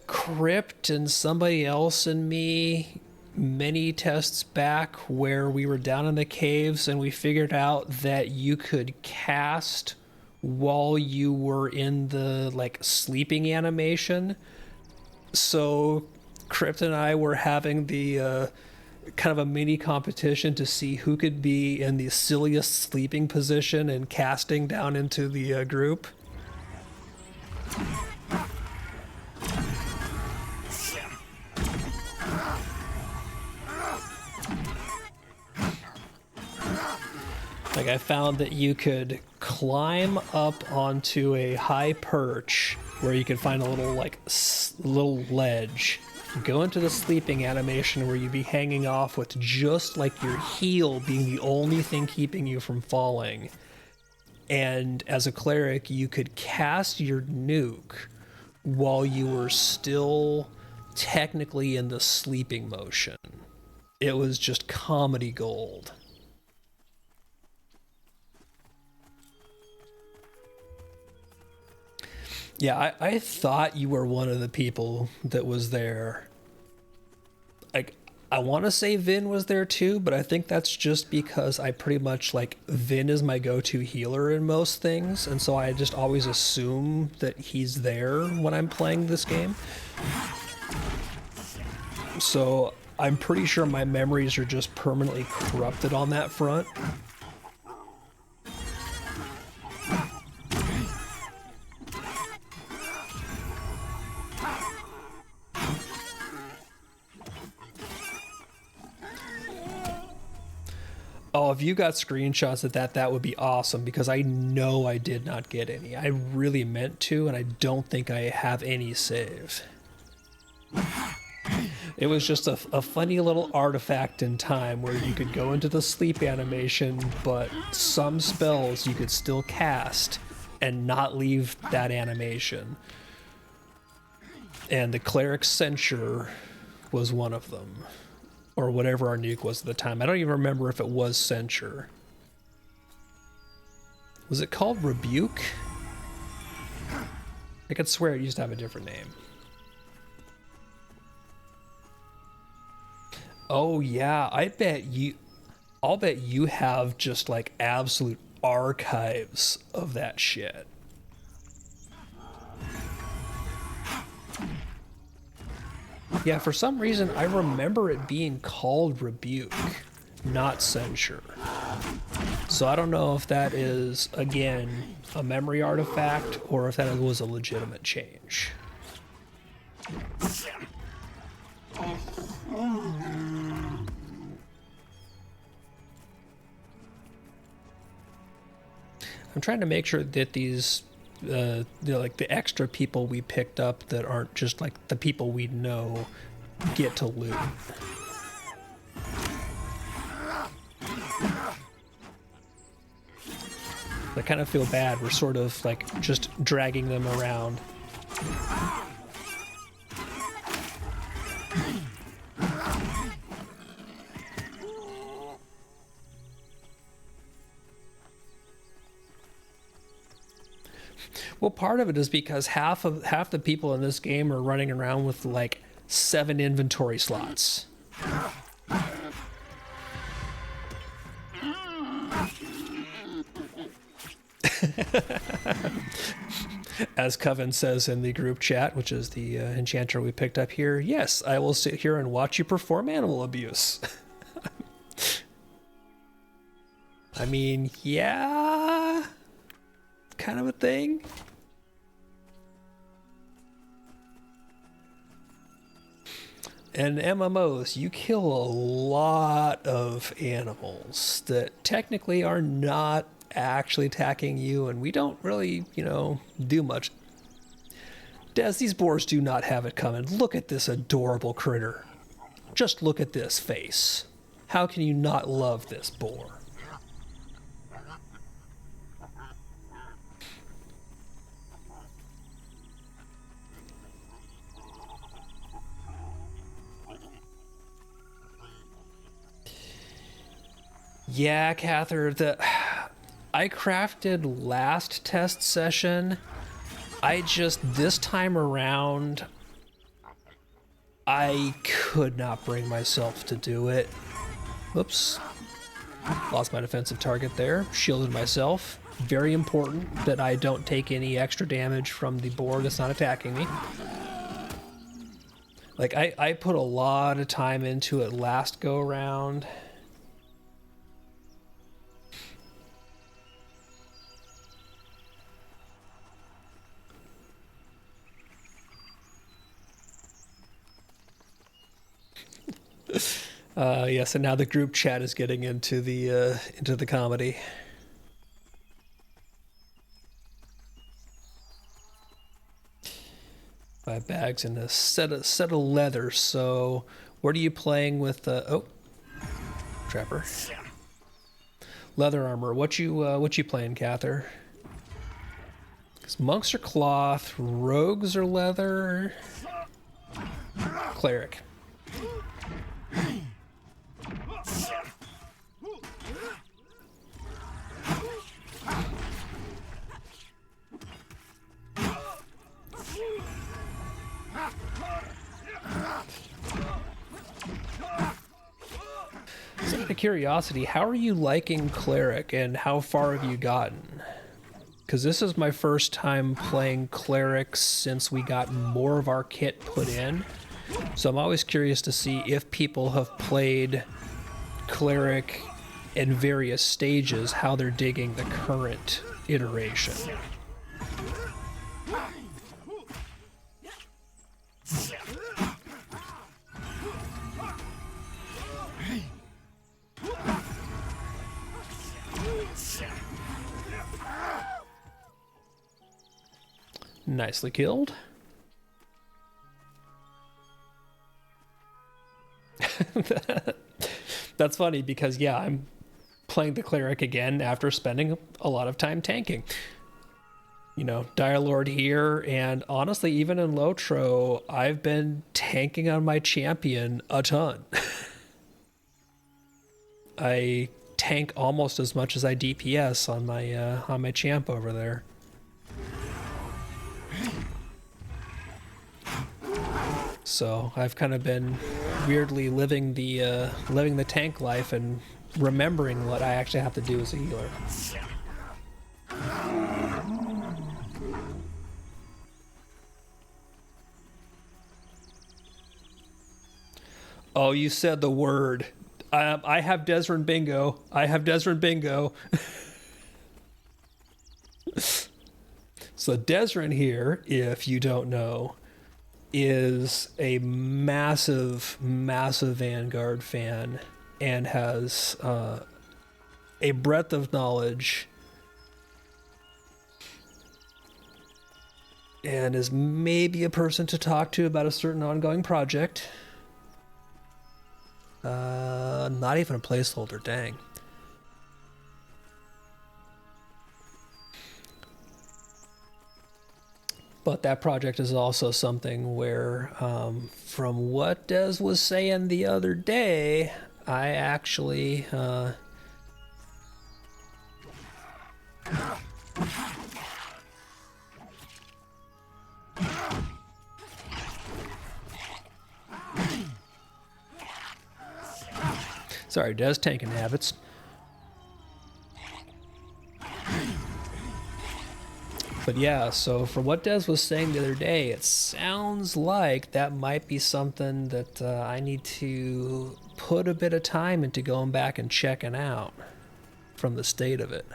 Crypt and somebody else and me many tests back where we were down in the caves and we figured out that you could cast while you were in the, like, sleeping animation? So Crypt and I were having the kind of a mini competition to see who could be in the silliest sleeping position and casting down into the group. Like, I found that you could climb up onto a high perch where you could find a little, like, little ledge, go into the sleeping animation where you'd be hanging off with just, like, your heel being the only thing keeping you from falling. And as a cleric, you could cast your nuke while you were still technically in the sleeping motion. It was just comedy gold. Yeah, I thought you were one of the people that was there. Like, I want to say Vin was there too, but I think that's just because I pretty much, like, Vin is my go-to healer in most things, and so I just always assume that he's there when I'm playing this game. So I'm pretty sure my memories are just permanently corrupted on that front. Oh, if you got screenshots of that, that would be awesome, because I know I did not get any. I really meant to, and I don't think I have any saved. It was just a funny little artifact in time where you could go into the sleep animation, but some spells you could still cast and not leave that animation. And the Cleric's Censure was one of them. Or whatever our nuke was at the time. I don't even remember if it was Censure. Was it called Rebuke? I could swear it used to have a different name. Oh yeah, I'll bet you have just, like, absolute archives of that shit. Yeah, for some reason, I remember it being called Rebuke, not Censure. So I don't know if that is, again, a memory artifact, or if that was a legitimate change. I'm trying to make sure that these like the extra people we picked up that aren't just, like, the people we know get to loot. I kind of feel bad. We're sort of, like, just dragging them around. Well, part of it is because half the people in this game are running around with, like, 7 inventory slots. As Coven says in the group chat, which is the enchanter we picked up here, yes, I will sit here and watch you perform animal abuse. I mean, yeah, kind of a thing. And MMOs, you kill a lot of animals that technically are not actually attacking you, and we don't really, do much. Des, these boars do not have it coming. Look at this adorable critter. Just look at this face. How can you not love this boar? Yeah, Cather, I crafted last test session. This time around, I could not bring myself to do it. Oops. Lost my defensive target there. Shielded myself. Very important that I don't take any extra damage from the board that's not attacking me. Like, I put a lot of time into it last go around. Yes, and now the group chat is getting into the comedy. 5 bags and a set of leather. So, what are you playing with? Oh, trapper. Leather armor. What you playing, Cather? Because monks are cloth, rogues are leather, cleric. So out of curiosity, how are you liking cleric and how far have you gotten? Because this is my first time playing cleric since we got more of our kit put in. So I'm always curious to see if people have played cleric in various stages, how they're digging the current iteration. Nicely killed. That's funny because, yeah, I'm playing the cleric again after spending a lot of time tanking. You know, Dire Lord here, and honestly, even in Lotro, I've been tanking on my champion a ton. I tank almost as much as I DPS on my champ over there. So I've kind of been weirdly living the tank life and remembering what I actually have to do as a healer. Oh, you said the word. I have Desrin bingo. I have Desrin bingo. So Desrin here, if you don't know, is a massive, massive Vanguard fan and has a breadth of knowledge and is maybe a person to talk to about a certain ongoing project. Not even a placeholder, dang. But that project is also something where, from what Des was saying the other day, I actually... Sorry, Des, tanking habits. But yeah, so from what Des was saying the other day, it sounds like that might be something that I need to put a bit of time into going back and checking out from the state of it.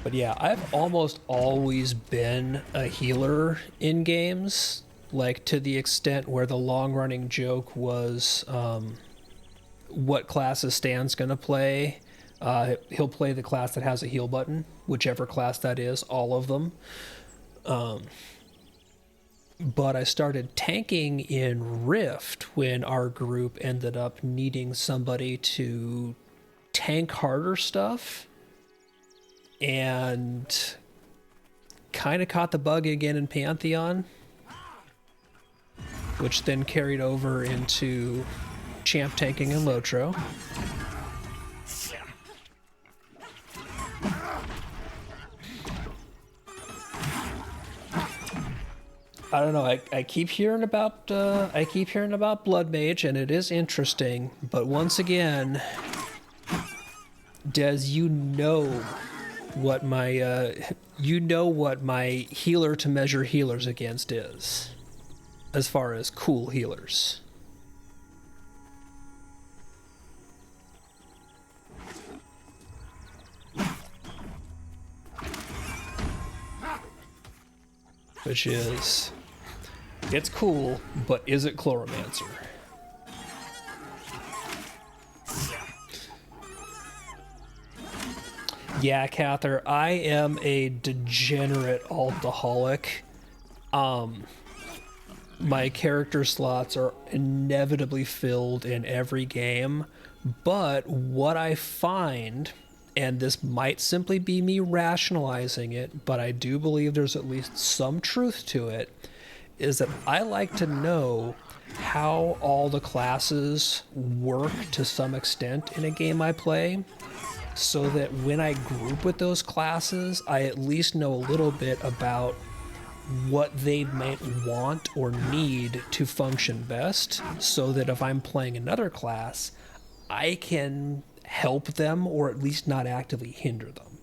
But yeah, I've almost always been a healer in games, like to the extent where the long-running joke was what classes Stan's going to play. He'll play the class that has a heal button, whichever class that is, all of them. But I started tanking in Rift when our group ended up needing somebody to tank harder stuff. And kind of caught the bug again in Pantheon, which then carried over into champ tanking in Lotro. I don't know. I keep hearing about Blood Mage, and it is interesting. But once again, Des, you know what my healer to measure healers against is, as far as cool healers. Which is, it's cool, but is it Chloromancer? Yeah, Cather, I am a degenerate altaholic. My character slots are inevitably filled in every game, but what I find, and this might simply be me rationalizing it, but I do believe there's at least some truth to it, is that I like to know how all the classes work to some extent in a game I play, so that when I group with those classes, I at least know a little bit about what they might want or need to function best, so that if I'm playing another class, I can help them or at least not actively hinder them.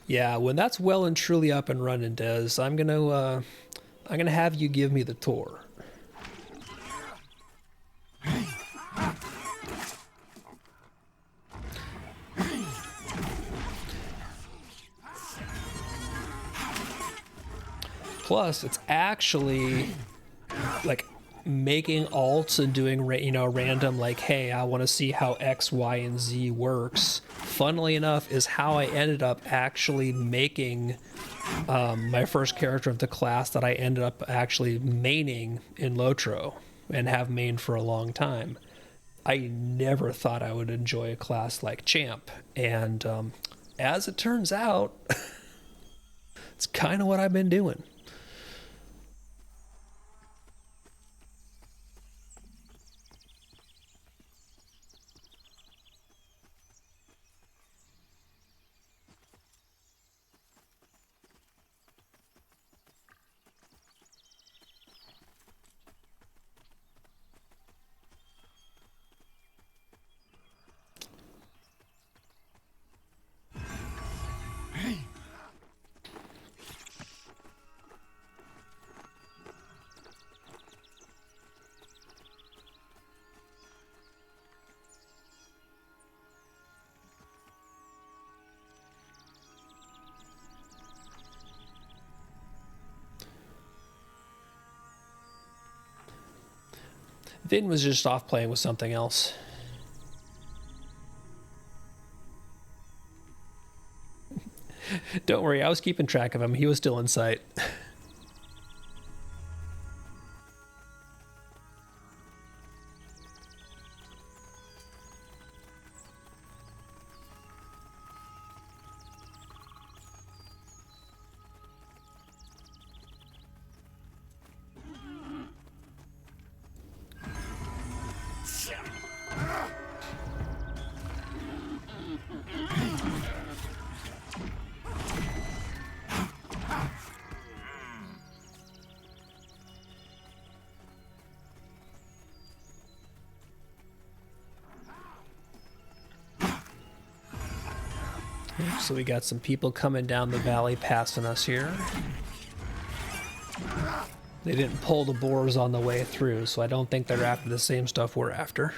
Yeah, when that's well and truly up and running, Des, I'm gonna have you give me the tour. Plus, it's actually like making alts and doing, you know, random, like, hey, I want to see how X, Y, and Z works. Funnily enough, is how I ended up actually making my first character of the class that I ended up actually maining in Lotro and have mained for a long time. I never thought I would enjoy a class like Champ, and as it turns out, it's kind of what I've been doing. Vin was just off playing with something else. Don't worry, I was keeping track of him. He was still in sight. So we got some people coming down the valley passing us here. They didn't pull the boars on the way through, so I don't think they're after the same stuff we're after.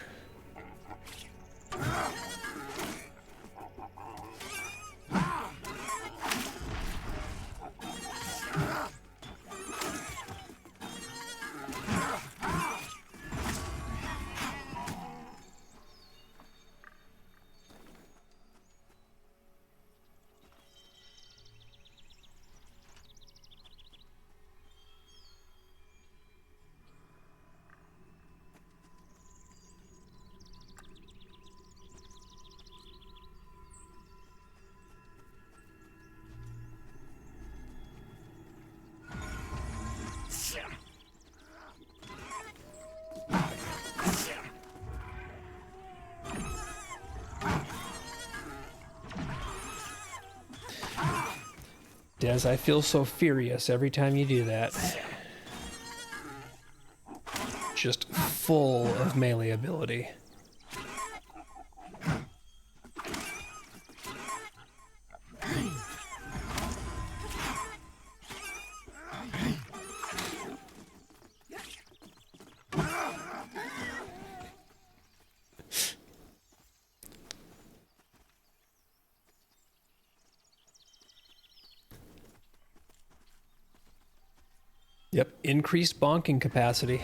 Des, I feel so furious every time you do that. Just full of melee ability. Yep, increased bonking capacity.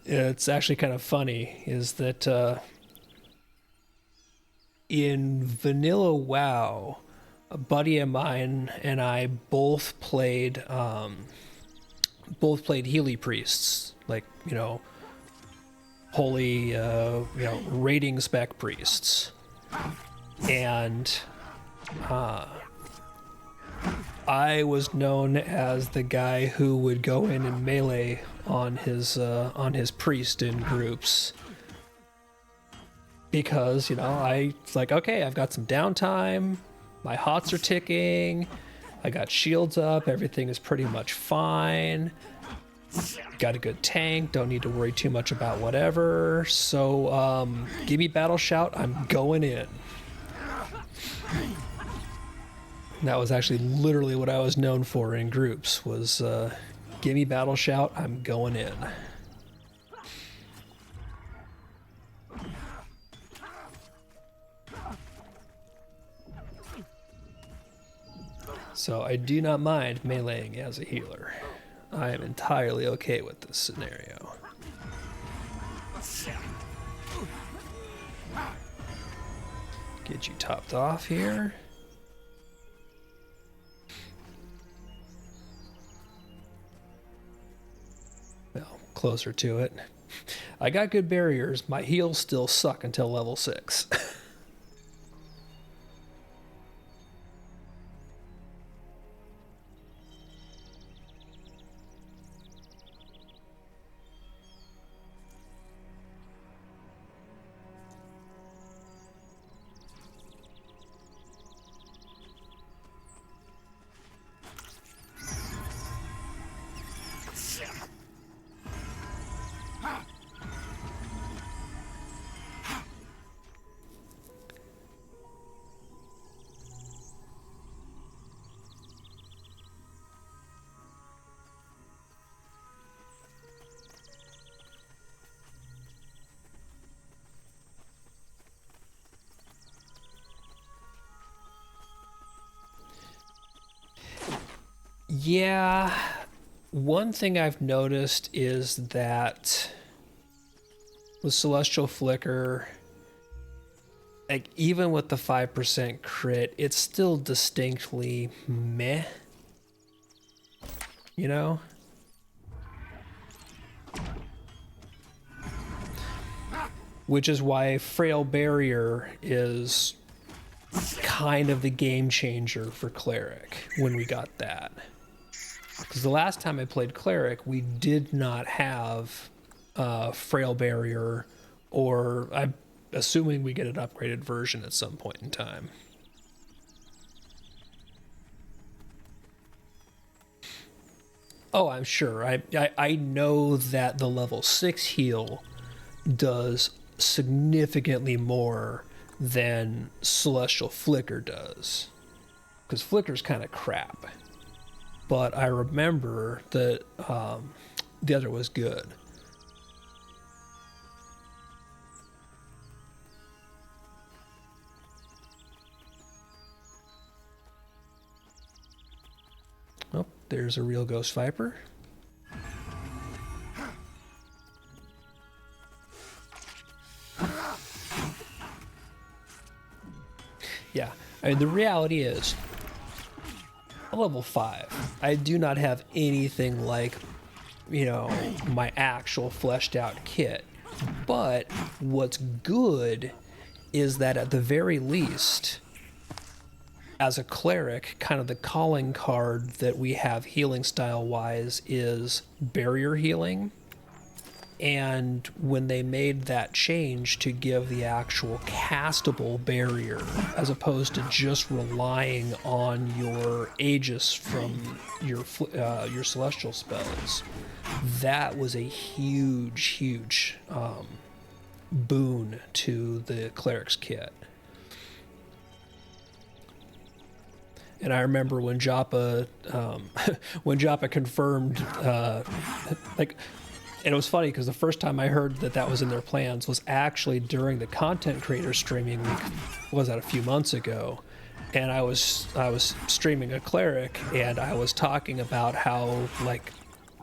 It's actually kind of funny is that in vanilla WoW, a buddy of mine and I both played Healy priests, like, you know, holy, rating spec priests, and I was known as the guy who would go in and melee on his priest in groups, because, you know, it's like, okay, I've got some downtime, my hots are ticking, I got shields up, everything is pretty much fine, got a good tank, don't need to worry too much about whatever, so give me battle shout, I'm going in. That was actually literally what I was known for in groups, was give me battle shout, I'm going in. So I do not mind meleeing as a healer. I am entirely okay with this scenario. Get you topped off here. Well, closer to it. I got good barriers. My heals still suck until level 6. Yeah, one thing I've noticed is that with Celestial Flicker, like, even with the 5% crit, it's still distinctly meh, you know? Which is why Frail Barrier is kind of the game changer for Cleric when we got that. Because the last time I played Cleric, we did not have Frail Barrier, or I'm assuming we get an upgraded version at some point in time. Oh, I'm sure. I know that the level 6 heal does significantly more than Celestial Flicker does. Because Flicker's kind of crap. But I remember that the other was good. Oh, there's a real Ghost Viper. Yeah, I mean, the reality is, level 5, I do not have anything like, you know, my actual fleshed out kit. But what's good is that at the very least, as a cleric, kind of the calling card that we have healing style wise is barrier healing. And when they made that change to give the actual castable barrier, as opposed to just relying on your Aegis from your celestial spells, that was a huge boon to the cleric's kit. And I remember when Joppa confirmed, and it was funny because the first time I heard that that was in their plans was actually during the content creator streaming week. Was that a few months ago? And I was streaming a cleric, and I was talking about how like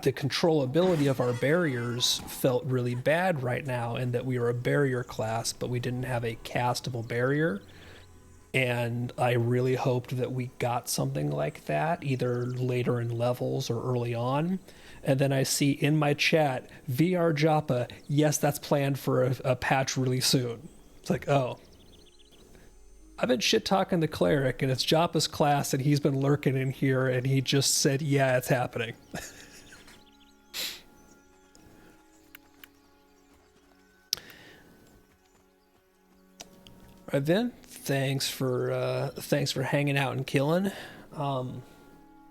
the controllability of our barriers felt really bad right now, and that we were a barrier class, but we didn't have a castable barrier. And I really hoped that we got something like that, either later in levels or early on. And then I see in my chat, VR Joppa, yes, that's planned for a patch really soon. It's like, oh. I've been shit-talking the cleric, and it's Joppa's class, and he's been lurking in here, and he just said, yeah, it's happening. All right, Vin, thanks for hanging out and killing.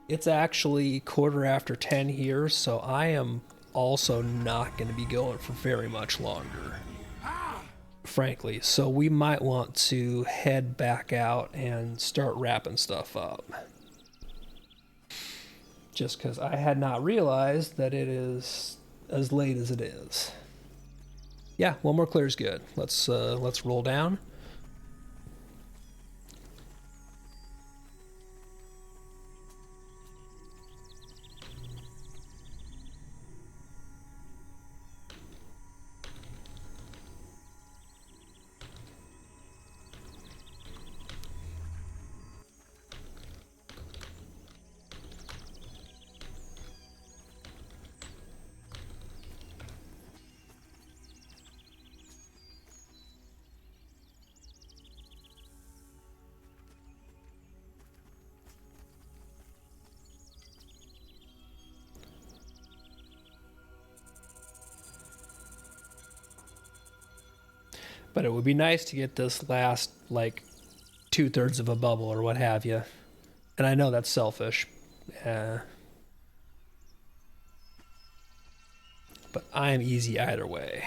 It's actually 10:15 here, so I am also not going to be going for very much longer, frankly. So we might want to head back out and start wrapping stuff up. Just because I had not realized that it is as late as it is. Yeah, one more clear is good. Let's roll down. But it would be nice to get this last, like, 2/3 of a bubble or what have you. And I know that's selfish. But I am easy either way.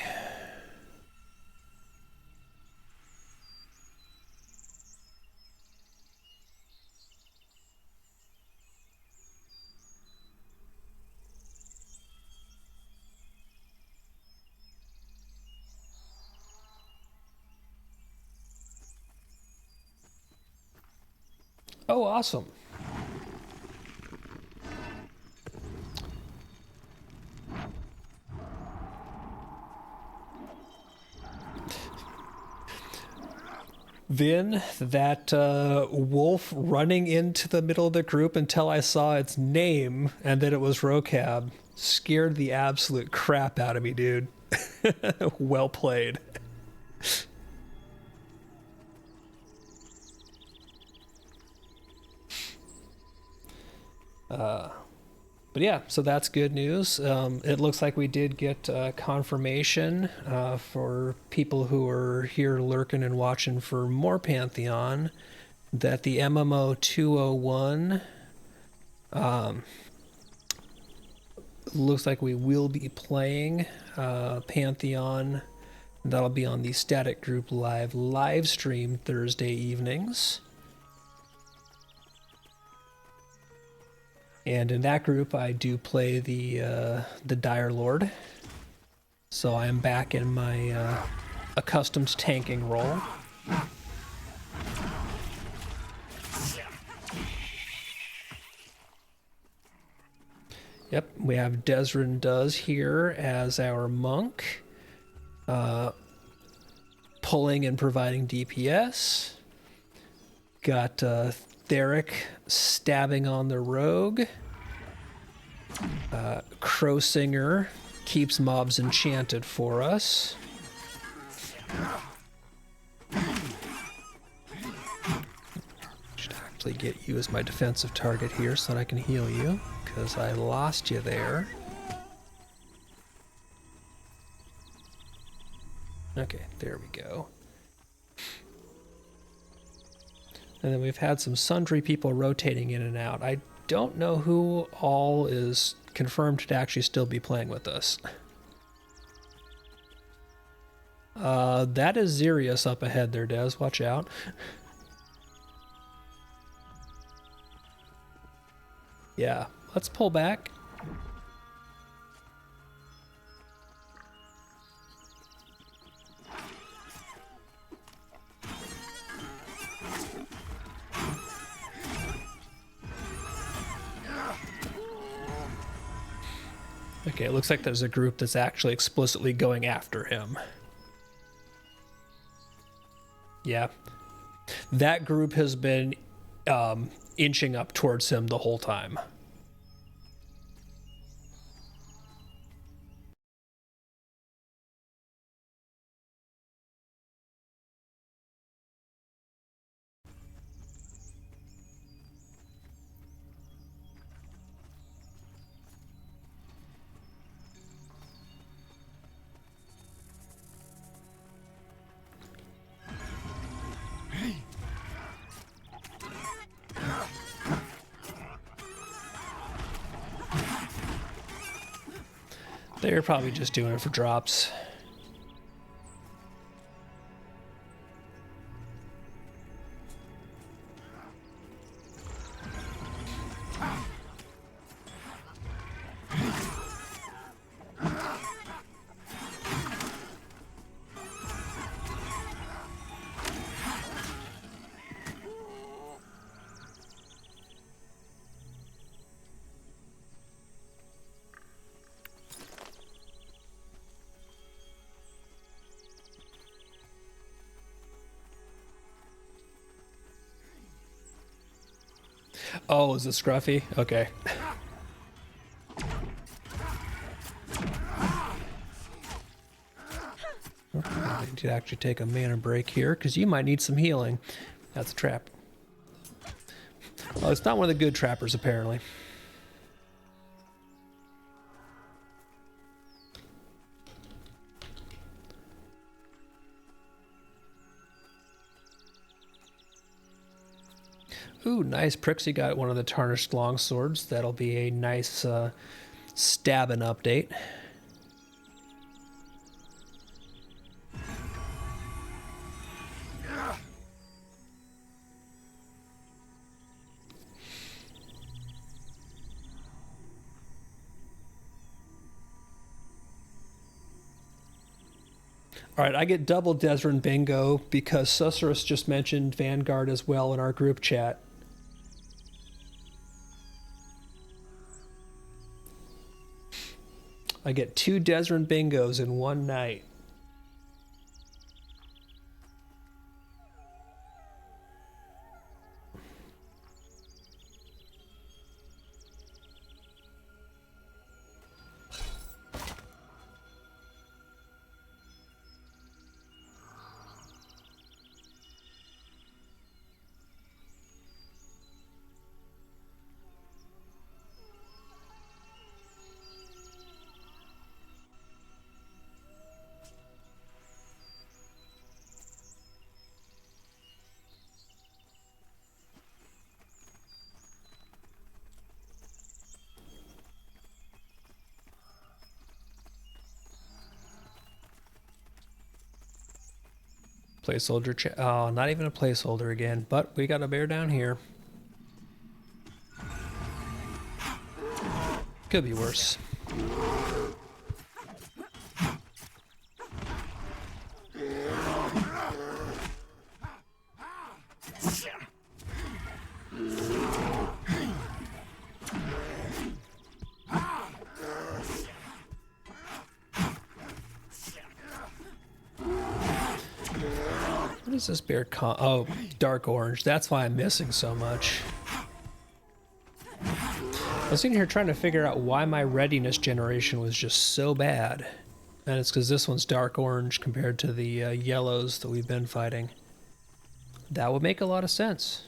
Oh, awesome. Vin, that wolf running into the middle of the group until I saw its name and that it was Rokab scared the absolute crap out of me, dude. Well played. But yeah, so that's good news. It looks like we did get confirmation for people who are here lurking and watching for more Pantheon that the MMO 201 looks like we will be playing Pantheon. That'll be on the Static Group live stream Thursday evenings. And in that group, I do play the Dire Lord. So I am back in my accustomed tanking role. Yep, we have Desrin Does here as our monk. Pulling and providing DPS. Got Theric stabbing on the rogue. Crowsinger keeps mobs enchanted for us. Should actually get you as my defensive target here so that I can heal you, because I lost you there. Okay, there we go. And then we've had some sundry people rotating in and out. I don't know who all is confirmed to actually still be playing with us. That is Xerius up ahead there, Des. Watch out. Yeah, let's pull back. Okay, it looks like there's a group that's actually explicitly going after him. Yeah. That group has been inching up towards him the whole time. They're probably just doing it for drops. Oh, is it Scruffy? Okay. I need to actually take a mana break here, because you might need some healing. That's a trap. Well, it's not one of the good trappers, apparently. Ooh, nice. Prixie got one of the tarnished longswords. That'll be a nice stabbing update. All right, I get double Desrin bingo because Susurrus just mentioned Vanguard as well in our group chat. I get 2 Desrin bingos in one night. Placeholder, oh, not even a placeholder again, but we got a bear down here. Could be worse. What is this bear oh, dark orange. That's why I'm missing so much. I was sitting here trying to figure out why my readiness generation was just so bad. And it's because this one's dark orange compared to the yellows that we've been fighting. That would make a lot of sense.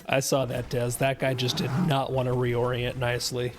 I saw that, Des. That guy just did not want to reorient nicely.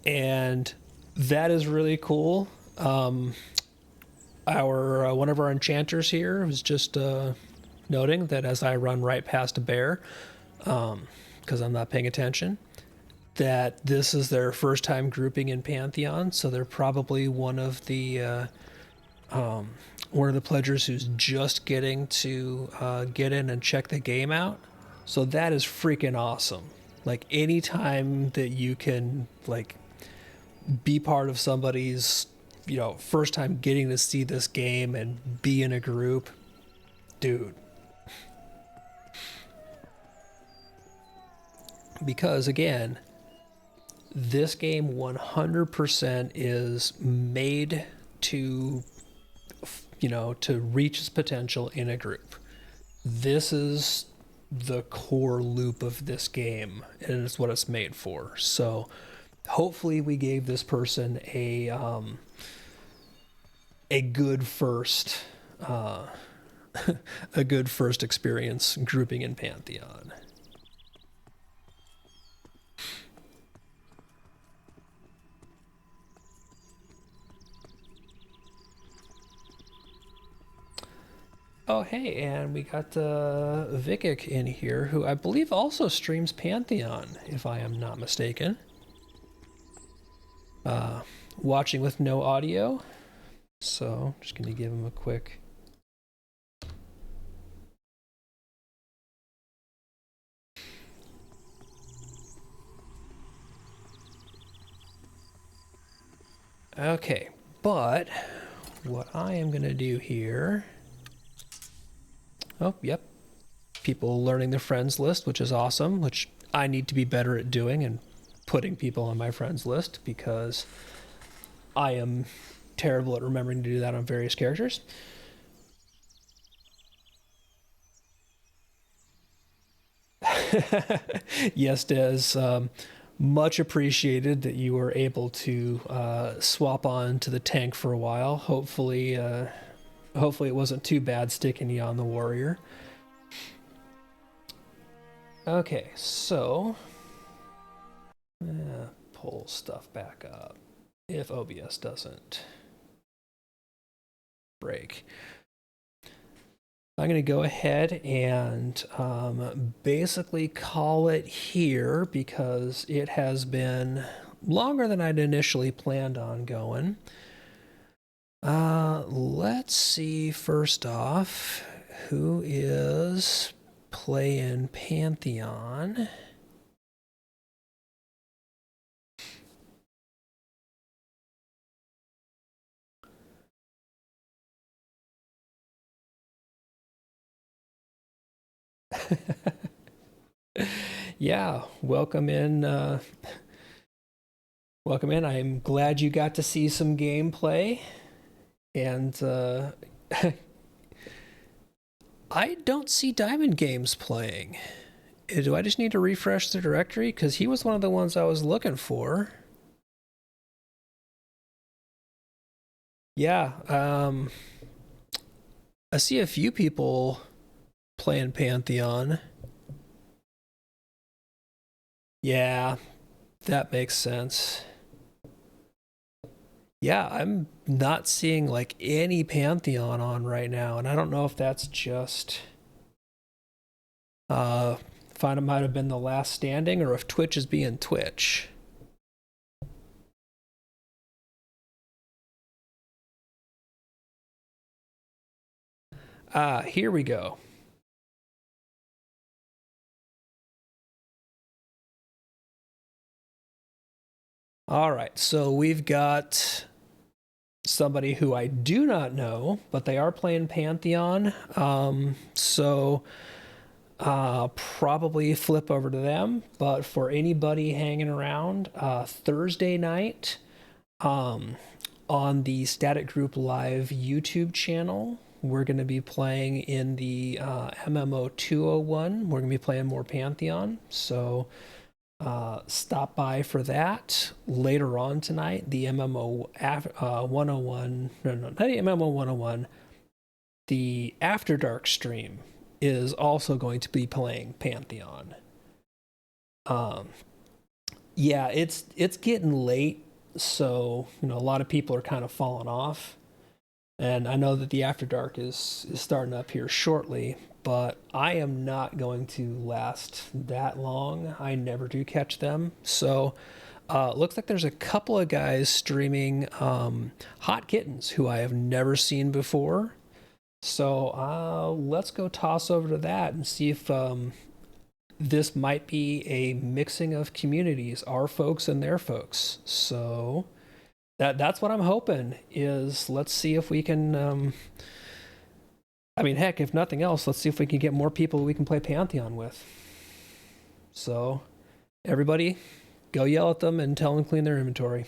And that is really cool. Our one of our enchanters here was just noting that as I run right past a bear, because I'm not paying attention, that this is their first time grouping in Pantheon, so they're probably one of the pledgers who's just getting to get in and check the game out. So that is freaking awesome. Like, anytime that you can, like, be part of somebody's, first time getting to see this game and be in a group, dude. Because again, this game 100% is made to, to reach its potential in a group. This is the core loop of this game, and it's what it's made for. So hopefully we gave this person a good first a good first experience grouping in Pantheon. Oh, hey, and we got Vikic in here, who I believe also streams Pantheon, if I am not mistaken. Watching with no audio, so just going to give him a quick... Okay, but what I am going to do here... Oh, yep. People learning the friends list, which is awesome, which I need to be better at doing and putting people on my friends list, because I am terrible at remembering to do that on various characters. Yes, Des. Much appreciated that you were able to swap on to the tank for a while. Hopefully it wasn't too bad sticking you on the warrior. Okay, so pull stuff back up if OBS doesn't break. I'm going to go ahead and basically call it here, because it has been longer than I'd initially planned on going. Let's see, first off, who is playing Pantheon? Yeah, welcome in. Welcome in. I'm glad you got to see some gameplay. And I don't see Diamond Games playing. Do I just need to refresh the directory? Because he was one of the ones I was looking for. Yeah, I see a few people playing Pantheon. Yeah, that makes sense. Yeah, I'm not seeing like any Pantheon on right now, and I don't know if that's just find it might have been the last standing, or if Twitch is being Twitch. Here we go. All right, so we've got somebody who I do not know, but they are playing Pantheon. Probably flip over to them. But for anybody hanging around, Thursday night on the Static Group Live YouTube channel, we're going to be playing in the MMO 201. We're going to be playing more Pantheon. So stop by for that. Later on tonight, the MMO 101, not the MMO 101, the After Dark stream is also going to be playing Pantheon. Yeah, it's getting late, so a lot of people are kind of falling off. And I know that the After Dark is starting up here shortly, but I am not going to last that long. I never do catch them. So looks like there's a couple of guys streaming Hot Kittens who I have never seen before. So let's go toss over to that and see if this might be a mixing of communities, our folks and their folks. So that's what I'm hoping is let's see if we can, heck, if nothing else, let's see if we can get more people we can play Pantheon with. So everybody, go yell at them and tell them to clean their inventory.